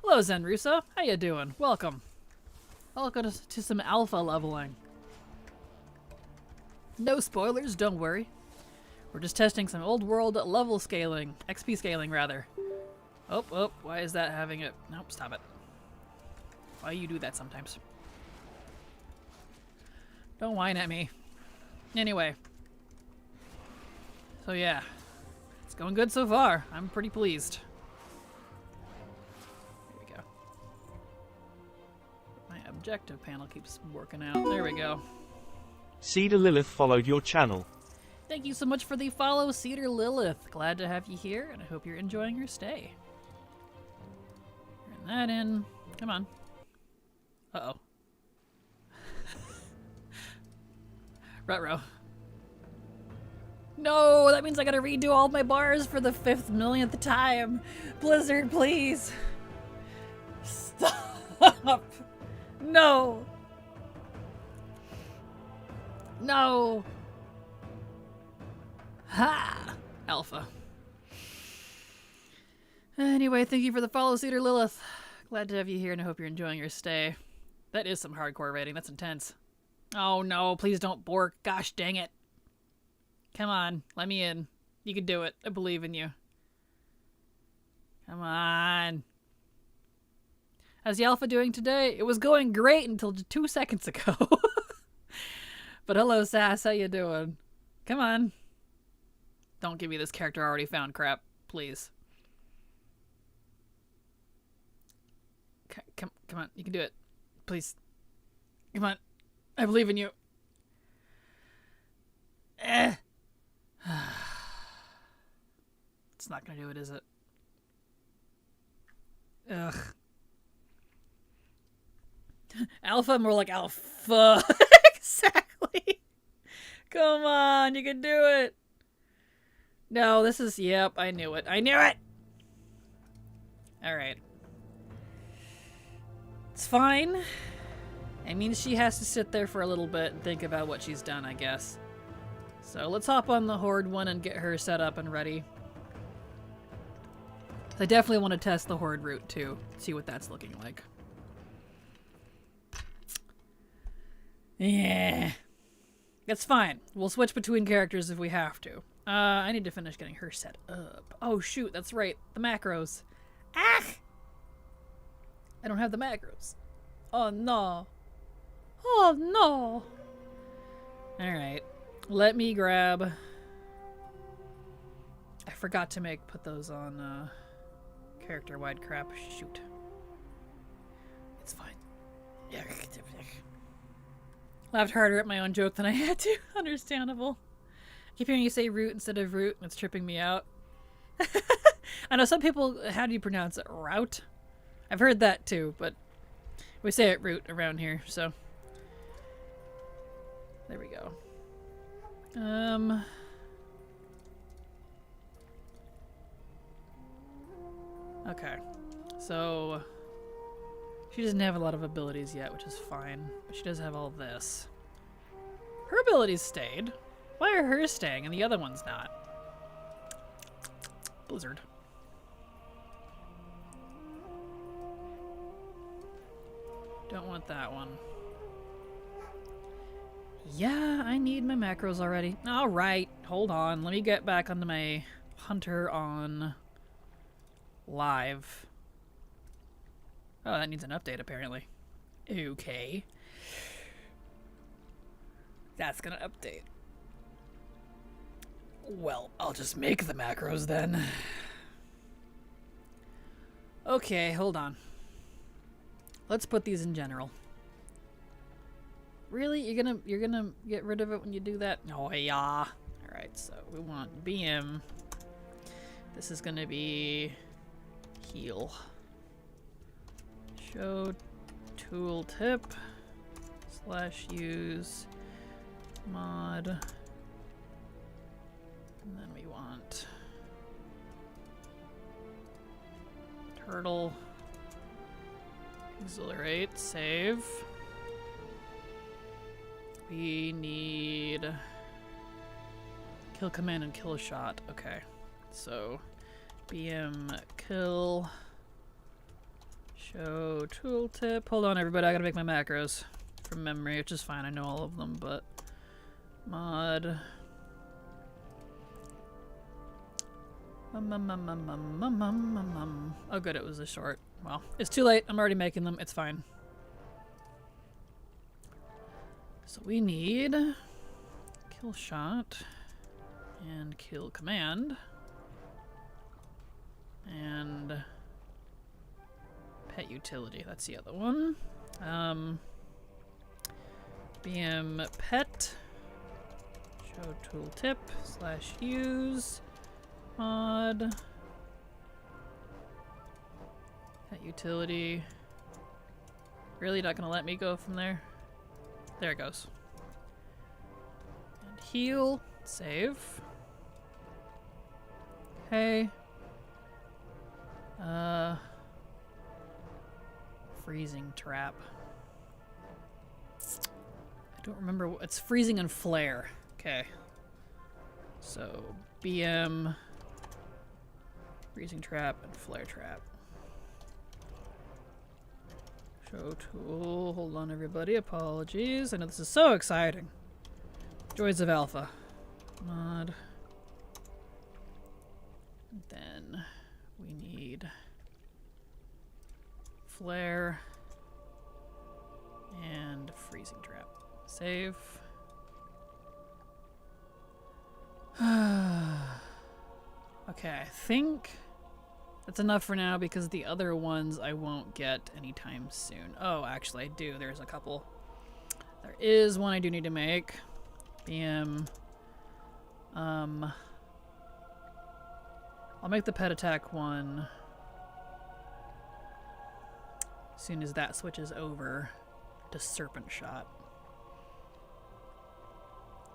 Hello, Zen Russo. How you doing? Welcome. Welcome to some alpha leveling. No spoilers, don't worry. We're just testing some old world level scaling. XP scaling, rather. Oh, why is that having it? Nope, stop it. Why you do that sometimes? Don't whine at me. Anyway. So yeah. It's going good so far. I'm pretty pleased. Here we go. My objective panel keeps working out. There we go. Cedar Lilith followed your channel. Thank you so much for the follow, Cedar Lilith. Glad to have you here, and I hope you're enjoying your stay. Turn that in. Come on. Uh-oh. Ruh-roh. No, that means I gotta redo all my bars for the 5th millionth time. Blizzard, please. Stop. No. No. Ha! Alpha. Anyway, thank you for the follow, Cedar Lilith. Glad to have you here, and I hope you're enjoying your stay. That is some hardcore rating. That's intense. Oh no, please don't bork. Gosh dang it. Come on, let me in. You can do it. I believe in you. Come on. How's the alpha doing today? It was going great until 2 seconds ago. But hello, Sass. How you doing? Come on. Don't give me this character already found crap, please. Come on. You can do it. Please. Come on. I believe in you. It's not gonna do it, is it? Ugh. Alpha, more like alpha. Exactly. Come on, you can do it. No, this is, yep, I knew it. I knew it! Alright. It's fine. It means she has to sit there for a little bit and think about what she's done, I guess. So let's hop on the Horde one and get her set up and ready. I definitely want to test the Horde route too, see what that's looking like. Yeah. That's fine. We'll switch between characters if we have to. I need to finish getting her set up. Oh shoot, that's right. The macros. Ah! I don't have the macros. Oh no. Oh no. Alright. Let me grab... I forgot to put those on character-wide crap. Shoot. It's fine. Yeah. Laughed harder at my own joke than I had to. Understandable. I keep hearing you say root instead of root, and it's tripping me out. I know some people, how do you pronounce it? Route? I've heard that too, but we say it root around here, so. There we go. Okay. So she doesn't have a lot of abilities yet, which is fine. But she does have all this. Her abilities stayed. Why are hers staying and the other one's not? Blizzard. Don't want that one. Yeah, I need my macros already. Alright, hold on. Let me get back onto my Hunter on live. Oh, that needs an update apparently. Okay. That's gonna update. Well, I'll just make the macros then. Okay, hold on. Let's put these in general. Really? You're gonna get rid of it when you do that? Oh yeah. Alright, so we want BM. This is gonna be heal. Show tooltip / use mod. And then we want turtle, exhilarate, save. We need kill command and kill shot. Okay, so BM kill, show tooltip. Hold on, everybody. I gotta make my macros from memory, which is fine. I know all of them, but mod. Oh, good. It was a short. Well, it's too late. I'm already making them. It's fine. So we need kill shot and kill command and pet utility. That's the other one. BM pet show tooltip / use mod pet utility. Really not gonna let me go from there? There it goes. And heal, save. Okay. Freezing trap. I don't remember what it's freezing and flare. Okay. So BM freezing trap and flare trap. Show tool. Hold on, everybody. Apologies. I know this is so exciting. Joys of Alpha. Mod. And then we need flare and freezing trap. Save. Okay, I think that's enough for now because the other ones I won't get anytime soon. Oh, actually I do. There's a couple. There is one I do need to make. BM. I'll make the pet attack one as soon as that switches over to serpent shot.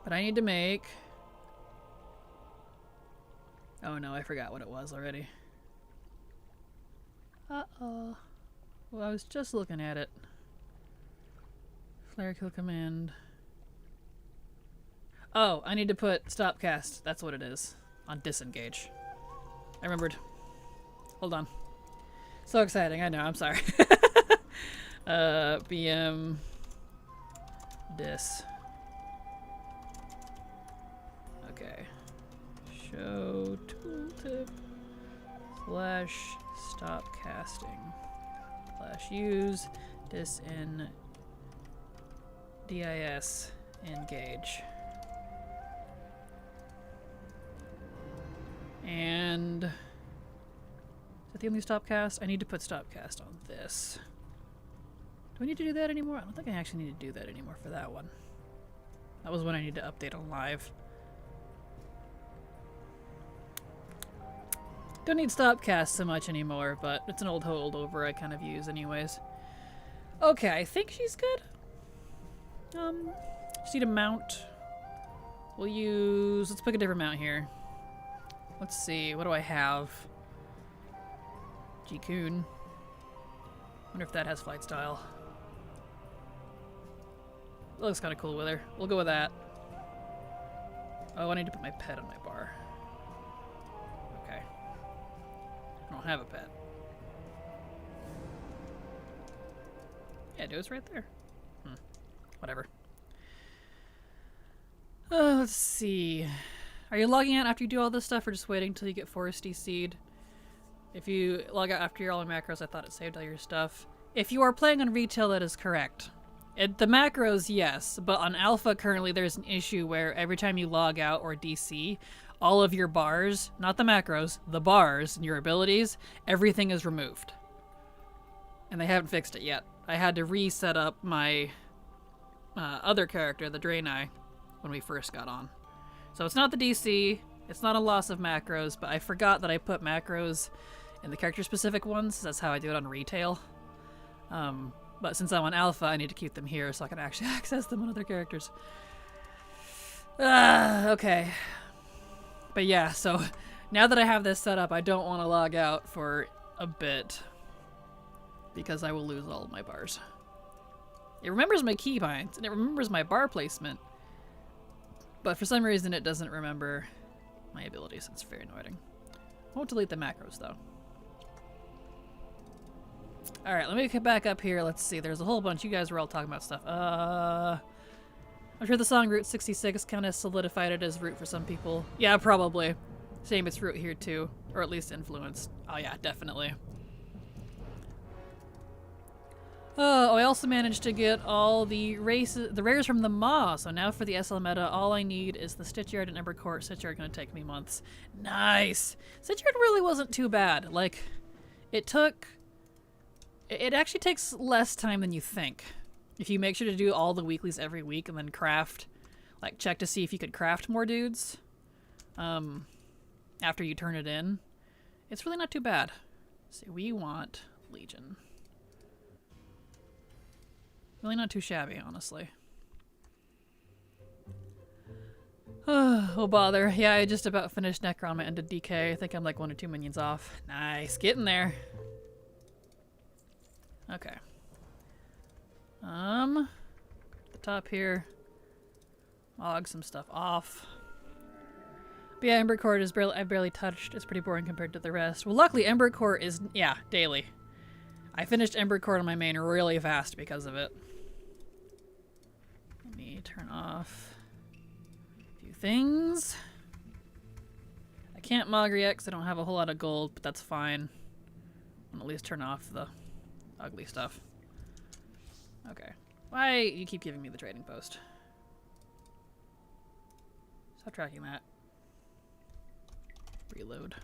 But I need to make... Oh no, I forgot what it was already. Uh-oh. Well, I was just looking at it. Flare kill command. Oh, I need to put stop cast. That's what it is. On disengage. I remembered. Hold on. So exciting. I know. I'm sorry. BM dis. Okay. Show tooltip / stop casting / use dis in dis engage. And is that the only stop cast? I need to put stop cast on this. Do I need to do that anymore? I don't think I actually need to do that anymore for that one. That was one I need to update on live. Don't need stop cast so much anymore, but it's an old holdover I kind of use anyways. Okay, I think she's good. Just need a mount. We'll use... Let's pick a different mount here. Let's see, what do I have? G-Kun. Wonder if that has flight style. That looks kind of cool with her. We'll go with that. Oh, I need to put my pet on my bar. Okay. I don't have a pet. Yeah, dude, it's right there. Whatever. Let's see. Are you logging out after you do all this stuff or just waiting until you get Foresty Seed? If you log out after all your macros, I thought it saved all your stuff. If you are playing on retail, that is correct. The macros, yes, but on alpha currently there's an issue where every time you log out or DC, all of your bars, not the macros, the bars and your abilities, everything is removed. And they haven't fixed it yet. I had to reset up my other character, the Draenei, when we first got on. So it's not the DC, it's not a loss of macros, but I forgot that I put macros in the character-specific ones. That's how I do it on retail. But since I'm on alpha, I need to keep them here so I can actually access them on other characters. Okay. But yeah, so now that I have this set up, I don't want to log out for a bit because I will lose all of my bars. It remembers my keybinds, and it remembers my bar placement, but for some reason it doesn't remember my abilities. It's very annoying. Won't delete the macros, though. Alright, let me get back up here. Let's see. There's a whole bunch. You guys were all talking about stuff. I'm sure the song Route 66 kind of solidified it as root for some people. Yeah, probably. Same, it's root here, too. Or at least influenced. Oh, yeah, definitely. Oh, I also managed to get all the rares from the Maw. So now for the SL meta, all I need is the Stitchyard and Embercourt. Stitchyard gonna take me months. Nice! Stitchyard really wasn't too bad. Like, it actually takes less time than you think. If you make sure to do all the weeklies every week and then craft, like check to see if you could craft more dudes after you turn it in, it's really not too bad. See, we want Legion. Really not too shabby, honestly. Oh, bother. Yeah, I just about finished Necron. I ended DK. I think I'm like 1 or 2 minions off. Nice. Getting there. Okay. The top here. Log some stuff off. But yeah, Embercourt is I've barely touched. It's pretty boring compared to the rest. Well, luckily Embercourt is, yeah, daily. I finished Embercourt on my main really fast because of it. Let me turn off a few things. I can't Mogri yet because I don't have a whole lot of gold, but that's fine. I'll at least turn off the ugly stuff. Okay. Why you keep giving me the trading post? Stop tracking that. Reload.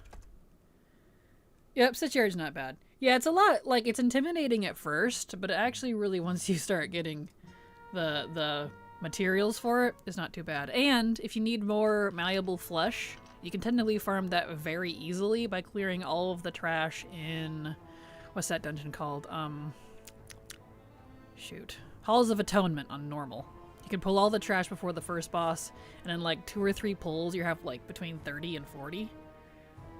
Yep, Stitchyard's not bad. Yeah, it's a lot, like, it's intimidating at first, but it actually really, once you start getting the materials for it, is not too bad. And if you need more malleable flesh, you can technically farm that very easily by clearing all of the trash in, what's that dungeon called? Shoot. Halls of Atonement on normal. You can pull all the trash before the first boss, and in like 2 or 3 pulls, you have like between 30 and 40.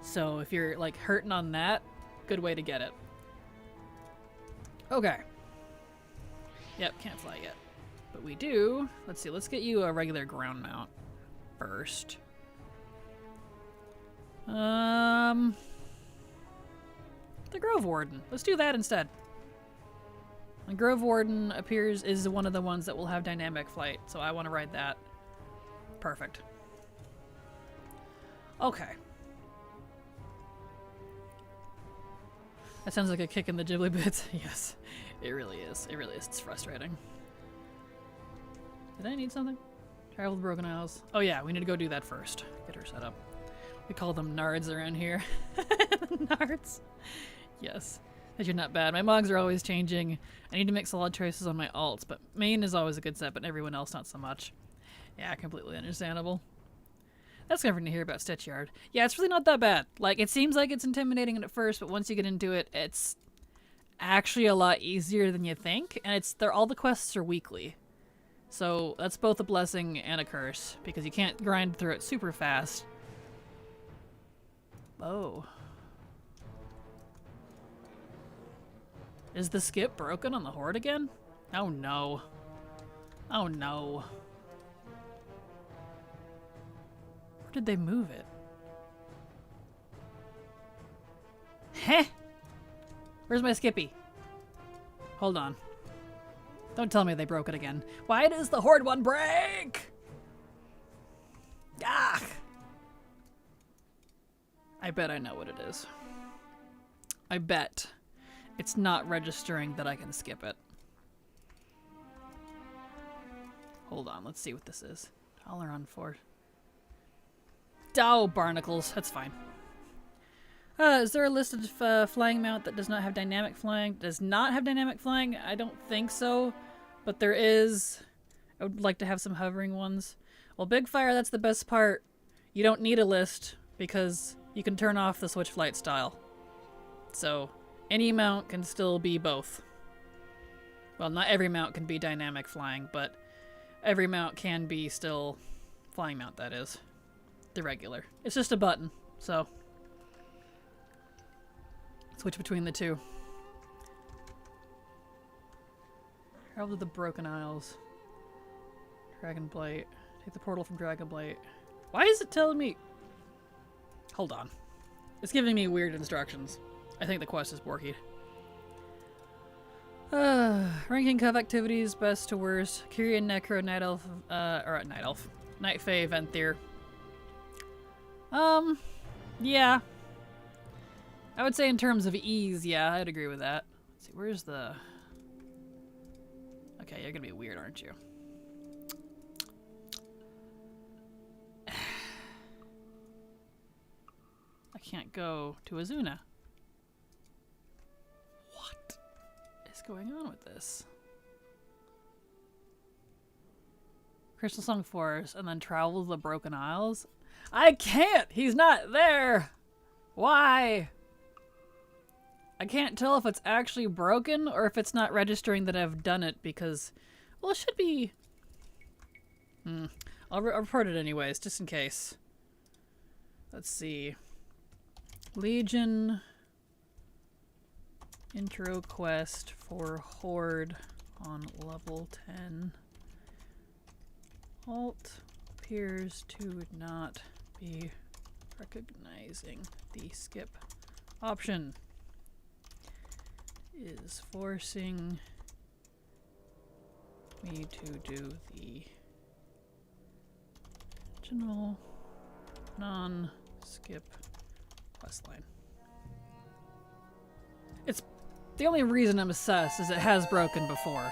So if you're like hurting on that, good way to get it. Okay. Yep, can't fly yet. But we do. Let's see, let's get you a regular ground mount first. The Grove Warden. Let's do that instead. And Grove Warden is one of the ones that will have dynamic flight, so I want to ride that. Perfect. Okay. That sounds like a kick in the Ghibli bits. Yes, it really is. It really is. It's frustrating. Did I need something? Travel the Broken Isles. Oh yeah, we need to go do that first. Get her set up. We call them nards around here. Nards. Yes. That you're not bad. My mogs are always changing. I need to make solid choices on my alts, but main is always a good set, but everyone else not so much. Yeah, completely understandable. That's comforting to hear about Stitchyard. Yeah, it's really not that bad. Like, it seems like it's intimidating at first, but once you get into it, it's actually a lot easier than you think, and all the quests are weekly. So that's both a blessing and a curse, because you can't grind through it super fast. Oh. Is the skip broken on the horde again? Oh no. Oh no. Where did they move it? Heh! Where's my Skippy? Hold on. Don't tell me they broke it again. Why does the horde one break? I bet I know what it is. I bet it's not registering that I can skip it. Hold on, let's see what this is. $1 for. Oh, barnacles. That's fine. Is there a listed flying mount that does not have dynamic flying? Does not have dynamic flying? I don't think so. But there is. I would like to have some hovering ones. Well, Big Fire, that's the best part. You don't need a list because you can turn off the switch flight style. So any mount can still be both. Well, not every mount can be dynamic flying, but every mount can be still flying mount, that is. The regular. It's just a button, so switch between the two. Travel to the Broken Isles. Dragonblight. Take the portal from Dragonblight. Why is it telling me? Hold on. It's giving me weird instructions. I think the quest is borky. Ranking Cov activities, best to worst. Kyrian, Necro, Night Elf, or Night Elf. Night Fae, Venthyr. Yeah. I would say in terms of ease, yeah, I'd agree with that. Let's see, where's the... Okay, you're gonna be weird, aren't you? I can't go to Azuna. What is going on with this? Crystal Song Forest and then travel to the Broken Isles? I can't! He's not there! Why? I can't tell if it's actually broken or if it's not registering that I've done it because, well, it should be... I'll report it anyways, just in case. Let's see. Legion intro quest for Horde on level 10. Alt appears to not be recognizing the skip option. Is forcing me to do the original non-skip questline. It's the only reason I'm sus is it has broken before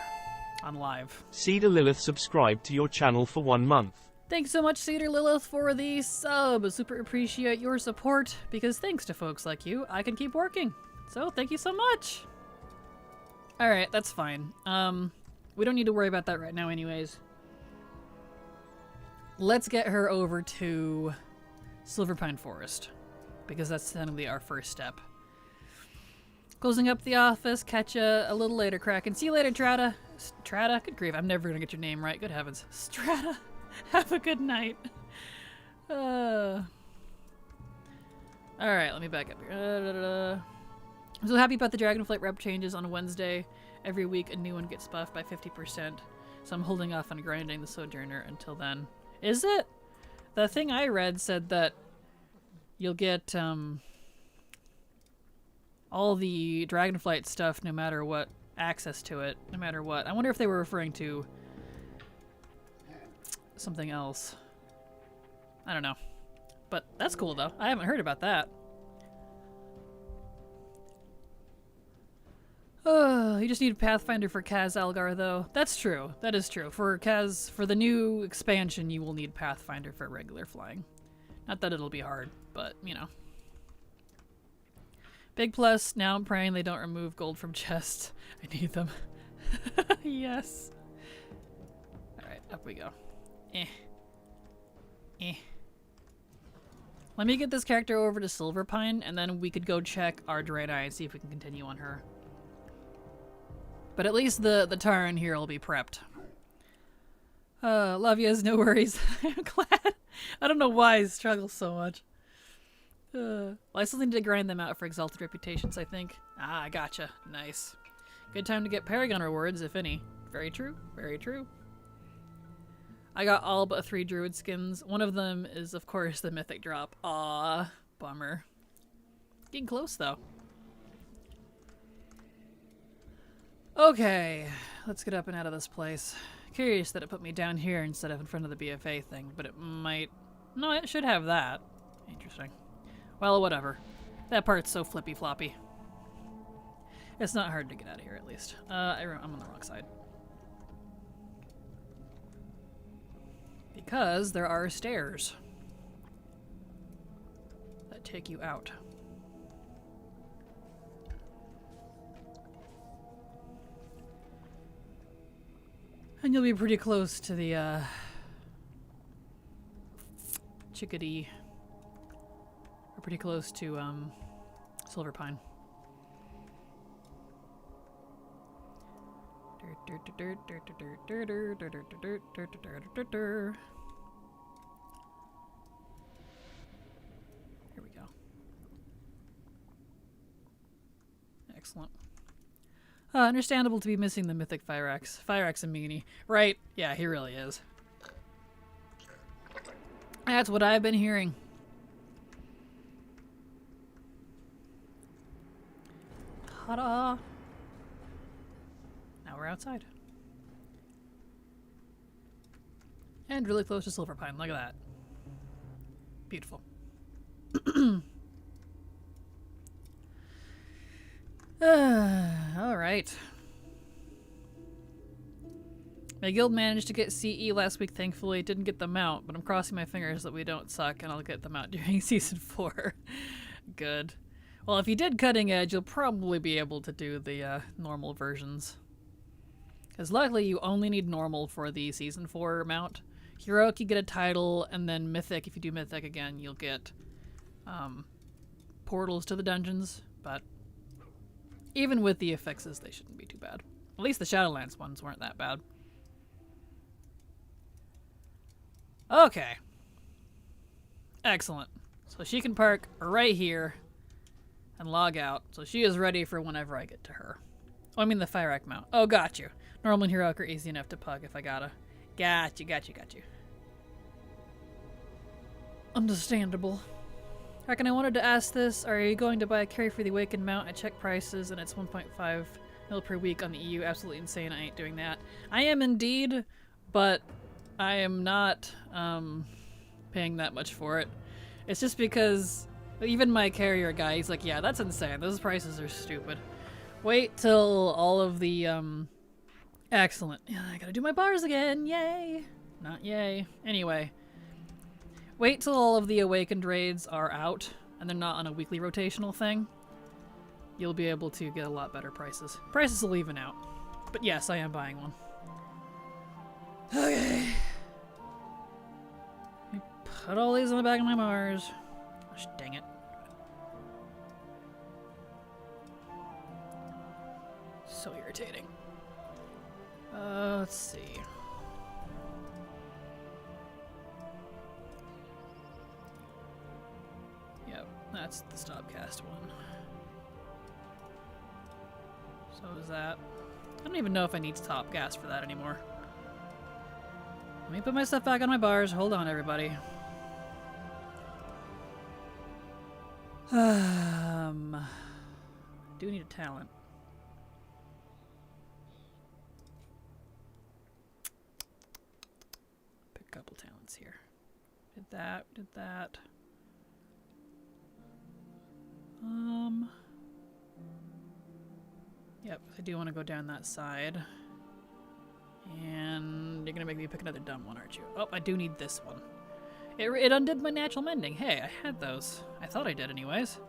on live. Cedar Lilith subscribed to your channel for 1 month. Thanks so much, Cedar Lilith, for the sub. Super appreciate your support because thanks to folks like you, I can keep working. So thank you so much. Alright, that's fine. We don't need to worry about that right now anyways. Let's get her over to Silverpine Forest, because that's technically our first step. Closing up the office, catch ya a little later, Kraken. See you later, Strata. Strata? Good grief, I'm never gonna get your name right. Good heavens. Strata, have a good night. Alright, let me back up here. I'm so happy about the Dragonflight rep changes on Wednesday. Every week a new one gets buffed by 50%, so I'm holding off on grinding the Sojourner until then. Is it? The thing I read said that you'll get all the Dragonflight stuff no matter what, access to it, no matter what. I wonder if they were referring to something else. I don't know. But that's cool though. I haven't heard about that. You just need Pathfinder for Kaz Algar, though. That's true. That is true. For Kaz, for the new expansion, you will need Pathfinder for regular flying. Not that it'll be hard, but, you know. Big plus, now I'm praying they don't remove gold from chests. I need them. Yes. Alright, up we go. Let me get this character over to Silverpine, and then we could go check our Draenei and see if we can continue on her. But at least the Taran here will be prepped. Love yous, no worries. I'm glad. I don't know why I struggle so much. Well, I still need to grind them out for Exalted Reputations, I think. Ah, I gotcha. Nice. Good time to get Paragon rewards, if any. Very true. Very true. I got all but 3 Druid skins. One of them is, of course, the Mythic drop. Aw, bummer. Getting close, though. Okay, let's get up and out of this place. Curious that it put me down here instead of in front of the BFA thing, but it might... No, it should have that. Interesting. Well, whatever. That part's so flippy-floppy. It's not hard to get out of here, at least. I'm on the wrong side. Because there are stairs that take you out. And you'll be pretty close to the, Chickadee. Or pretty close to, Silver Pine. Here we go. Excellent. Understandable to be missing the mythic Fire Axe. Fire Axe and meanie. Right? Yeah, he really is. That's what I've been hearing. Ta-da! Now we're outside. And really close to Silver Pine. Look at that. Beautiful. Alright. My guild managed to get CE last week, thankfully. Didn't get the mount, but I'm crossing my fingers that we don't suck and I'll get them out during Season 4. Good. Well, if you did Cutting Edge, you'll probably be able to do the normal versions. Because luckily you only need normal for the Season 4 mount. Heroic, you get a title, and then Mythic, if you do Mythic again, you'll get portals to the dungeons, but even with the affixes, they shouldn't be too bad. At least the Shadowlands ones weren't that bad. Okay. Excellent. So she can park right here and log out, so she is ready for whenever I get to her. Oh, I mean the Fire Axe mount. Oh, got you. Normal and Heroic are easy enough to pug if I gotta. Got you. Understandable. Kraken, I wanted to ask this. Are you going to buy a carry for the Awakened mount? I checked prices and it's 1.5 mil per week on the EU. Absolutely insane. I ain't doing that. I am indeed, but I am not paying that much for it. It's just because even my carrier guy, he's like, yeah, that's insane. Those prices are stupid. Wait till all of the, excellent. Yeah, I gotta do my bars again. Yay. Not yay. Anyway. Wait till all of the Awakened raids are out and they're not on a weekly rotational thing. You'll be able to get a lot better prices. Prices will even out. But yes, I am buying one. Okay. Let me put all these on the back of my bars. Gosh, dang it. So irritating. Let's see. Yep, that's the stopcast one. So is that. I don't even know if I need stopcast for that anymore. Let me put my stuff back on my bars. Hold on, everybody. I do need a talent. Pick a couple talents here. Did that. Yep, I do want to go down that side. And you're gonna make me pick another dumb one, aren't you? Oh, I do need this one. It undid my natural mending. Hey, I had those. I thought I did anyways.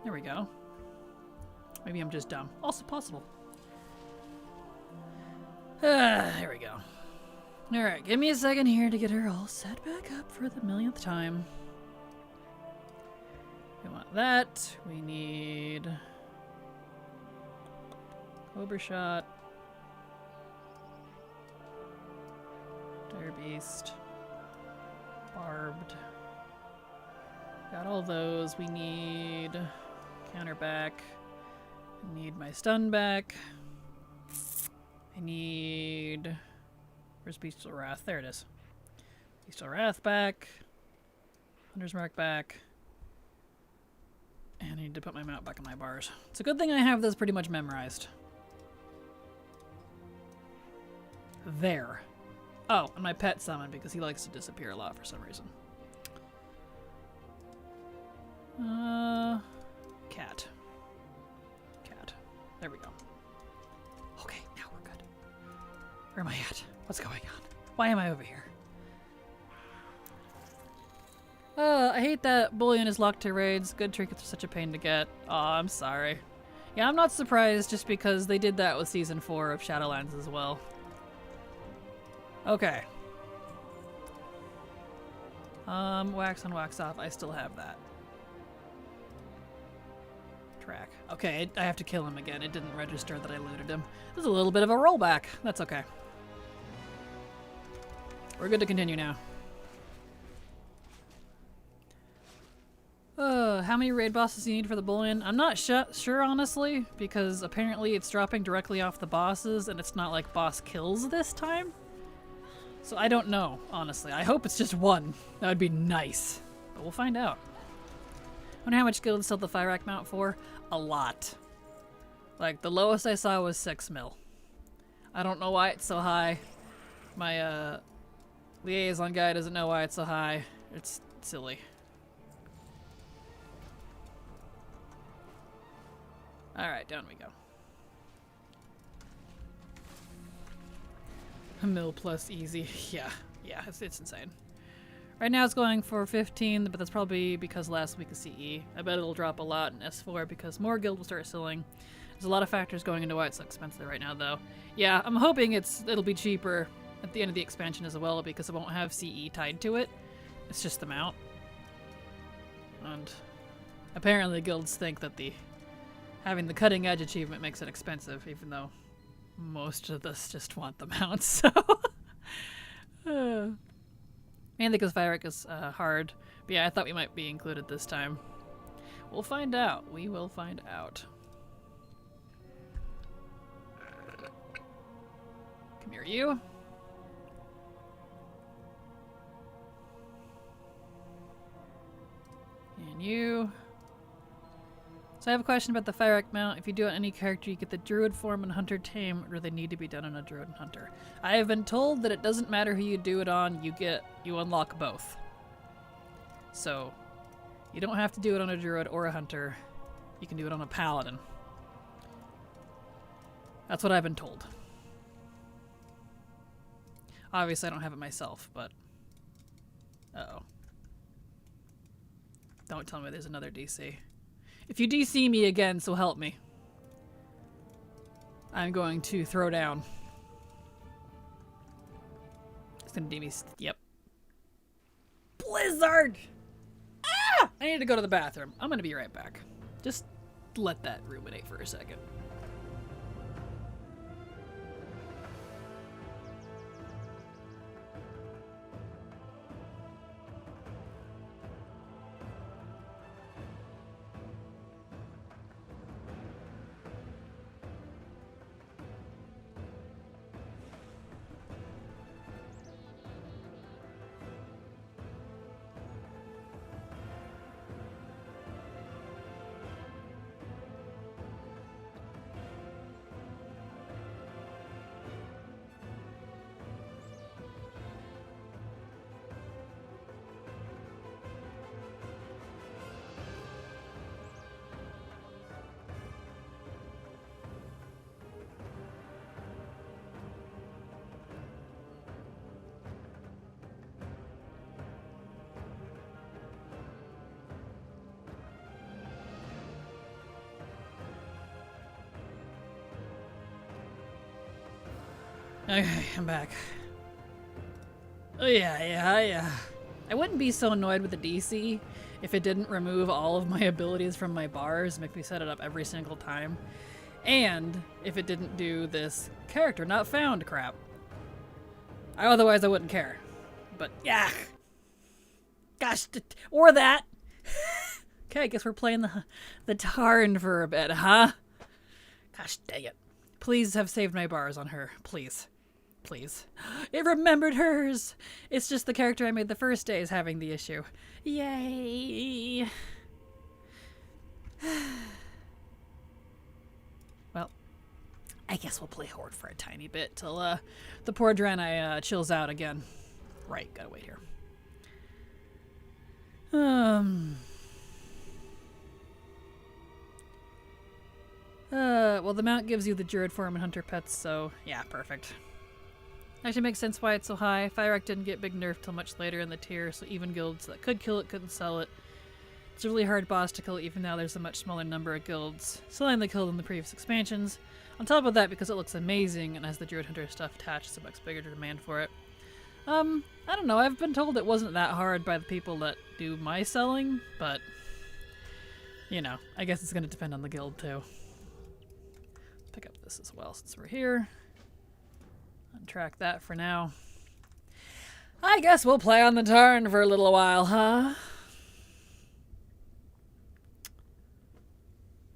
There we go. Maybe I'm just dumb. Also possible. There we go. Alright, give me a second here to get her all set back up for the millionth time. We want that. We need Cobra Shot, Dire Beast, Barbed. Got all those. We need counter back. I need my stun back. I need... Where's Bestial Wrath? There it is. Bestial Wrath back. Hunter's Mark back. And I need to put my mount back on my bars. It's a good thing I have this pretty much memorized. There. Oh, and my pet summon because he likes to disappear a lot for some reason. Cat. Cat. There we go. Okay, now we're good. Where am I at? What's going on? Why am I over here? I hate that bullion is locked to raids. Good trinkets are such a pain to get. Aw, I'm sorry. Yeah, I'm not surprised just because they did that with Season 4 of Shadowlands as well. Okay. Wax on, wax off. I still have that. Track. Okay, I have to kill him again. It didn't register that I looted him. This is a little bit of a rollback. That's okay. We're good to continue now. How many raid bosses do you need for the bullion? I'm not sure, honestly, because apparently it's dropping directly off the bosses, and it's not like boss kills this time. So I don't know, honestly. I hope it's just one. That would be nice. But we'll find out. I wonder how much guilds sell the Fyrak mount for? A lot. Like, the lowest I saw was 6 mil. I don't know why it's so high. My, liaison guy doesn't know why it's so high. It's silly. Alright, down we go. A mil plus easy. Yeah, it's insane. Right now it's going for 15, but that's probably because last week is CE. I bet it'll drop a lot in S4 because more guild will start selling. There's a lot of factors going into why it's so expensive right now, though. Yeah, I'm hoping it'll be cheaper at the end of the expansion as well because it won't have CE tied to it. It's just the mount. And apparently guilds think that having the cutting edge achievement makes it expensive, even though most of us just want the mounts, so. Mainly because Fyrak is hard. But yeah, I thought we might be included this time. We'll find out. We will find out. Come here, you. And you. So I have a question about the Fyrak mount. If you do it on any character, you get the Druid form and Hunter tame, or do they need to be done on a Druid and Hunter? I have been told that it doesn't matter who you do it on, you unlock both. So you don't have to do it on a Druid or a Hunter. You can do it on a Paladin. That's what I've been told. Obviously I don't have it myself, but uh-oh. Don't tell me there's another DC. If you DC me again, so help me. I'm going to throw down. It's gonna D me. Yep. Blizzard! Ah! I need to go to the bathroom. I'm gonna be right back. Just let that ruminate for a second. Okay, I'm back. Oh yeah. I wouldn't be so annoyed with the DC if it didn't remove all of my abilities from my bars and make me set it up every single time. And if it didn't do this character not found crap. Otherwise I wouldn't care. But yeah. Gosh, or that. Okay, I guess we're playing the Tarn for a bit, huh? Gosh dang it. Please have saved my bars on her. Please. Please. It remembered hers! It's just the character I made the first day is having the issue. Yay! Well, I guess we'll play Horde for a tiny bit till the poor Draenei chills out again. Right, gotta wait here. Well, the mount gives you the Druid form and Hunter pets, so yeah, perfect. Actually makes sense why it's so high. Firewreck didn't get big nerfed till much later in the tier, so even guilds that could kill it couldn't sell it. It's a really hard boss to kill even now there's a much smaller number of guilds selling the kill in the previous expansions. On top of that, because it looks amazing and has the Druid Hunter stuff attached, it's a much bigger demand for it. I don't know, I've been told it wasn't that hard by the people that do my selling, but you know, I guess it's gonna depend on the guild too. Let's pick up this as well since we're here. Untrack that for now. I guess we'll play on the Tarn for a little while, huh?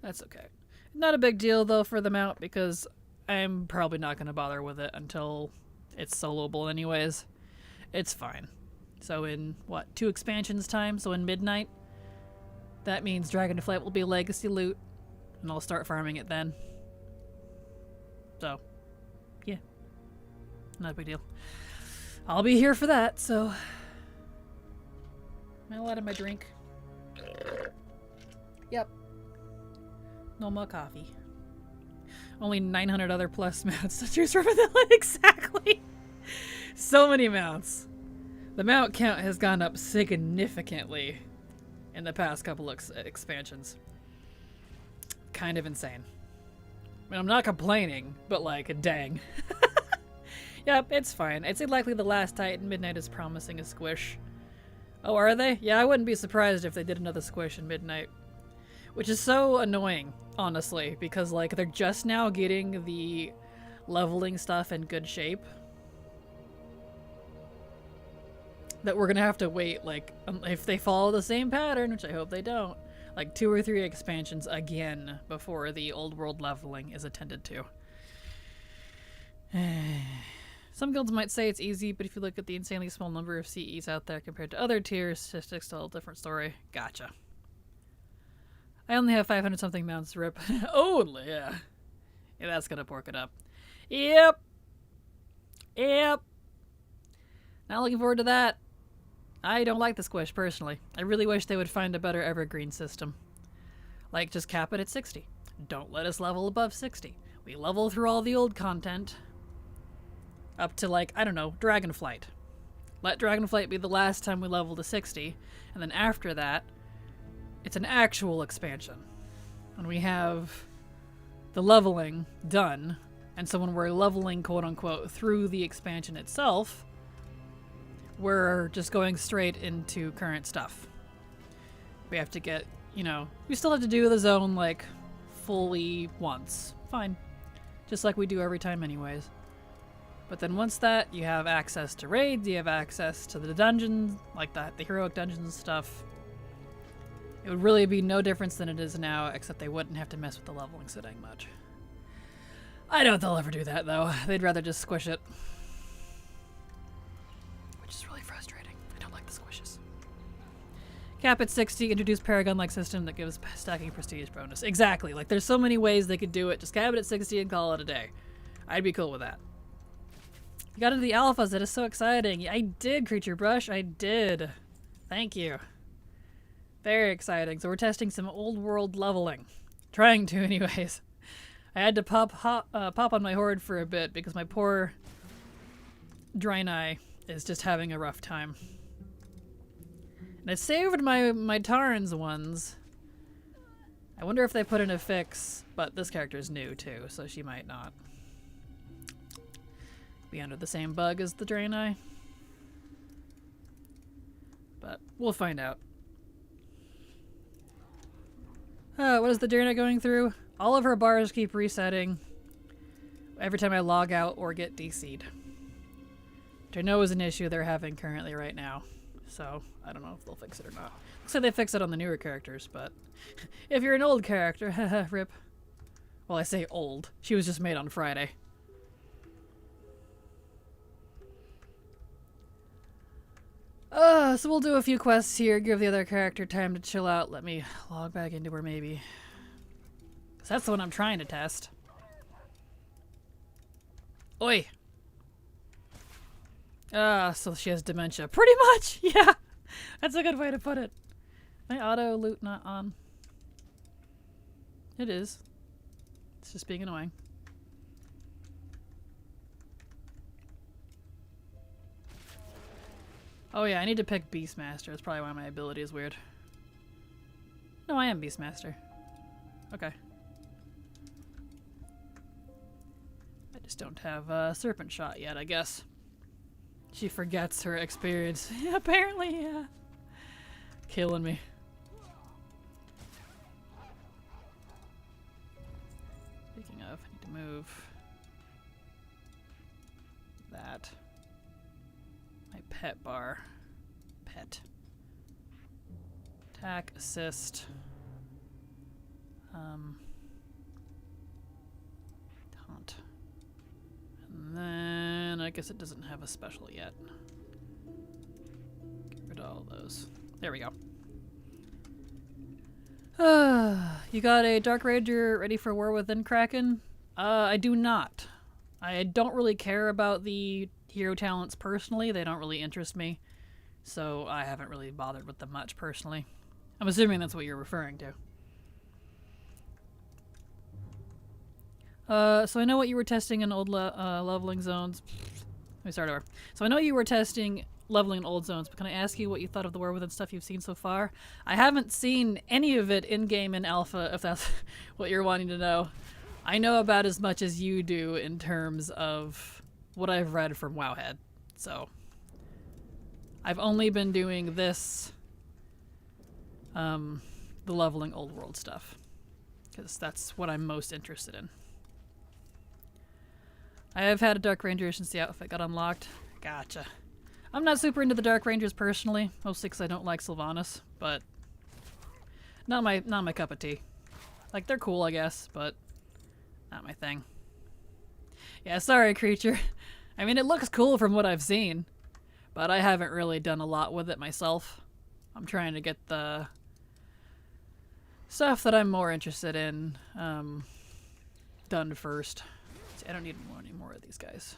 That's okay. Not a big deal, though, for the mount, because I'm probably not going to bother with it until it's soloable anyways. It's fine. So in, what, 2 expansions time? So in Midnight? That means Dragonflight will be legacy loot, and I'll start farming it then. So, yeah. Not a big deal. I'll be here for that, so... Am I allowed in my drink? Yep. No more coffee. Only 900 other plus mounts to choose from. Exactly. So many mounts. The mount count has gone up significantly in the past couple of expansions. Kind of insane. I mean, I'm not complaining, but like, dang. Yep, it's fine. I'd say likely the last Titan Midnight is promising a squish. Oh, are they? Yeah, I wouldn't be surprised if they did another squish in Midnight. Which is so annoying, honestly, because like they're just now getting the leveling stuff in good shape. That we're gonna have to wait, like, if they follow the same pattern, which I hope they don't, like 2 or 3 expansions again before the old world leveling is attended to. Some guilds might say it's easy, but if you look at the insanely small number of CEs out there compared to other tiers, statistics tell a different story. Gotcha. I only have 500 something mounts, rip. Only, yeah. Yeah, that's gonna pork it up. Yep. Yep. Not looking forward to that. I don't like the squish, personally. I really wish they would find a better evergreen system. Like, just cap it at 60. Don't let us level above 60. We level through all the old content. Up to, like, I don't know, Dragonflight. Let Dragonflight be the last time we level to 60. And then after that, it's an actual expansion. And we have the leveling done. And so when we're leveling, quote-unquote, through the expansion itself, we're just going straight into current stuff. We have to get, you know, we still have to do the zone, like, fully once. Fine. Just like we do every time anyways. But then once that, you have access to raids, you have access to the dungeons, like the heroic dungeons and stuff. It would really be no difference than it is now, except they wouldn't have to mess with the leveling so dang much. I doubt they'll ever do that, though. They'd rather just squish it. Which is really frustrating. I don't like the squishes. Cap at 60, introduce Paragon-like system that gives stacking prestige bonus. Exactly. Like, there's so many ways they could do it. Just cap it at 60 and call it a day. I'd be cool with that. You got into the alphas. That is so exciting. I did, Creature Brush. I did. Thank you. Very exciting. So we're testing some old world leveling. Trying to, anyways. I had to pop on my horde for a bit because my poor Draenei is just having a rough time. And I saved my Tarns ones. I wonder if they put in a fix, but this character is new too, so she might not be under the same bug as the Draenei. But we'll find out. What is the Draenei going through? All of her bars keep resetting every time I log out or get DC'd. Which I know is an issue they're having currently right now. So, I don't know if they'll fix it or not. Looks like they fix it on the newer characters, but if you're an old character, haha, rip. Well, I say old. She was just made on Friday. So we'll do a few quests here, give the other character time to chill out. Let me log back into her, maybe. 'Cause that's the one I'm trying to test. Oi! So she has dementia. Pretty much! Yeah! That's a good way to put it. My auto loot not on. It is. It's just being annoying. Oh yeah, I need to pick Beastmaster. That's probably why my ability is weird. No, I am Beastmaster. Okay. I just don't have Serpent Shot yet, I guess. She forgets her experience. Yeah, apparently, yeah. Killing me. Speaking of, I need to move that. My pet bar. Pet. Attack, assist. Taunt. And then I guess it doesn't have a special yet. Get rid of all those. There we go. You got a Dark Ranger ready for War Within, Kraken? I do not. I don't really care about the hero talents personally. They don't really interest me. So I haven't really bothered with them much personally. I'm assuming that's what you're referring to. So I know what you were testing in old leveling zones. Let me start over. So I know you were testing leveling in old zones, but can I ask you what you thought of the War Within stuff you've seen so far? I haven't seen any of it in-game in alpha, if that's what you're wanting to know. I know about as much as you do in terms of what I've read from Wowhead. So I've only been doing this, the leveling old world stuff, because that's what I'm most interested in. I have had a Dark Ranger since the outfit got unlocked. Gotcha. I'm not super into the Dark Rangers personally, mostly because I don't like Sylvanas, but not my cup of tea. Like, they're cool, I guess, but not my thing. Yeah, sorry, creature. I mean, it looks cool from what I've seen, but I haven't really done a lot with it myself. I'm trying to get the stuff that I'm more interested in done first. See, I don't need any more of these guys.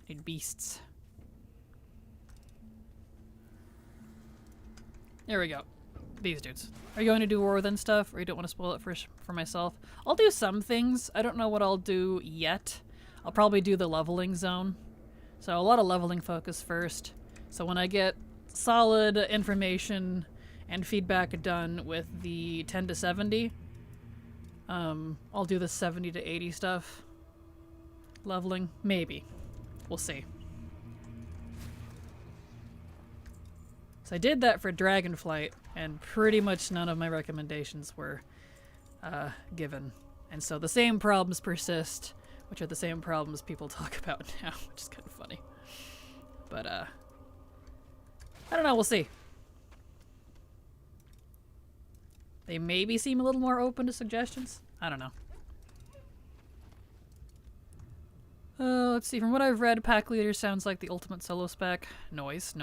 I need beasts. There we go. These dudes. Are you going to do War Within stuff, or you don't want to spoil it for myself? I'll do some things. I don't know what I'll do yet. I'll probably do the leveling zone. So a lot of leveling focus first. So when I get solid information and feedback done with the 10 to 70, I'll do the 70 to 80 stuff. Leveling, maybe. We'll see. So I did that for Dragonflight, and pretty much none of my recommendations were given. And so the same problems persist, which are the same problems people talk about now, which is kind of funny. But, I don't know, we'll see. They maybe seem a little more open to suggestions. I don't know. Let's see, from what I've read, Pack Leader sounds like the ultimate solo spec. Noise.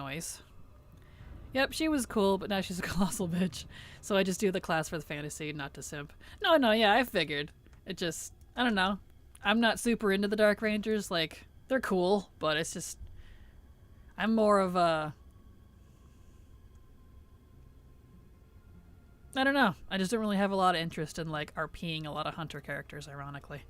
Yep, she was cool, but now she's a colossal bitch. So I just do the class for the fantasy, not to simp. No, yeah, I figured. It just, I don't know. I'm not super into the Dark Rangers. Like, they're cool, but it's just, I'm more of a, I don't know. I just don't really have a lot of interest in, like, RPing a lot of hunter characters, ironically.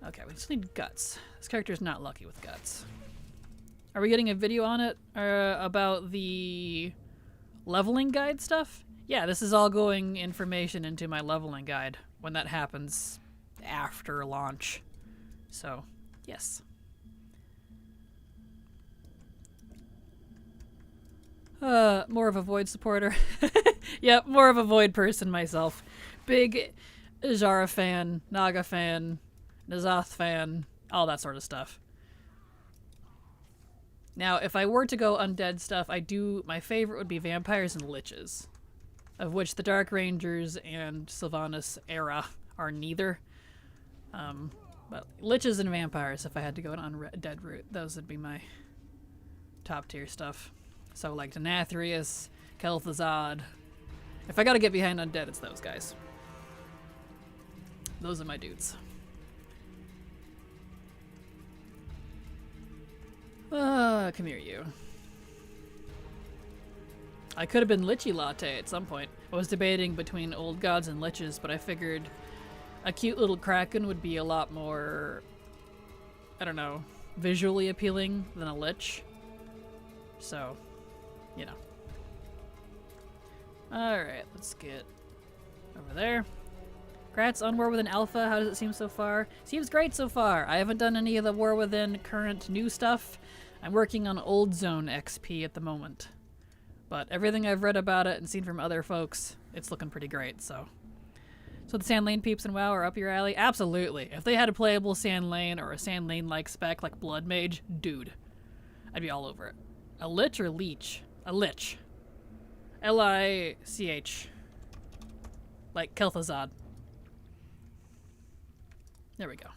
Okay, we just need guts. This character's not lucky with guts. Are we getting a video on it about the leveling guide stuff? Yeah, this is all going information into my leveling guide when that happens after launch. So, yes. More of a Void supporter. Yep, more of a Void person myself. Big Jara fan, Naga fan, N'Zoth fan, all that sort of stuff. Now, if I were to go undead stuff, my favorite would be vampires and liches, of which the Dark Rangers and Sylvanas era are neither. But liches and vampires, if I had to go an undead route, those would be my top tier stuff. So like Denathrius, Kel'Thuzad. If I gotta get behind undead, it's those guys. Those are my dudes. Come here, you. I could have been Lichy Latte at some point. I was debating between old gods and liches, but I figured a cute little Kraken would be a lot more, I don't know, visually appealing than a lich. So, you know. Alright, let's get over there. Congrats on War Within Alpha. How does it seem so far? Seems great so far. I haven't done any of the War Within current new stuff. I'm working on Old Zone XP at the moment. But everything I've read about it and seen from other folks, it's looking pretty great, so. So the Sand Lane peeps in WoW are up your alley? Absolutely. If they had a playable Sand Lane or a Sand Lane-like spec like Blood Mage, dude. I'd be all over it. A Lich or Leech? A Lich. L-I-C-H. Like Kel'Thuzad. There we go.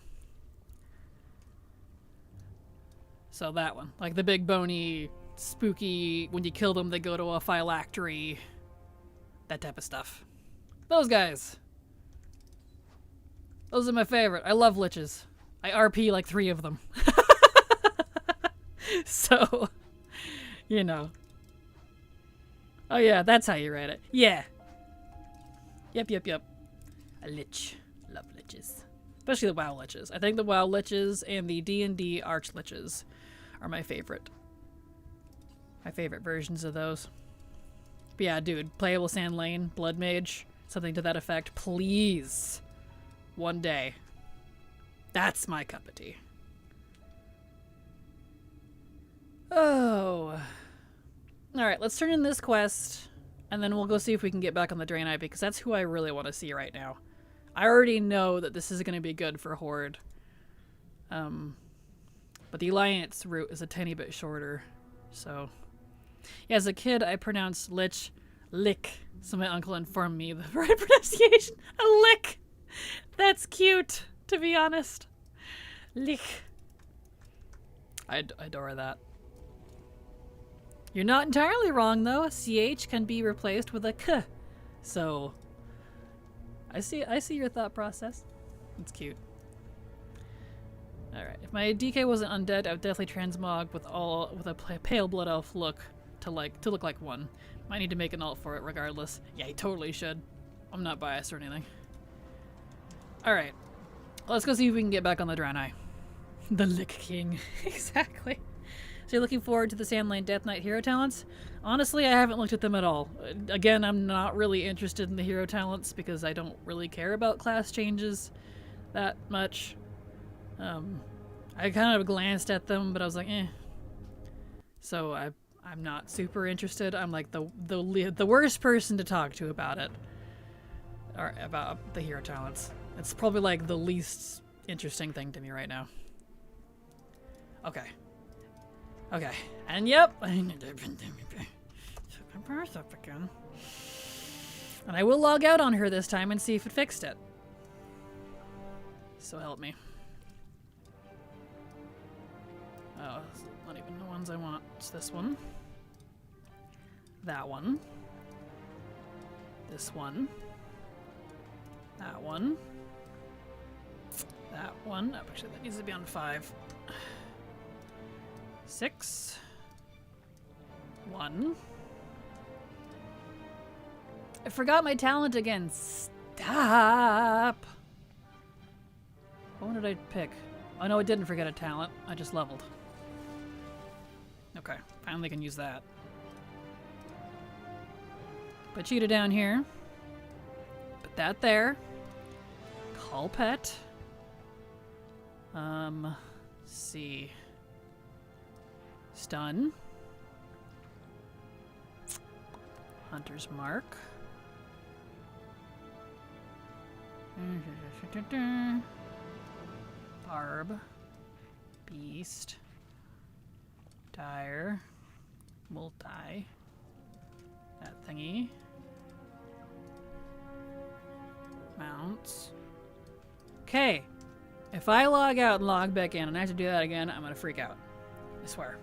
So that one. Like the big bony, spooky, when you kill them they go to a phylactery. That type of stuff. Those guys. Those are my favorite. I love liches. I RP like 3 of them. So, you know. Oh yeah, that's how you write it. Yeah. Yep. A lich. Love liches. Especially the WoW liches. I think the WoW liches and the D&D Arch liches are my favorite. My favorite versions of those. But yeah, dude, playable Sand Lane, Blood Mage, something to that effect, please. One day. That's my cup of tea. Oh. Alright, let's turn in this quest, and then we'll go see if we can get back on the Draenei, because that's who I really want to see right now. I already know that this is going to be good for Horde. But the Alliance route is a tiny bit shorter, so... Yeah, as a kid, I pronounced lich, lick, so my uncle informed me the right pronunciation. A lick! That's cute, to be honest. Lick. I adore that. You're not entirely wrong, though. CH can be replaced with a K. So, I see your thought process. It's cute. Alright, if my DK wasn't undead, I would definitely transmog with a pale blood elf look to look like one. Might need to make an alt for it regardless. Yeah, he totally should. I'm not biased or anything. Alright. Let's go see if we can get back on the Draenei. The Lick King. Exactly. So you're looking forward to the Sand Lane Death Knight hero talents? Honestly, I haven't looked at them at all. Again, I'm not really interested in the hero talents because I don't really care about class changes that much. I kind of glanced at them, but I was like, eh. So I'm not super interested. I'm like the worst person to talk to about it. Or about the hero talents. It's probably like the least interesting thing to me right now. Okay. Okay. And yep. And I will log out on her this time and see if it fixed it. So help me. Oh, it's not even the ones I want. It's this one. That one. This one. That one. That one. Oh, actually, that needs to be on 5. 6. 1. I forgot my talent again. Stop! What one did I pick? Oh no, I didn't forget a talent. I just leveled. Okay, finally can use that. Put Cheetah down here. Put that there. Call pet. Let's see. Stun. Hunter's Mark. Barb. Beast. Dire. Multi. That thingy. Mounts. Okay. If I log out and log back in and I have to do that again, I'm gonna freak out. I swear.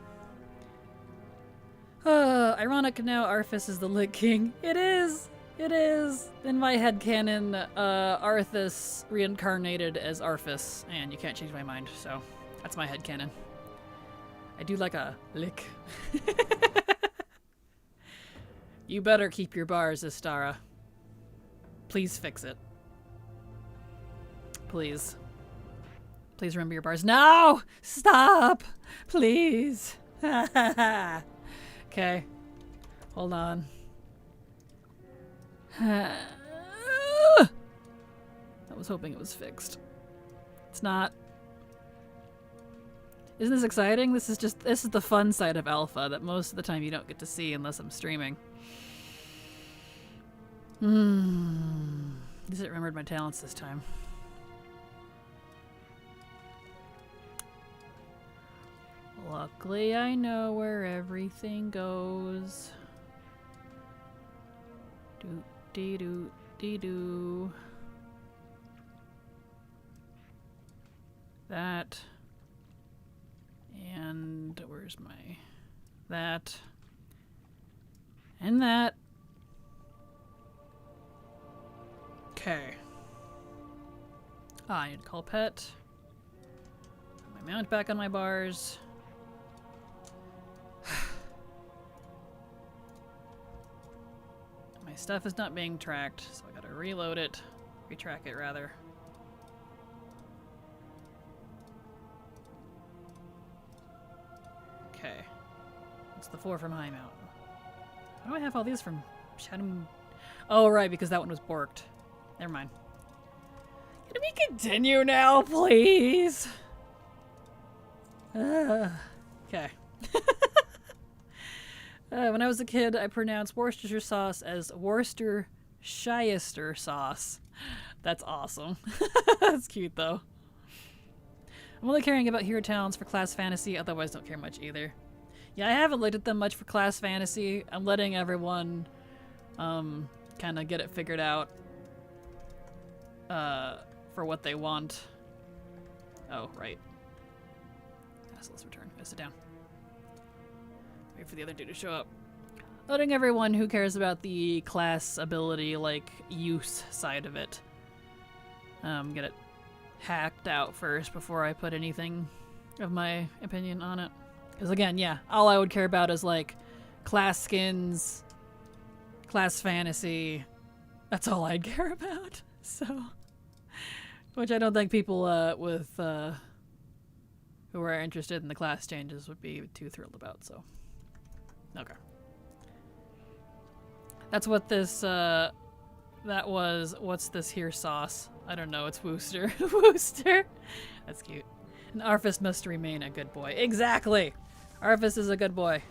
Ironic now Arthas is the Lich King. It is! It is, in my headcanon, Arthas reincarnated as Arthas, and you can't change my mind, so that's my headcanon. I do like a lick. You better keep your bars, Istara. Please fix it. Please. Please remember your bars. No! Stop! Please. Okay. Hold on. I was hoping it was fixed. It's not. Isn't this exciting? This is the fun side of alpha that most of the time you don't get to see unless I'm streaming. At least I remembered my talents this time. Luckily, I know where everything goes. Doo-dee-doo-dee-doo. That. And where's my... That. And that. Okay. I need to call pet. Put my mount back on my bars. My stuff is not being tracked, so I gotta reload it. Retrack it, rather. Okay. What's the 4 from High Mountain? Why do I have all these from Shadow? Oh, right, because that one was borked. Never mind. Can we continue now, please? Okay. When I was a kid, I pronounced Worcestershire sauce as Worcestershire sauce. That's awesome. That's cute, though. I'm only caring about hero talents for class fantasy, otherwise don't care much either. Yeah, I haven't looked at them much for class fantasy. I'm letting everyone kind of get it figured out for what they want. Oh, right. So let's return. Go sit down. Wait for the other dude to show up. Letting everyone who cares about the class ability, like, use side of it, get it hacked out first before I put anything of my opinion on it. Because again, yeah, all I would care about is, like, class skins, class fantasy. That's all I'd care about. So, which I don't think people who are interested in the class changes would be too thrilled about, so. Okay. That's what this, that was, what's this here sauce? I don't know, it's Wooster. Wooster! That's cute. And Arthas must remain a good boy. Exactly! Arthas is a good boy.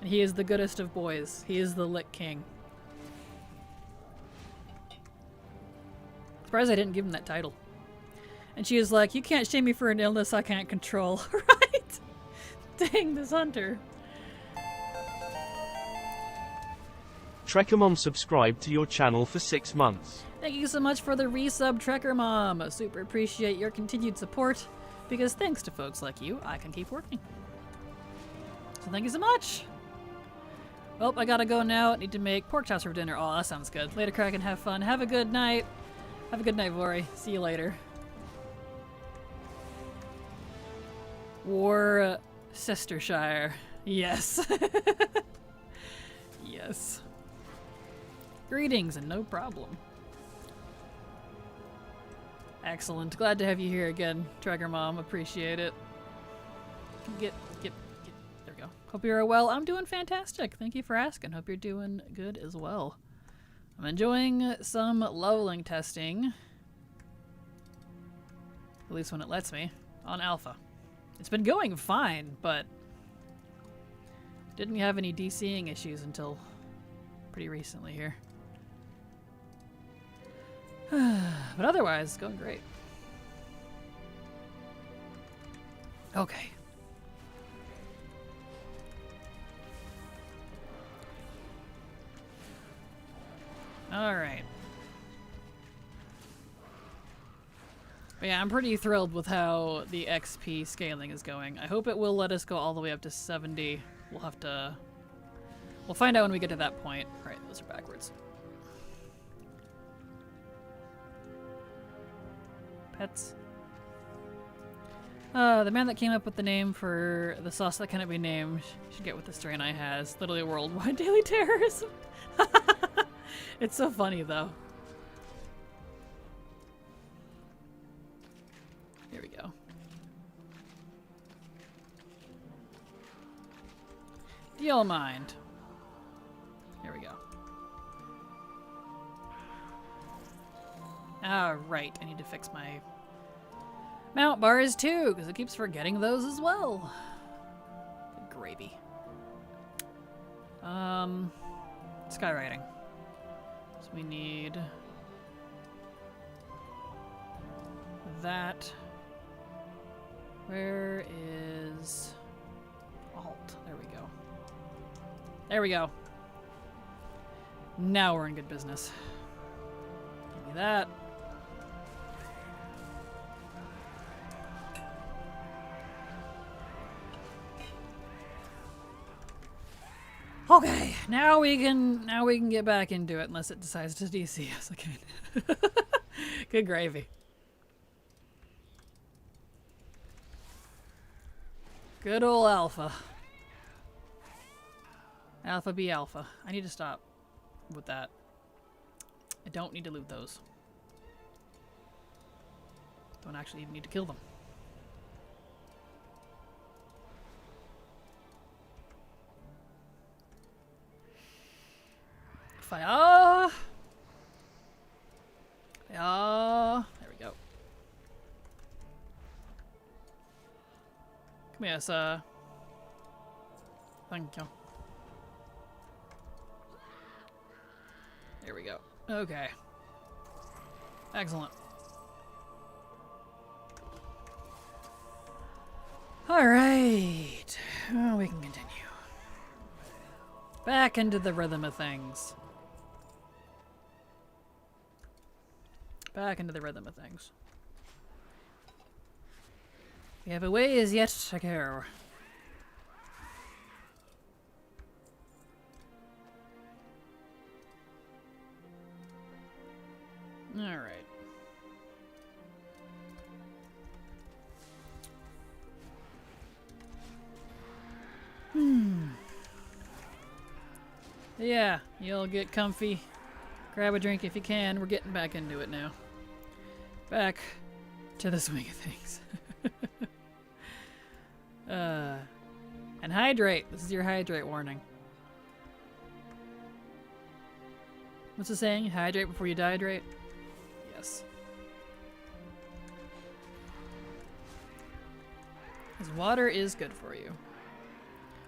And he is the goodest of boys. He is the Lick King. Surprised I didn't give him that title. And she is like, you can't shame me for an illness I can't control. Right? Dang, this hunter. Trekker Mom subscribed to your channel for 6 months. Thank you so much for the resub, Trekker Mom. I super appreciate your continued support, because thanks to folks like you, I can keep working. So thank you so much. Well, I gotta go now. I need to make pork chops for dinner. Oh, that sounds good. Later, Kraken. Have fun. Have a good night. Have a good night, Vori. See you later. Worcestershire. Yes. Yes. Greetings and no problem. Excellent. Glad to have you here again, Trekker Mom. Appreciate it. Get. There we go. Hope you're well. I'm doing fantastic. Thank you for asking. Hope you're doing good as well. I'm enjoying some leveling testing. At least when it lets me. On Alpha. It's been going fine, but didn't have any DCing issues until pretty recently here. But otherwise, going great. Okay. Alright. But yeah, I'm pretty thrilled with how the XP scaling is going. I hope it will let us go all the way up to 70. We'll We'll find out when we get to that point. All right, those are backwards. Pets. The man that came up with the name for the sauce that cannot be named should get what the strain I has. Literally worldwide daily terrorism. It's so funny though. Here we go. Deal mind. Here we go. Right, I need to fix my mount bars too, because it keeps forgetting those as well. Good gravy. Skywriting. So we need that. Where is Alt? There we go. There we go. Now we're in good business. Give me that. Okay, now we can get back into it unless it decides to DC us again. Good gravy. Good old alpha. Alpha be alpha. I need to stop with that. I don't need to loot those. Don't actually even need to kill them. Fire! Fire! There we go. Come here, sir. Thank you. There we go. Okay. Excellent. Alright. Oh, we can continue. Back into the rhythm of things. Back into the rhythm of things. We have a ways yet to go. Alright. Yeah, you'll get comfy. Grab a drink if you can. We're getting back into it now. Back to the swing of things. And hydrate. This is your hydrate warning. What's the saying? Hydrate before you dehydrate? Yes. Because water is good for you.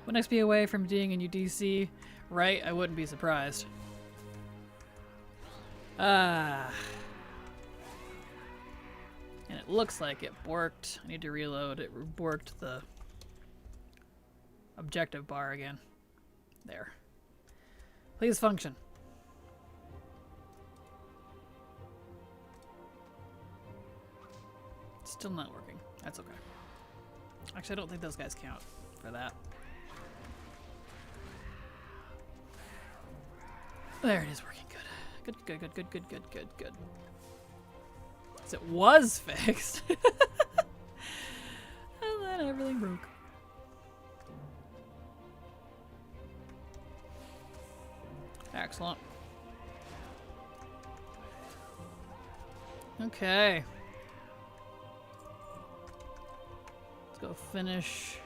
Will next be away from being in UDC? Right? I wouldn't be surprised. And it looks like it borked. I need to reload. It borked the objective bar again. There. Please function. Still not working. That's okay. Actually, I don't think those guys count for that. There it is working good. Good, good, good, good, good, good, good, good. Because it was fixed. And then everything broke. Excellent. Okay. Let's go finish.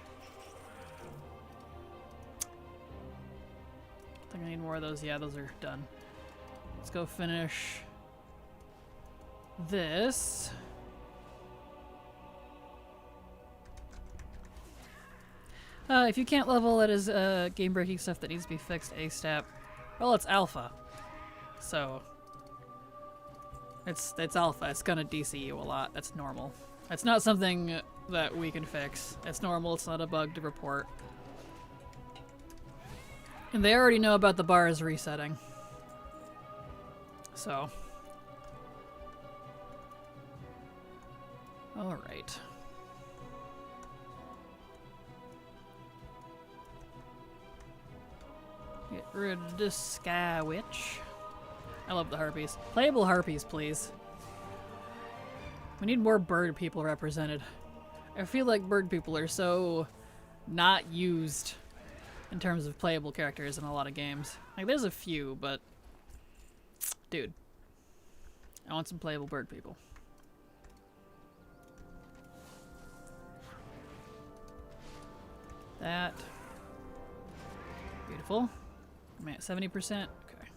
I think I need more of those. Yeah, those are done. Let's go finish this. If you can't level, it is game-breaking stuff that needs to be fixed ASAP. Well, it's alpha, so it's alpha. It's gonna DC you a lot. That's normal. It's not something that we can fix. It's normal. It's not a bug to report. And they already know about the bars resetting. So. Alright. Get rid of this Sky Witch. I love the harpies. Playable harpies, please. We need more bird people represented. I feel like bird people are so not used in terms of playable characters in a lot of games. Like, there's a few, but... Dude. I want some playable bird people. That. Beautiful. I'm at 70%. Okay.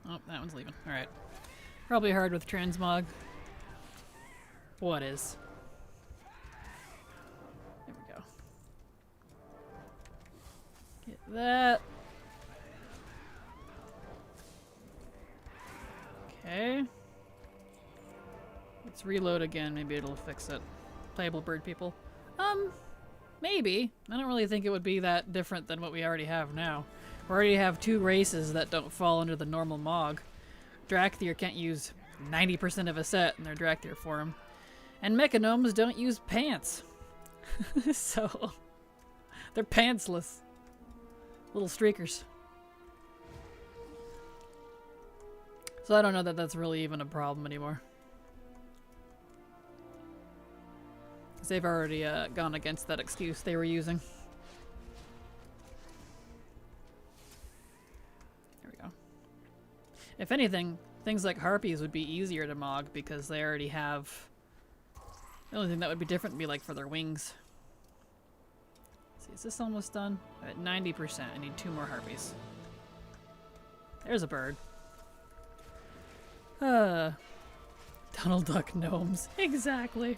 Oh, that one's leaving. Alright. Probably hard with transmog. What is? There we go. Get that. Okay. Let's reload again. Maybe it'll fix it. Playable bird people. Maybe. I don't really think it would be that different than what we already have now. We already have two races that don't fall under the normal Mog. Drakthir can't use 90% of a set in their Drakthir form. And Mechanomes don't use pants. So, they're pantsless. Little streakers. So I don't know that that's really even a problem anymore. Because they've already gone against that excuse they were using. There we go. If anything, things like harpies would be easier to Mog because they already have... The only thing that would be different would be like for their wings. Let's see, is this almost done? I'm at 90%. I need 2 more harpies. There's a bird. Donald Duck gnomes. Exactly.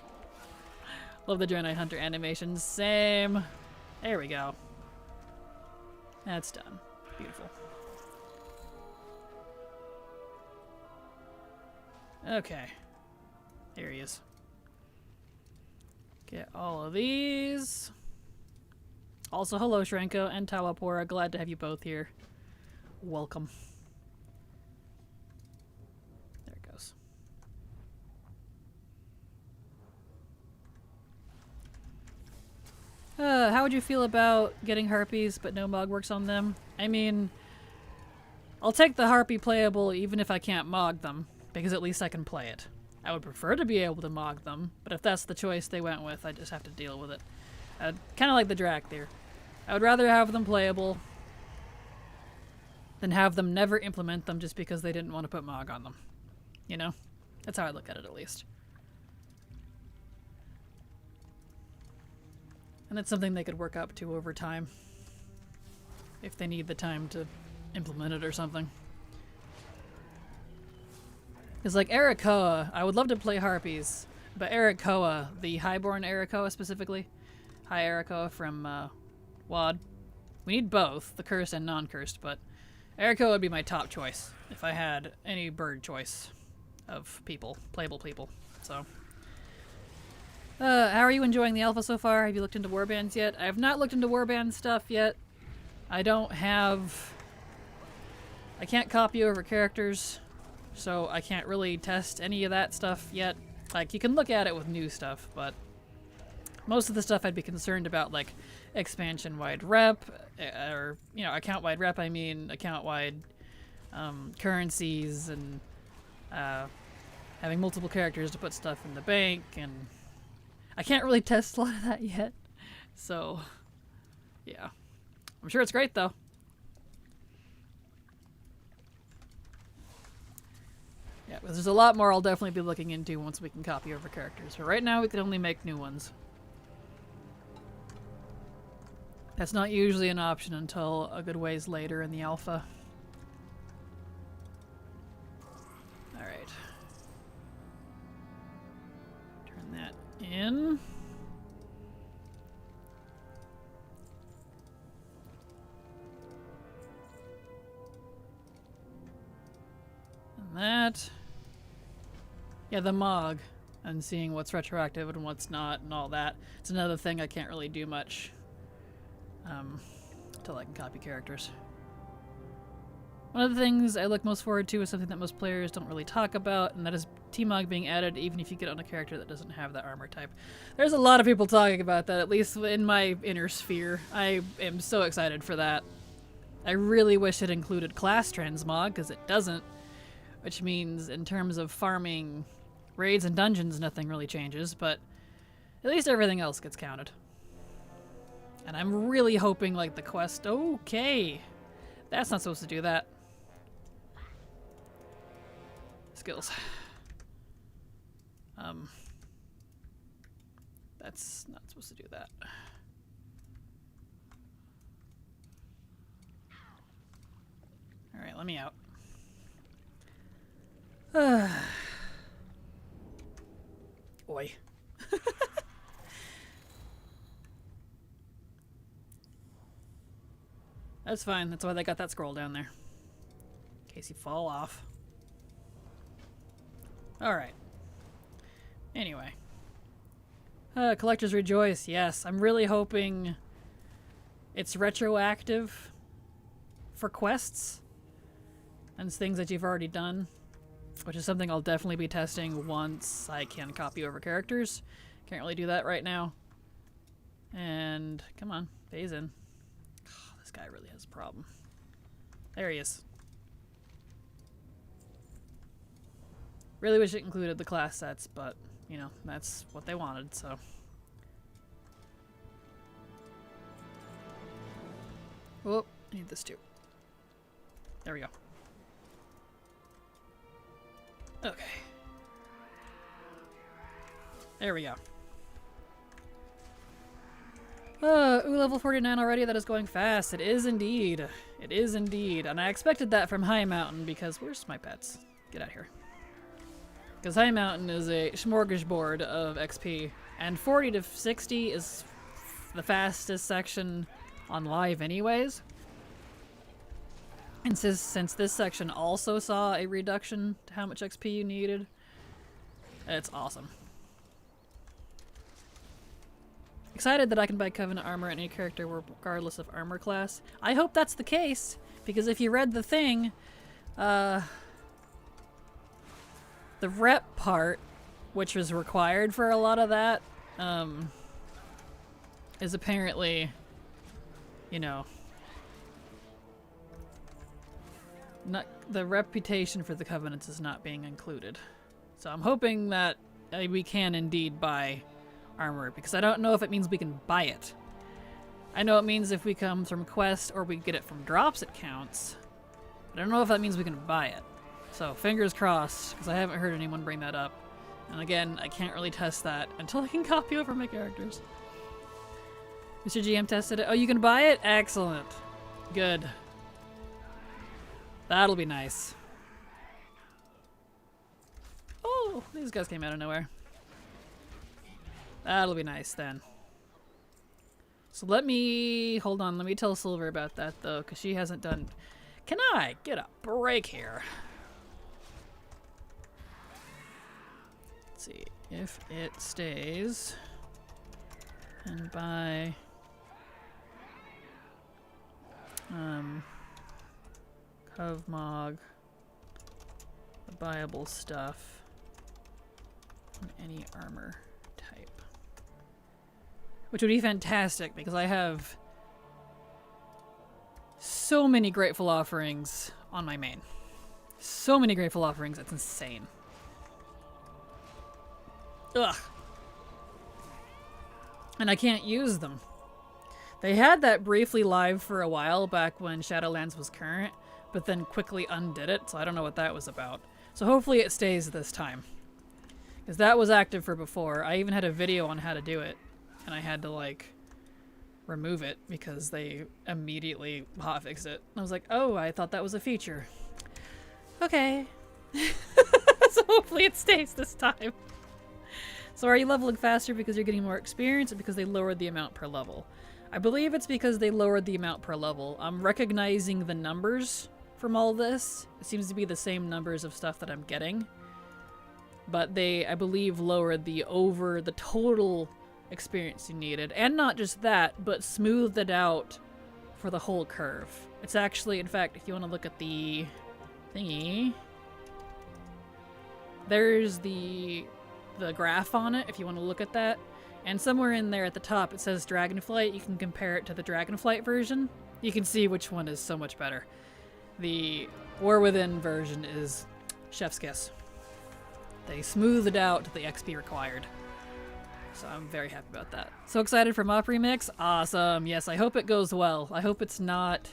Love the Draenei Hunter animations. Same. There we go. That's done. Beautiful. Okay. Here he is. Get all of these. Also, hello Shrenko and Tawapora. Glad to have you both here. Welcome. There it goes. How would you feel about getting harpies but no Mog works on them? I mean, I'll take the harpy playable even if I can't Mog them, because at least I can play it. I would prefer to be able to Mog them, but if that's the choice they went with, I just have to deal with it. Kind of like the Drakthir. I would rather have them playable than have them never implement them just because they didn't want to put Mog on them. You know? That's how I look at it, at least. And that's something they could work up to over time. If they need the time to implement it or something. Because like Arakoa, I would love to play harpies, but Arakoa, the highborn Arakoa specifically, High Arakoa from WoD, we need both, the cursed and non-cursed, but Arakoa would be my top choice if I had any bird choice of people, playable people. So, how are you enjoying the alpha so far? Have you looked into warbands yet? I have not looked into warband stuff yet. I can't copy over characters, so I can't really test any of that stuff yet. Like, you can look at it with new stuff, but most of the stuff I'd be concerned about, like expansion-wide rep, or, you know, account-wide rep, I mean account-wide currencies, and having multiple characters to put stuff in the bank, and I can't really test a lot of that yet. So, yeah. I'm sure it's great, though. Yeah, but there's a lot more I'll definitely be looking into once we can copy over characters. But right now, we can only make new ones. That's not usually an option until a good ways later in the alpha. Alright. Turn that in. And that. Yeah, the Mog. And seeing what's retroactive and what's not and all that. It's another thing I can't really do much until I can copy characters. One of the things I look most forward to is something that most players don't really talk about, and that is T-Mog being added even if you get on a character that doesn't have that armor type. There's a lot of people talking about that, at least in my inner sphere. I am so excited for that. I really wish it included class transmog, because it doesn't, which means in terms of farming raids and dungeons, nothing really changes, but at least everything else gets counted. And I'm really hoping, like, the quest... Okay! That's not supposed to do that. Skills. That's not supposed to do that. Alright, let me out. Oi. That's fine. That's why they got that scroll down there. In case you fall off. Alright. Anyway. Collectors rejoice. Yes, I'm really hoping it's retroactive for quests and things that you've already done, which is something I'll definitely be testing once I can copy over characters. Can't really do that right now. And come on, phase in. Oh, this guy really has a problem. There he is. Really wish it included the class sets, but, you know, that's what they wanted, so. Oh, I need this too. There we go. Okay. There we go. Ooh, level 49 already? That is going fast. It is indeed. It is indeed. And I expected that from High Mountain because where's my pets? Get out here. Because High Mountain is a smorgasbord of XP. And 40 to 60 is the fastest section on live anyways. And since this section also saw a reduction to how much XP you needed, it's awesome. Excited that I can buy Covenant armor at any character regardless of armor class. I hope that's the case, because if you read the thing, the rep part, which was required for a lot of that, is apparently, you know, not the reputation for the Covenants is not being included. So I'm hoping that we can indeed buy armor, because I don't know if it means we can buy it. I know it means if we come from quest or we get it from drops it counts, but I don't know if that means we can buy it. So fingers crossed, because I haven't heard anyone bring that up. And again, I can't really test that until I can copy over my characters. Mr. GM tested it. Oh, you can buy it? Excellent. Good. That'll be nice. Oh, these guys came out of nowhere. That'll be nice then. So let me... Hold on, let me tell Silver about that though, because she hasn't done... Can I get a break here? Let's see. If it stays... And buy... Covmog... The buyable stuff... And any armor type. Which would be fantastic, because I have so many grateful offerings on my main. So many grateful offerings, it's insane. Ugh. And I can't use them. They had that briefly live for a while back when Shadowlands was current, but then quickly undid it, so I don't know what that was about. So hopefully it stays this time. Because that was active for before. I even had a video on how to do it. And I had to, like, remove it because they immediately hotfixed it. I was like, oh, I thought that was a feature. Okay. So hopefully it stays this time. So are you leveling faster because you're getting more experience or because they lowered the amount per level? I believe it's because they lowered the amount per level. I'm recognizing the numbers from all this. It seems to be the same numbers of stuff that I'm getting. But they, I believe, lowered the total experience you needed. And not just that, but smoothed it out for the whole curve. It's actually, in fact, if you want to look at the thingy, there's the graph on it, if you want to look at that. And somewhere in there at the top it says Dragonflight. You can compare it to the Dragonflight version. You can see which one is so much better. The War Within version is chef's kiss. They smoothed out the XP required. So I'm very happy about that. So excited for Mop Remix. Awesome. Yes, I hope it goes well. I hope it's not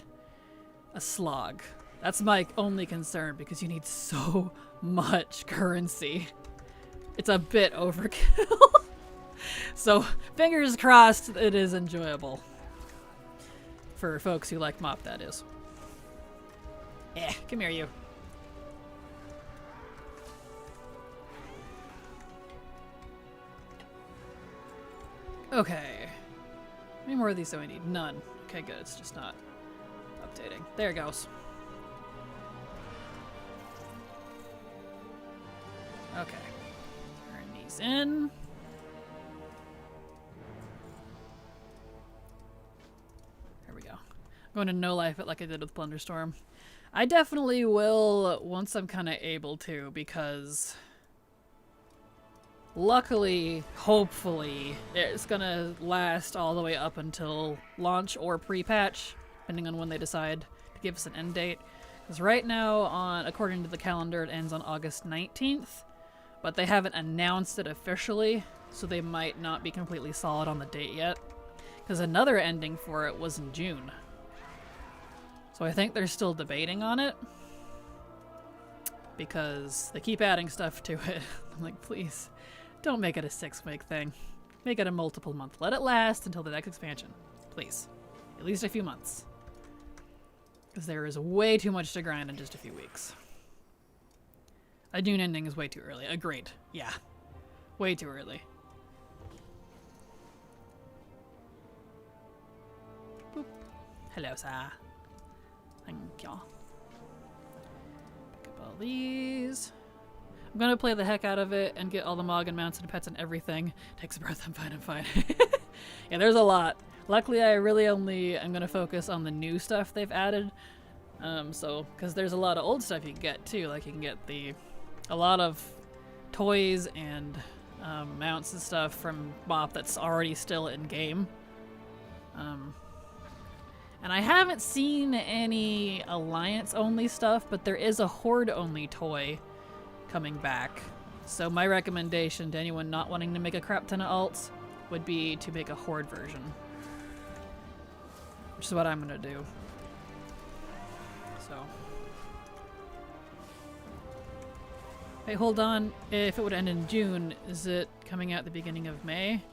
a slog. That's my only concern because you need so much currency. It's a bit overkill. So fingers crossed it is enjoyable. For folks who like Mop, that is. Come here, you. Okay. How many more of these do I need? None. Okay, good. It's just not updating. There it goes. Okay. Turn these in. There we go. I'm going to no life it like I did with Plunderstorm. I definitely will once I'm kind of able to, because luckily, hopefully, it's gonna last all the way up until launch or pre-patch, depending on when they decide to give us an end date. Because right now, according to the calendar, it ends on August 19th, but they haven't announced it officially, so they might not be completely solid on the date yet. Because another ending for it was in June. So I think they're still debating on it, because they keep adding stuff to it. I'm like, please, don't make it a 6-week thing. Make it a multiple month. Let it last until the next expansion. Please. At least a few months. Because there is way too much to grind in just a few weeks. A June ending is way too early. Agreed. Yeah. Way too early. Boop. Hello, sir. Thank y'all. Pick up all these. I'm gonna play the heck out of it and get all the Mogg and mounts and pets and everything. Takes a breath, I'm fine. Yeah, there's a lot. Luckily, I really only am gonna focus on the new stuff they've added. Because there's a lot of old stuff you can get too. Like you can get a lot of toys and mounts and stuff from Mop that's already still in game. And I haven't seen any Alliance-only stuff, but there is a Horde-only toy coming back. So my recommendation to anyone not wanting to make a crap ton of alts would be to make a Horde version. Which is what I'm gonna do. So. Hey, hold on. If it would end in June, is it coming out at the beginning of May?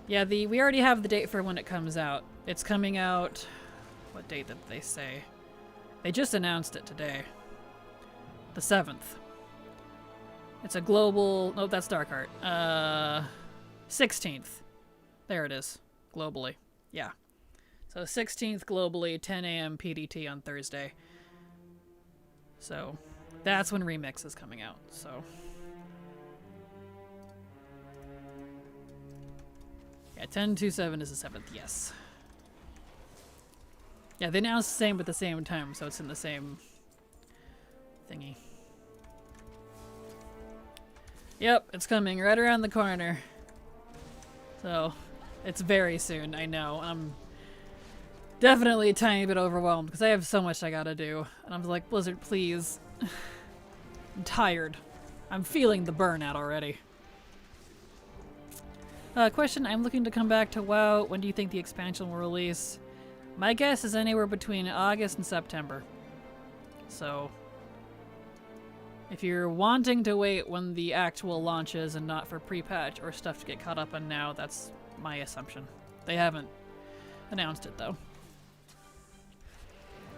Yeah, we already have the date for when it comes out. It's coming out... What date did they say? They just announced it today. The 7th. It's a global... No, that's Darkheart. 16th. There it is. Globally. Yeah. So 16th globally, 10 a.m. PDT on Thursday. So that's when Remix is coming out. So... Yeah, 10/27 is the 7th, yes. Yeah, they announced the same at the same time, so it's in the same thingy. Yep, it's coming right around the corner. So, it's very soon, I know. I'm definitely a tiny bit overwhelmed because I have so much I gotta do. And I'm like, Blizzard, please. I'm tired. I'm feeling the burnout already. Question, I'm looking to come back to WoW. When do you think the expansion will release? My guess is anywhere between August and September. So, if you're wanting to wait when the actual launch is and not for pre-patch or stuff to get caught up on now, that's my assumption. They haven't announced it, though.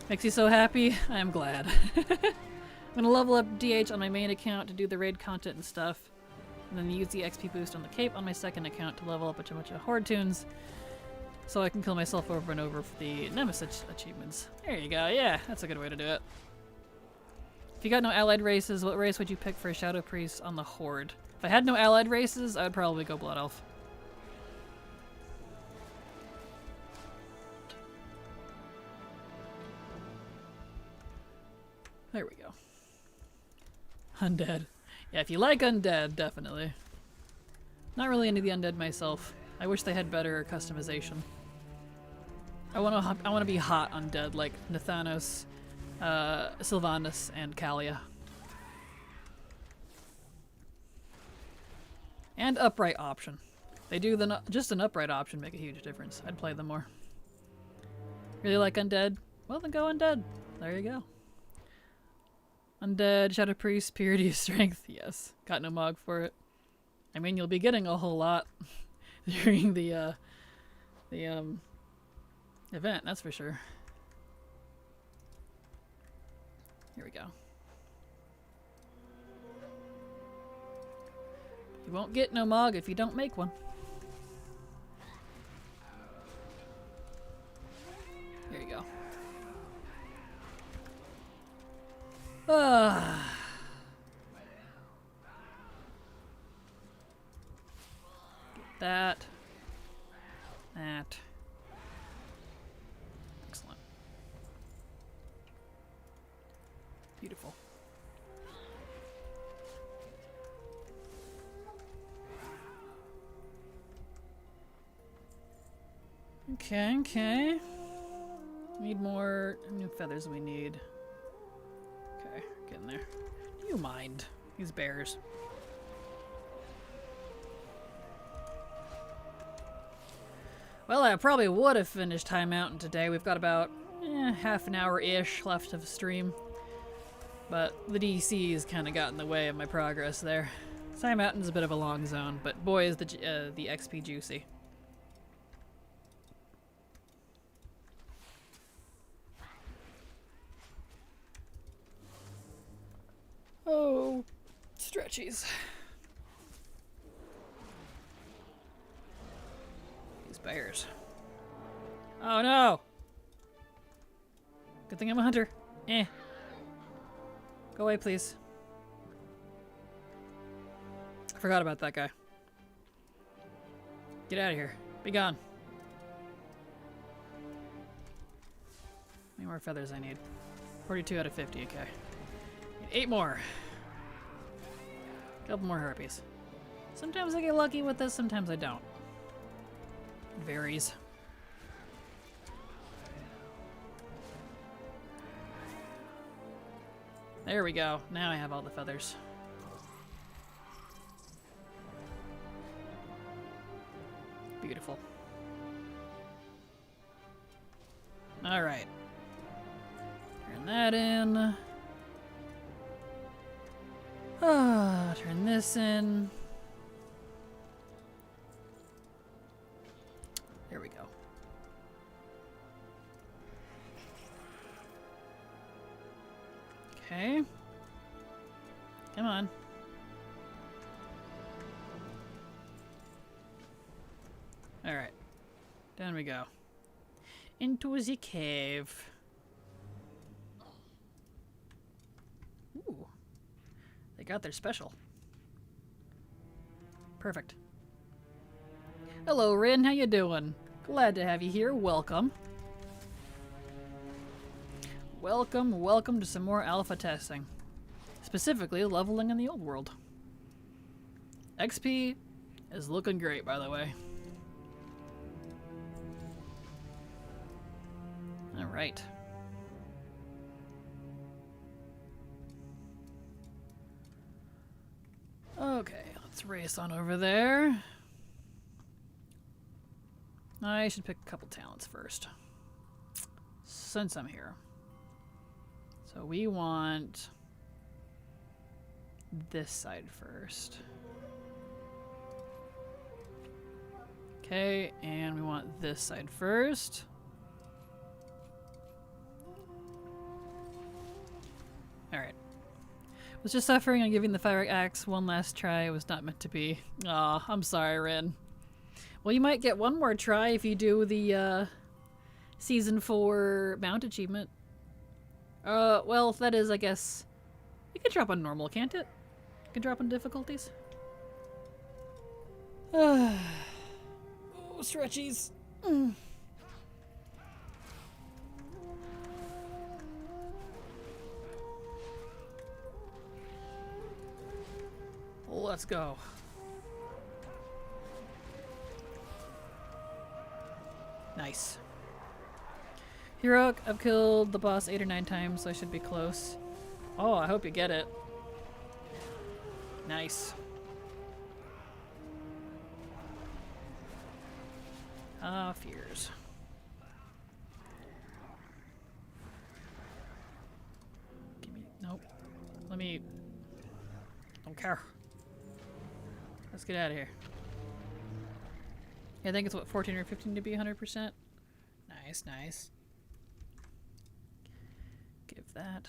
Makes you so happy? I'm glad. I'm gonna level up DH on my main account to do the raid content and stuff. And then use the XP boost on the cape on my second account to level up a bunch of Horde tunes. So I can kill myself over and over for the Nemesis achievements. There you go, yeah, that's a good way to do it. If you got no allied races, what race would you pick for a Shadow Priest on the Horde? If I had no allied races, I would probably go Blood Elf. There we go. Undead. Yeah, if you like undead, definitely. Not really into the undead myself. I wish they had better customization. I wanna be hot undead like Nathanos, Sylvanas, and Kalia. And upright option. They do just an upright option make a huge difference. I'd play them more. Really like undead? Well, then go undead. There you go. Undead, Shadow Priest, Purity of Strength. Yes. Got no mog for it. I mean, you'll be getting a whole lot during the event, that's for sure. Here we go. You won't get no mog if you don't make one. There you go. Get that. That. Excellent. Beautiful. Okay, okay. Need more. How many feathers we need? Okay, getting there. Do you mind? These bears. Well, I probably would have finished High Mountain today. We've got about half an hour-ish left of stream. But the DC's kind of got in the way of my progress there. High Mountain's a bit of a long zone, but boy is the XP juicy. Oh, stretchies. These bears. Oh no! Good thing I'm a hunter. Eh. Go away, please. I forgot about that guy. Get out of here. Be gone. How many more feathers I need? 42 out of 50, okay. Need 8 more. Couple more harpies. Sometimes I get lucky with this, sometimes I don't. It varies. There we go. Now I have all the feathers. Beautiful. Alright. Turn that in. Turn this in. There we go. Okay. Come on. Alright. Down we go. Into the cave. Ooh. They got their special. Perfect. Hello, Rin. How you doing? Glad to have you here. Welcome. Welcome, welcome to some more alpha testing. Specifically, leveling in the old world. XP is looking great, by the way. Alright. Okay, let's race on over there. I should pick a couple talents first, since I'm here. So we want this side first. Okay, and we want this side first. Alright. Was just suffering on giving the fire axe one last try. It was not meant to be. Aw, I'm sorry, Rin. Well, you might get one more try if you do the Season 4 mount achievement. Well, if that is, I guess... It can drop on normal, can't it? It can drop on difficulties. Oh, stretchies. Let's go. Nice. Heroic, I've killed the boss 8 or 9 times, so I should be close. Oh, I hope you get it. Nice. Ah, fears. Give me... Nope. Let me... Don't care. Let's get out of here. I think it's what, 14 or 15 to be 100%? Nice, nice. Give that.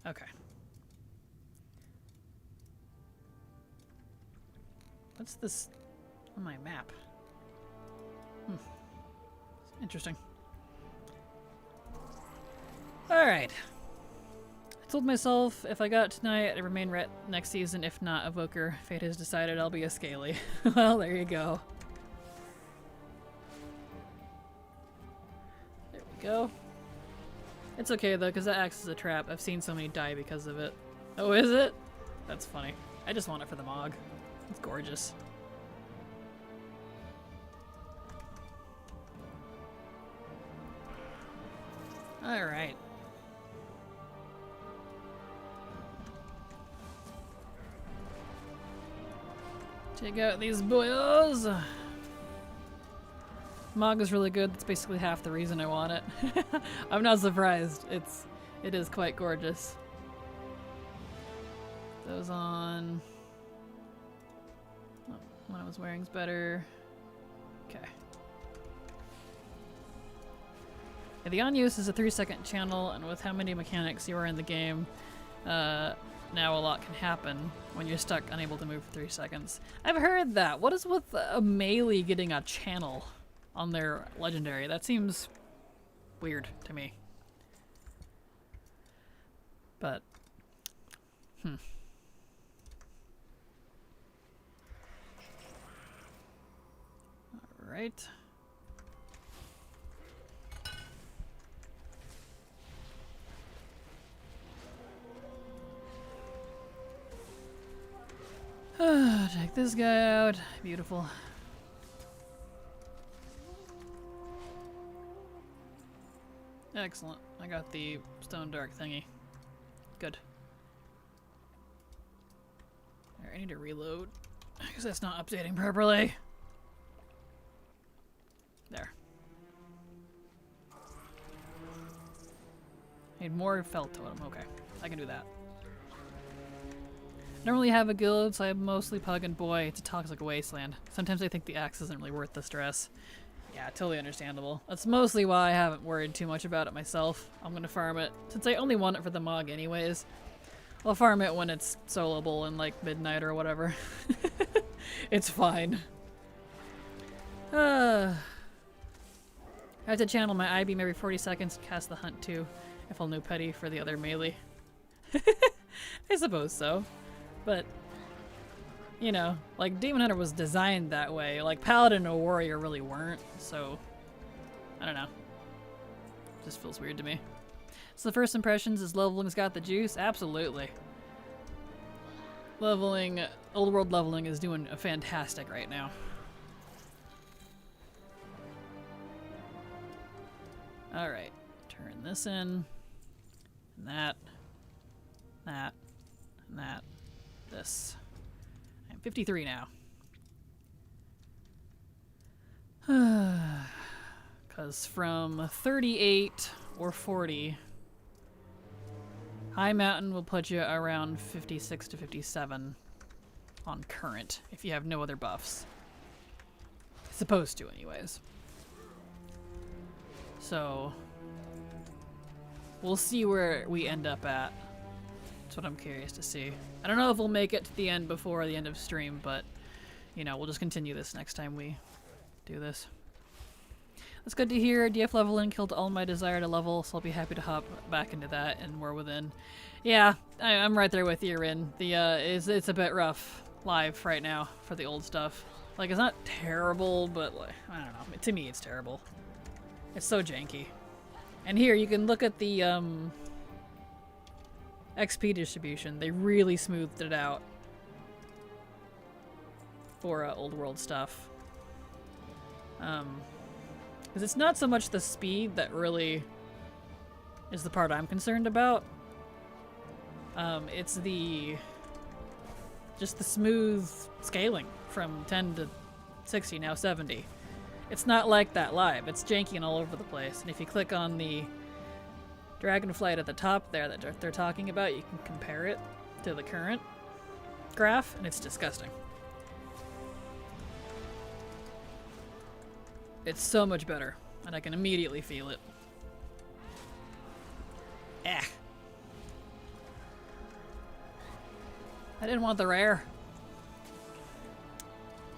Okay. What's this on my map? Interesting. Alright. I told myself if I got it tonight, I'd remain ret next season. If not, Evoker. Fate has decided I'll be a Scaly. Well, there you go. There we go. It's okay though, because that acts as a trap. I've seen so many die because of it. Oh, is it? That's funny. I just want it for the Mog. It's gorgeous. Alright. Check out these boyos! Mog is really good. That's basically half the reason I want it. I'm not surprised. It is quite gorgeous. Those on... Oh, one I was wearing's better. Okay. Yeah, the on-use is a 3-second channel, and with how many mechanics you are in the game, now a lot can happen when you're stuck unable to move for 3 seconds. I've heard that. What is with a melee getting a channel on their legendary? That seems weird to me. But, Alright. Check this guy out. Beautiful. Excellent. I got the stone dark thingy. Good. Alright, I need to reload because that's not updating properly. There. Need more felt totem. Okay, I can do that. I don't really have a guild, so I'm mostly pug and boy. It's a toxic wasteland. Sometimes I think the axe isn't really worth the stress. Yeah, totally understandable. That's mostly why I haven't worried too much about it myself. I'm gonna farm it. Since I only want it for the Mog anyways, I'll farm it when it's soloable in like midnight or whatever. It's fine. I have to channel my I-beam every 40 seconds to cast the hunt too, if I'll know petty for the other melee. I suppose so. But, you know, like Demon Hunter was designed that way. Like Paladin or Warrior really weren't, so I don't know. Just feels weird to me. So the first impressions is leveling's got the juice? Absolutely. Leveling, old world leveling is doing fantastic right now. Alright, turn this in, and that, and that, this. I'm 53 now. Because from 38 or 40, High Mountain will put you around 56 to 57 on current, if you have no other buffs. Supposed to, anyways. So, we'll see where we end up at. That's what I'm curious to see. I don't know if we'll make it to the end before the end of stream, but, you know, we'll just continue this next time we do this. That's good to hear. DF leveling killed all my desire to level, so I'll be happy to hop back into that and War Within. Yeah, I'm right there with you, Rin. It's a bit rough live right now for the old stuff. Like, it's not terrible, but, like, I don't know. To me, it's terrible. It's so janky. And here, you can look at the XP distribution. They really smoothed it out for old world stuff. Because it's not so much the speed that really is the part I'm concerned about. It's just the smooth scaling from 10 to 60, now 70. It's not like that live. It's janky and all over the place. And if you click on the Dragonflight at the top there that they're talking about, you can compare it to the current graph, and it's disgusting. It's so much better, and I can immediately feel it. Eh. I didn't want the rare.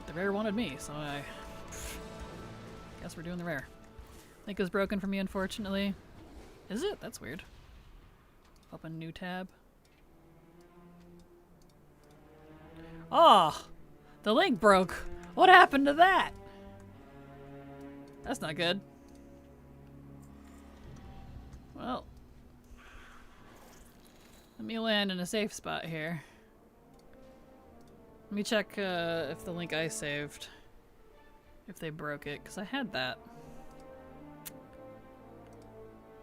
The rare wanted me, so I guess we're doing the rare. Link is broken for me, unfortunately. Is it? That's weird. Open new tab. Oh! The link broke! What happened to that? That's not good. Well. Let me land in a safe spot here. Let me check if the link I saved, if they broke it, because I had that.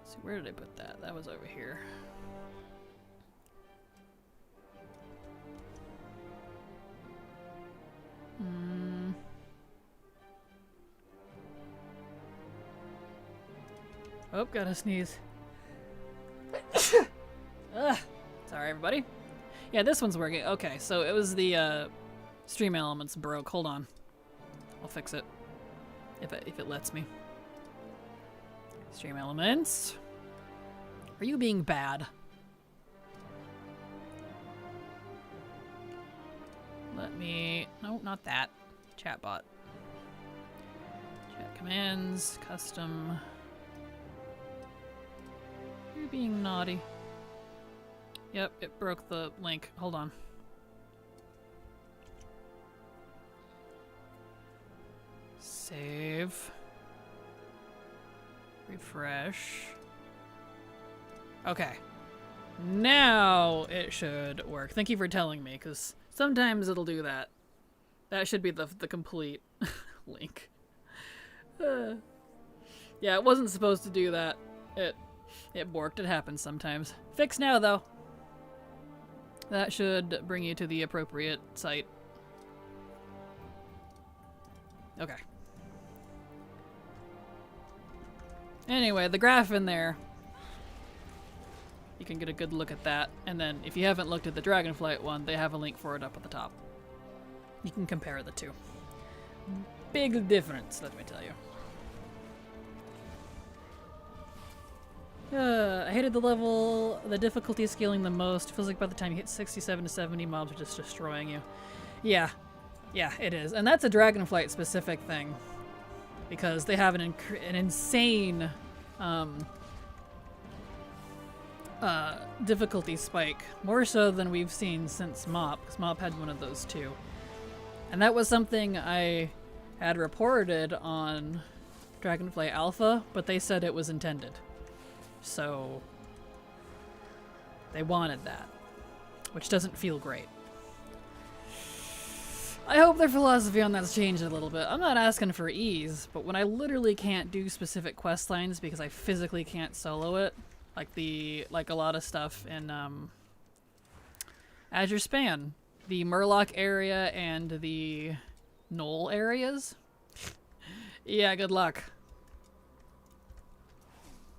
Let's see, where did I put that? That was over here. Oh, gotta sneeze. Ugh. Sorry, everybody. Yeah, this one's working. Okay, so it was the stream elements broke. Hold on. I'll fix it. If it lets me. Stream elements. Are you being bad? Let me... No, not that. Chatbot. Chat commands. Custom. You're being naughty. Yep, it broke the link. Hold on. Save. Refresh. Okay. Now it should work. Thank you for telling me, because sometimes it'll do that. That should be the complete link. Yeah, it wasn't supposed to do that. It borked. It happens sometimes. Fixed now, though. That should bring you to the appropriate site. Okay. Anyway, the graph in there. You can get a good look at that. And then, if you haven't looked at the Dragonflight one, they have a link for it up at the top. You can compare the two. Big difference, let me tell you. I hated the difficulty scaling the most. Feels like by the time you hit 67 to 70, mobs are just destroying you. Yeah, it is. And that's a Dragonflight specific thing. Because they have an insane difficulty spike. More so than we've seen since MoP, because MoP had one of those too. And that was something I had reported on Dragonflight Alpha, but they said it was intended. So they wanted that, which doesn't feel great. I hope their philosophy on that's changed a little bit. I'm not asking for ease, but when I literally can't do specific quest lines because I physically can't solo it, like a lot of stuff in Azure Span, the Murloc area and the Knoll areas. Yeah, good luck.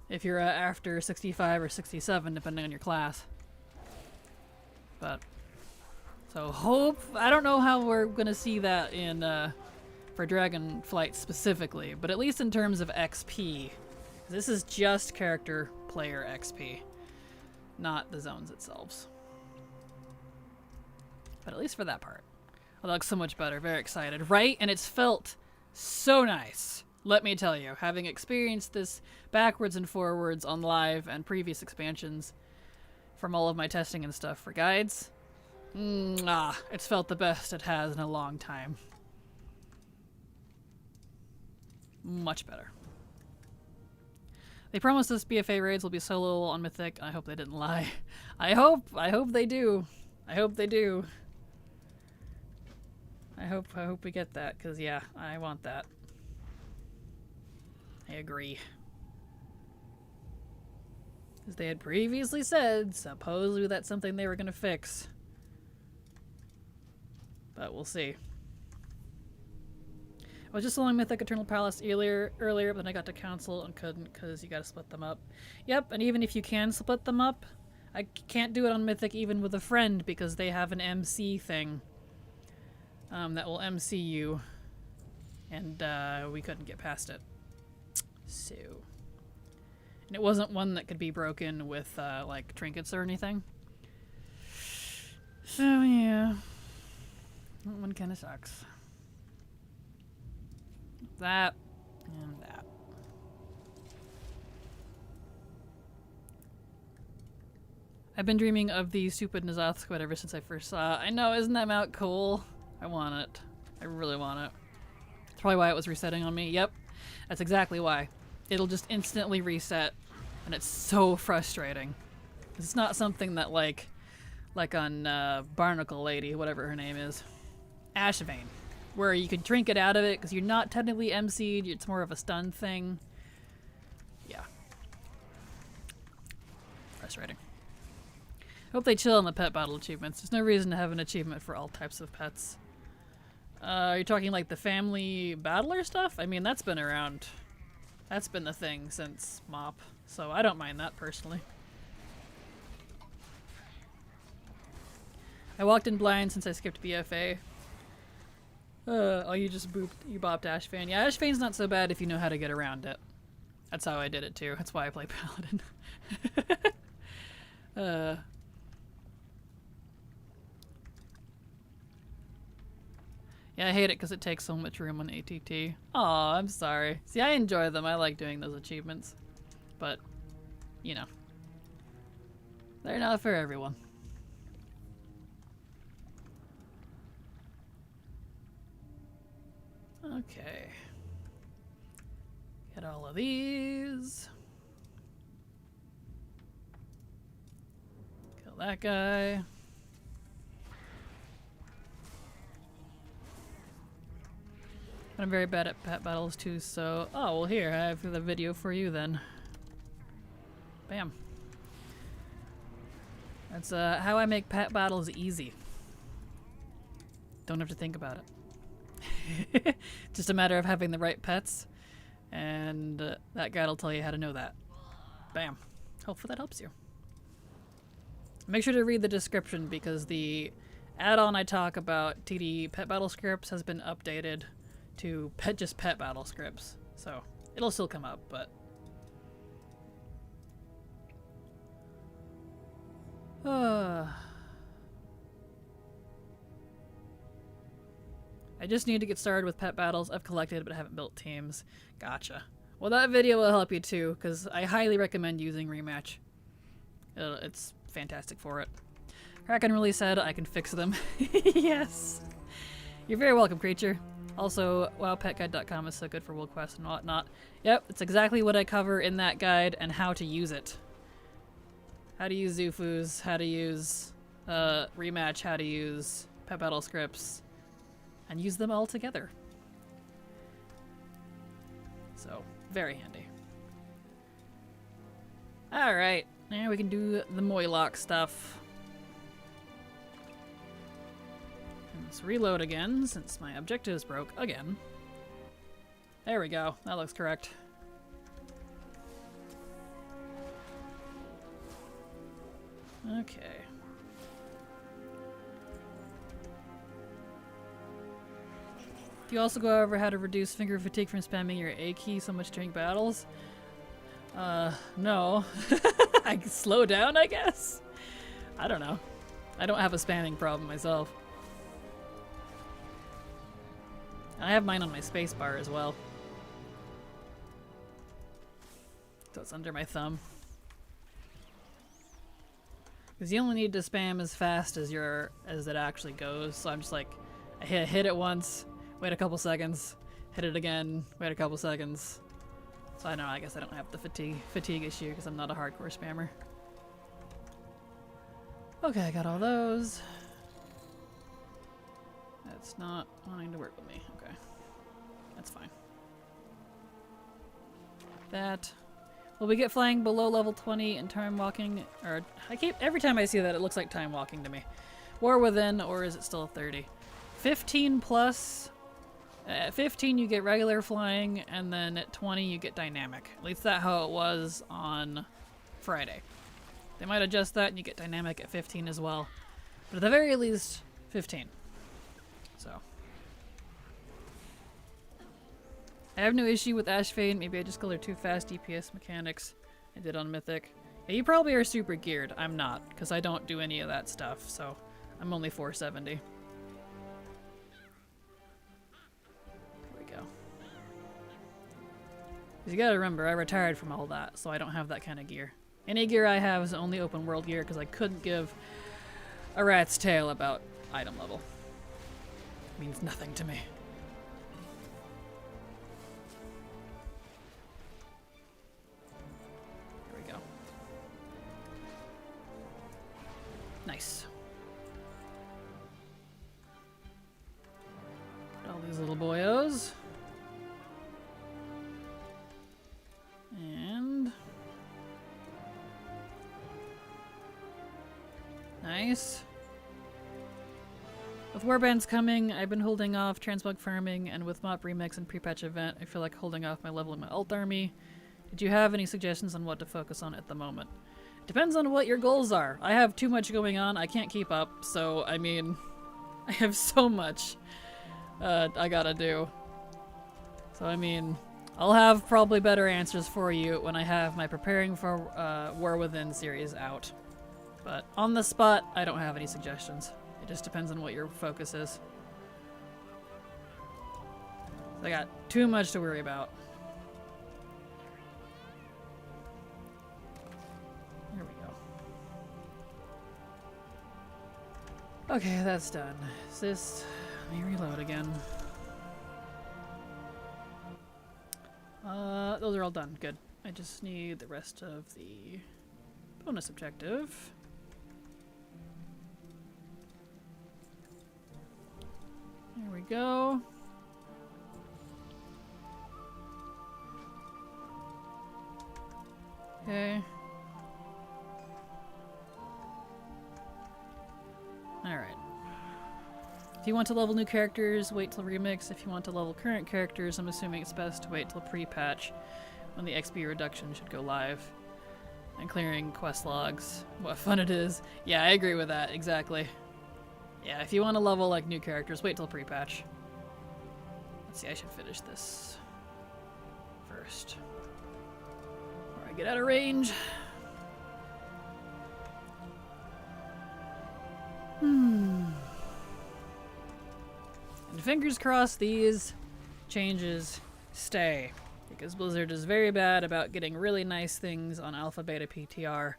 If you're after 65 or 67, depending on your class. But, so I don't know how we're gonna see that in, for Dragonflight specifically, but at least in terms of XP. This is just character player XP, not the zones themselves. But at least for that part. It looks so much better, very excited, right? And it's felt so nice. Let me tell you, having experienced this backwards and forwards on live and previous expansions from all of my testing and stuff for guides, it's felt the best it has in a long time. Much better. They promised us BFA raids will be solo on Mythic. I hope they didn't lie. I hope they do. I hope they do. I hope we get that, because yeah, I want that. I agree. As they had previously said, supposedly that's something they were going to fix. But we'll see. I was just along Mythic Eternal Palace earlier, but then I got to Council and couldn't because you gotta split them up. Yep, and even if you can split them up, I can't do it on Mythic even with a friend because they have an MC thing that will MC you, and we couldn't get past it. So, and it wasn't one that could be broken with like trinkets or anything. So yeah, that one kind of sucks. That and that. I've been dreaming of the stupid Azeroth squid ever since I first saw it. I know, isn't that mount cool? I want it. I really want it. That's probably why it was resetting on me. Yep, that's exactly why. It'll just instantly reset, and it's so frustrating. It's not something that like on Barnacle Lady, whatever her name is, Ashvane, where you can trinket out of it because you're not technically MC'd, it's more of a stun thing. Yeah. Frustrating. Hope they chill on the pet battle achievements. There's no reason to have an achievement for all types of pets. You're talking like the family battler stuff? I mean, that's been around. That's been the thing since MOP, so I don't mind that personally. I walked in blind since I skipped BFA. Oh, you just bopped Ashvane. Yeah, Ashvane's not so bad if you know how to get around it. That's how I did it too. That's why I play Paladin. Yeah, I hate it because it takes so much room on ATT. Aw, I'm sorry. See, I enjoy them. I like doing those achievements. But, you know, they're not for everyone. Okay. Get all of these. Kill that guy. I'm very bad at pet battles too, so... Oh, well here, I have the video for you then. Bam. That's how I make pet battles easy. Don't have to think about it. Just a matter of having the right pets, and that guide will tell you how to know that. Bam. Hopefully that helps you. Make sure to read the description because the add-on I talk about, TD Pet Battle Scripts, has been updated to just pet battle scripts. So it'll still come up, but I just need to get started with pet battles. I've collected but I haven't built teams. Gotcha. Well, that video will help you too, because I highly recommend using Rematch. It's fantastic for it. Kraken really said I can fix them. Yes. You're very welcome, creature. Also, wowpetguide.com is so good for world quests and whatnot. Yep, it's exactly what I cover in that guide and how to use it. How to use Zufus, how to use Rematch, how to use pet battle scripts, and use them all together. So, very handy. Alright, now we can do the Moylock stuff. Let's reload again, since my objectives broke again. There we go. That looks correct. Okay. Do you also go over how to reduce finger fatigue from spamming your A key so much during battles? No. I can slow down, I guess? I don't know. I don't have a spamming problem myself. I have mine on my spacebar as well. So it's under my thumb. Because you only need to spam as fast as it actually goes. So I'm just like, I hit it once, wait a couple seconds, hit it again, wait a couple seconds. So I know, I guess I don't have the fatigue issue because I'm not a hardcore spammer. Okay, I got all those. That's not wanting to work with me. Okay. That's fine. That. Will we get flying below level 20 and time walking? Or every time I see that it looks like time walking to me. War Within, or is it still 30? 15 plus. At 15 you get regular flying, and then at 20 you get dynamic. At least that's how it was on Friday. They might adjust that and you get dynamic at 15 as well. But at the very least, 15. So. I have no issue with Ashfane. Maybe I just color too fast DPS mechanics. I did on Mythic. Yeah, you probably are super geared. I'm not, because I don't do any of that stuff, so I'm only 470. Here we go. 'Cause you gotta remember, I retired from all that, so I don't have that kind of gear. Any gear I have is only open world gear because I couldn't give a rat's tail about item level. It means nothing to me. Here we go. Nice. Got all these little boyos. And nice. With warbands coming, I've been holding off transmog farming, and with mop remix and pre-patch event, I feel like holding off my level in my alt army. Did you have any suggestions on what to focus on at the moment? Depends on what your goals are. I have too much going on, I can't keep up, so I mean, I have so much I gotta do. So I mean, I'll have probably better answers for you when I have my Preparing for War Within series out. But on the spot, I don't have any suggestions. It just depends on what your focus is. I got too much to worry about. Here we go. Okay, that's done. Is this... Let me reload again. Those are all done. Good. I just need the rest of the bonus objective. There we go. Okay. Alright. If you want to level new characters, wait till remix. If you want to level current characters, I'm assuming it's best to wait till pre-patch when the XP reduction should go live. And clearing quest logs. What fun it is. Yeah, I agree with that. Exactly. Yeah, if you want to level like new characters, wait till pre-patch. Let's see, I should finish this first. Before I get out of range. And fingers crossed these changes stay. Because Blizzard is very bad about getting really nice things on Alpha Beta PTR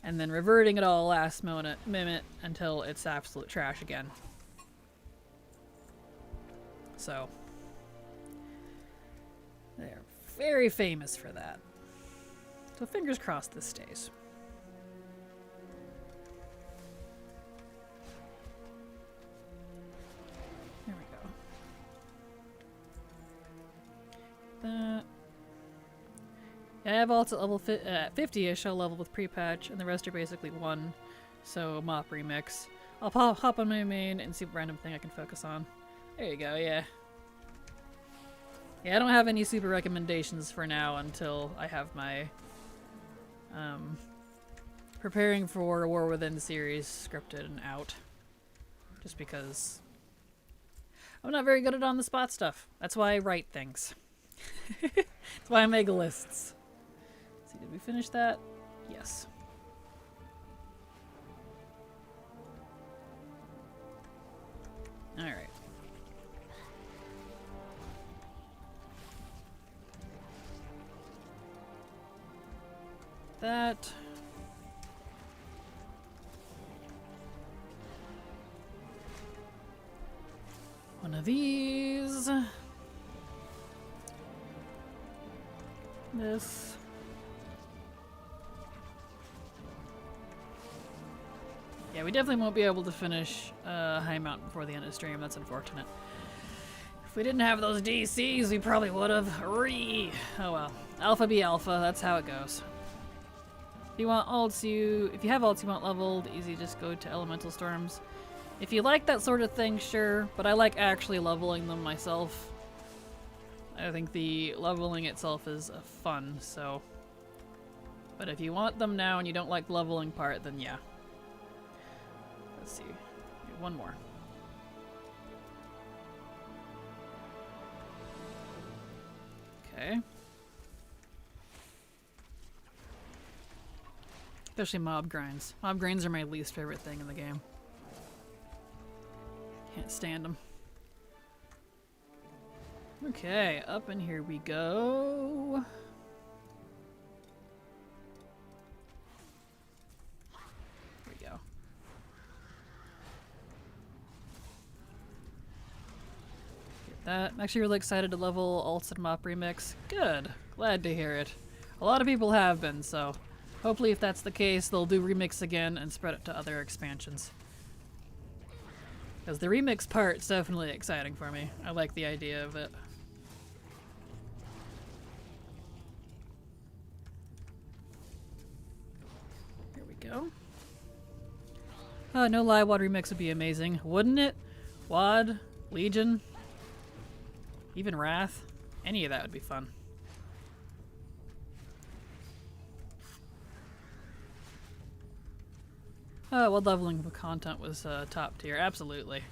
and then reverting it all last minute until it's absolute trash again. So, they're very famous for that. So fingers crossed this stays. There we go. That. Yeah, I have alt at level 50-ish. I'll level with pre-patch, and the rest are basically 1. So mop remix. I'll hop on my main and see what random thing I can focus on. There you go. Yeah. Yeah, I don't have any super recommendations for now until I have my Preparing for War Within series scripted and out. Just because I'm not very good at on-the-spot stuff. That's why I write things. That's why I make lists. Let's see, did we finish that? Yes. Alright. That. One of these. this. Yeah, we definitely won't be able to finish High Mountain before the end of the stream. That's unfortunate. If we didn't have those DCs, we probably would have. Oh well. Alpha be alpha. That's how it goes. If you want alts, if you have alts you want leveled, easy, just go to Elemental Storms. If you like that sort of thing, sure, but I like actually leveling them myself. I think the leveling itself is fun, so. But if you want them now and you don't like the leveling part, then yeah. Let's see. One more. Okay. Especially mob grinds. Mob grinds are my least favorite thing in the game. Can't stand them. Okay, up in here we go. Here we go. Get that. I'm actually really excited to level Alts and Mop Remix. Good. Glad to hear it. A lot of people have been, so hopefully if that's the case, they'll do Remix again and spread it to other expansions. Because the remix part's definitely exciting for me. I like the idea of it. Here we go. Oh, no lie, WoD remix would be amazing. Wouldn't it? WoD, Legion, even Wrath. Any of that would be fun. Oh, well, leveling the content was top tier, absolutely.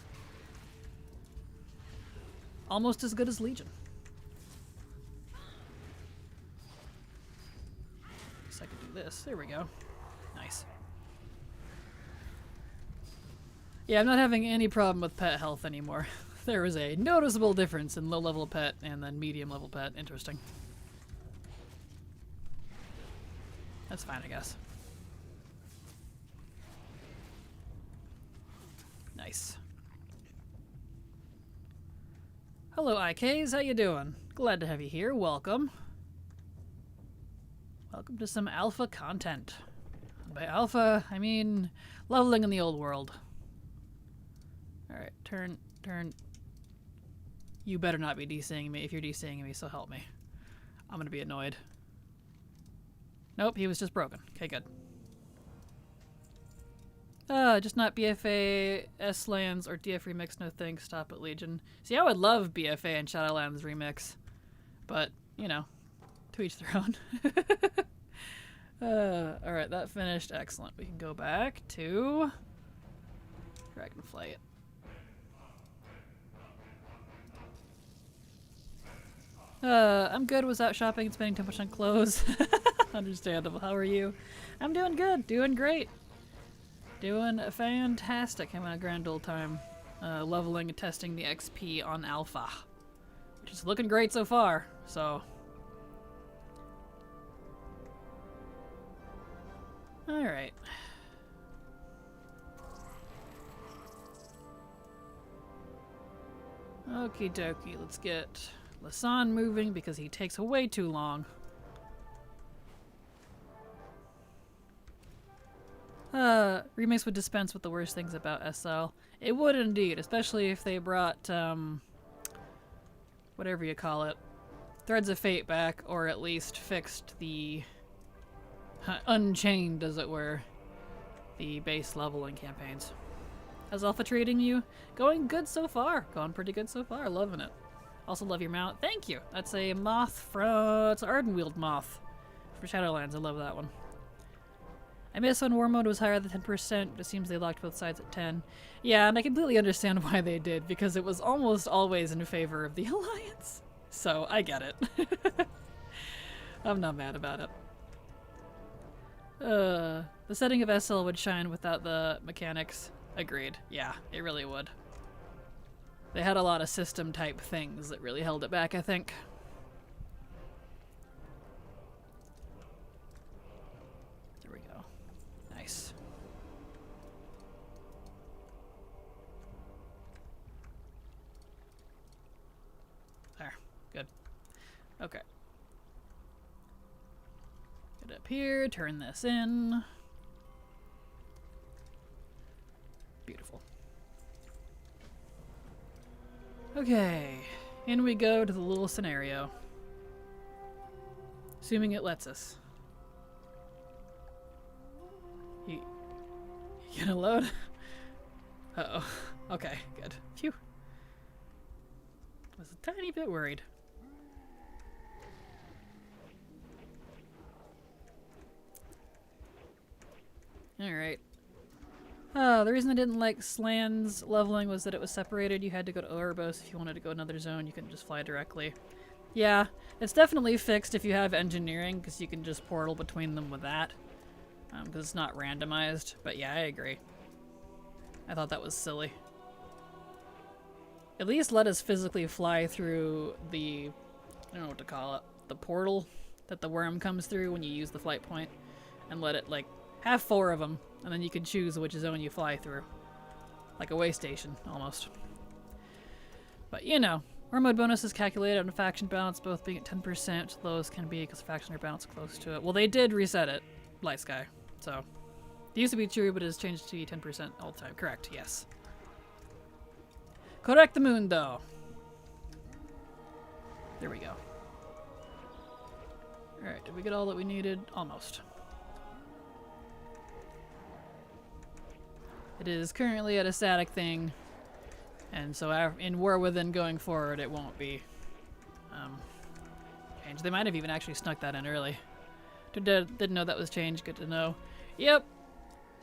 Almost as good as Legion. Guess I could do this. There we go. Nice. Yeah, I'm not having any problem with pet health anymore. There is a noticeable difference in low-level pet and then medium-level pet. Interesting. That's fine, I guess. Nice. Hello, IKs. How you doing? Glad to have you here. Welcome. Welcome to some alpha content. And by alpha, I mean leveling in the old world. Alright, turn. You better not be DCing me. If you're DCing me, so help me. I'm gonna be annoyed. Nope, he was just broken. Okay, good. Just not BFA, S-Lands, or DF Remix, no thanks, stop at Legion. See, I would love BFA and Shadowlands Remix, but, you know, to each their own. Alright, that finished. Excellent. We can go back to Dragonflight. I'm good. Was out shopping and spending too much on clothes. Understandable. How are you? I'm doing good. Doing great. Doing fantastic. Having a grand old time leveling and testing the XP on Alpha, which is looking great so far. So, all right. Okie dokie. Let's get Lasan moving because he takes way too long. Remix would dispense with the worst things about SL. It would indeed, especially if they brought, whatever you call it, Threads of Fate back, or at least fixed the, unchained, as it were, the base leveling campaigns. How's Alpha treating you? Going good so far. Going pretty good so far. Loving it. Also love your mount. Thank you. That's a moth from, it's an Ardenweald moth for Shadowlands. I love that one. I miss when War Mode was higher than 10%, but it seems they locked both sides at 10. Yeah, and I completely understand why they did, because it was almost always in favor of the Alliance. So, I get it. I'm not mad about it. The setting of SL would shine without the mechanics. Agreed. Yeah, it really would. They had a lot of system-type things that really held it back, I think. Nice. There. Good. Okay. up here, turn this in. Beautiful. Okay, in we go to the little scenario. Assuming it lets us. You gonna load? Uh-oh. Okay, good. Phew. I was a tiny bit worried. Alright. The reason I didn't like Slan's leveling was that it was separated. You had to go to Orbos if you wanted to go another zone. You couldn't just fly directly. Yeah, it's definitely fixed if you have engineering, because you can just portal between them with that. Because it's not randomized. But yeah, I agree. I thought that was silly. At least let us physically fly through the, I don't know what to call it, the portal that the worm comes through when you use the flight point, and let it, like, have 4 of them, and then you can choose which zone you fly through. Like a way station, almost. But, you know, war mode bonus is calculated on faction balance, both being at 10%, lowest can be because faction are balanced close to it. Well, they did reset it, Light Sky, so. It used to be true, but it has changed to 10% all the time. Correct, yes. Correct the moon, though. There we go. Alright, did we get all that we needed? Almost. It is currently at a static thing, and so in War Within going forward, it won't be changed. They might have even actually snuck that in early. Didn't know that was changed. Good to know. Yep.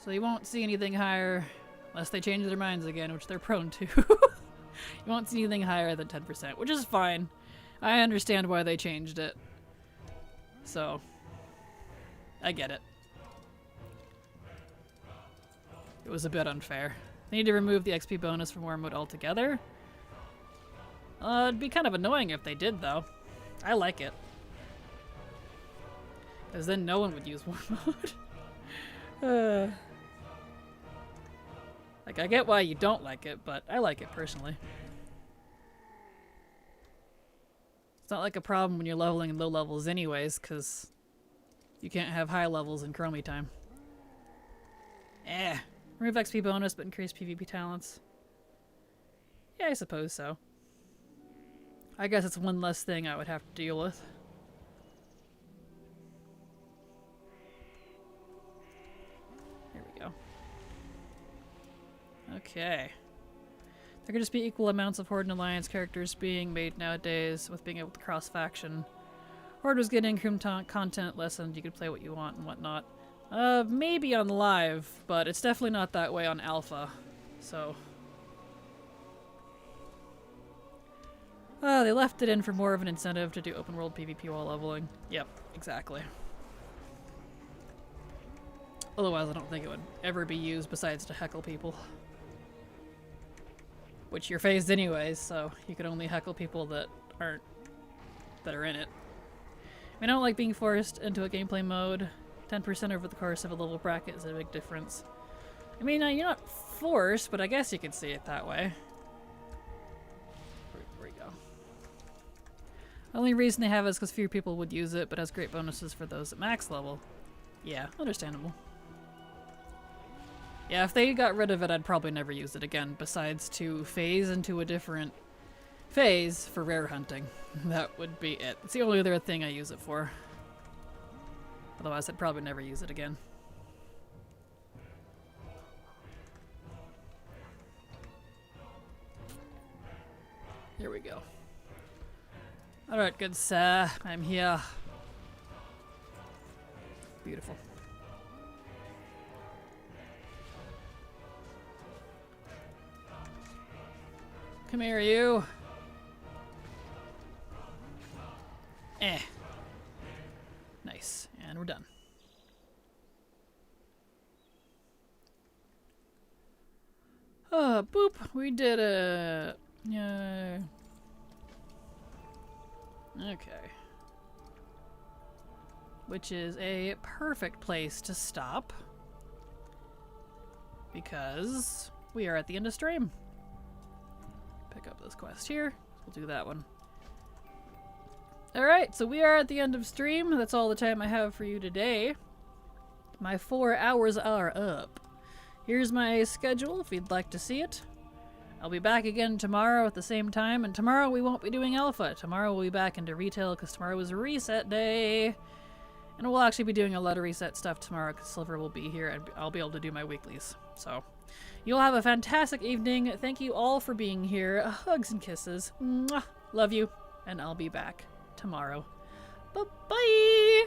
So you won't see anything higher unless they change their minds again, which they're prone to. You won't see anything higher than 10%, which is fine. I understand why they changed it. So, I get it. It was a bit unfair. They need to remove the XP bonus from War Mode altogether. It'd be kind of annoying if they did, though. I like it. Because then no one would use War Mode. Like, I get why you don't like it, but I like it personally. It's not like a problem when you're leveling in low levels anyways, because you can't have high levels in Chromie time. Remove XP bonus, but increase PvP talents. Yeah, I suppose so. I guess it's one less thing I would have to deal with. There we go. Okay. There could just be equal amounts of Horde and Alliance characters being made nowadays with being able to cross-faction. Horde was getting content lessened, you could play what you want and whatnot. Maybe on live, but it's definitely not that way on alpha, so. They left it in for more of an incentive to do open world PvP while leveling. Yep, exactly. Otherwise I don't think it would ever be used besides to heckle people. Which you're phased anyways, so you can only heckle people that are in it. I don't like being forced into a gameplay mode. 10% over the course of a level bracket is a big difference. I mean, you're not forced, but I guess you could see it that way. There we go. The only reason they have it is because fewer people would use it, but has great bonuses for those at max level. Yeah, understandable. Yeah, if they got rid of it, I'd probably never use it again, besides to phase into a different phase for rare hunting. That would be it. It's the only other thing I use it for. Otherwise, I'd probably never use it again. Here we go. Alright, good sir. I'm here. Beautiful. Come here, you. Nice. And we're done. Boop. We did it. Yeah. Okay. Which is a perfect place to stop. Because we are at the end of stream. Pick up this quest here. We'll do that one. Alright, so we are at the end of stream. That's all the time I have for you today. My 4 hours are up. Here's my schedule if you'd like to see it. I'll be back again tomorrow at the same time, and tomorrow we won't be doing alpha. Tomorrow we'll be back into retail because tomorrow is reset day. And we'll actually be doing a lot of reset stuff tomorrow because Silver will be here and I'll be able to do my weeklies. So, you'll have a fantastic evening. Thank you all for being here. Hugs and kisses. Mwah. Love you. And I'll be back tomorrow. Bye-bye!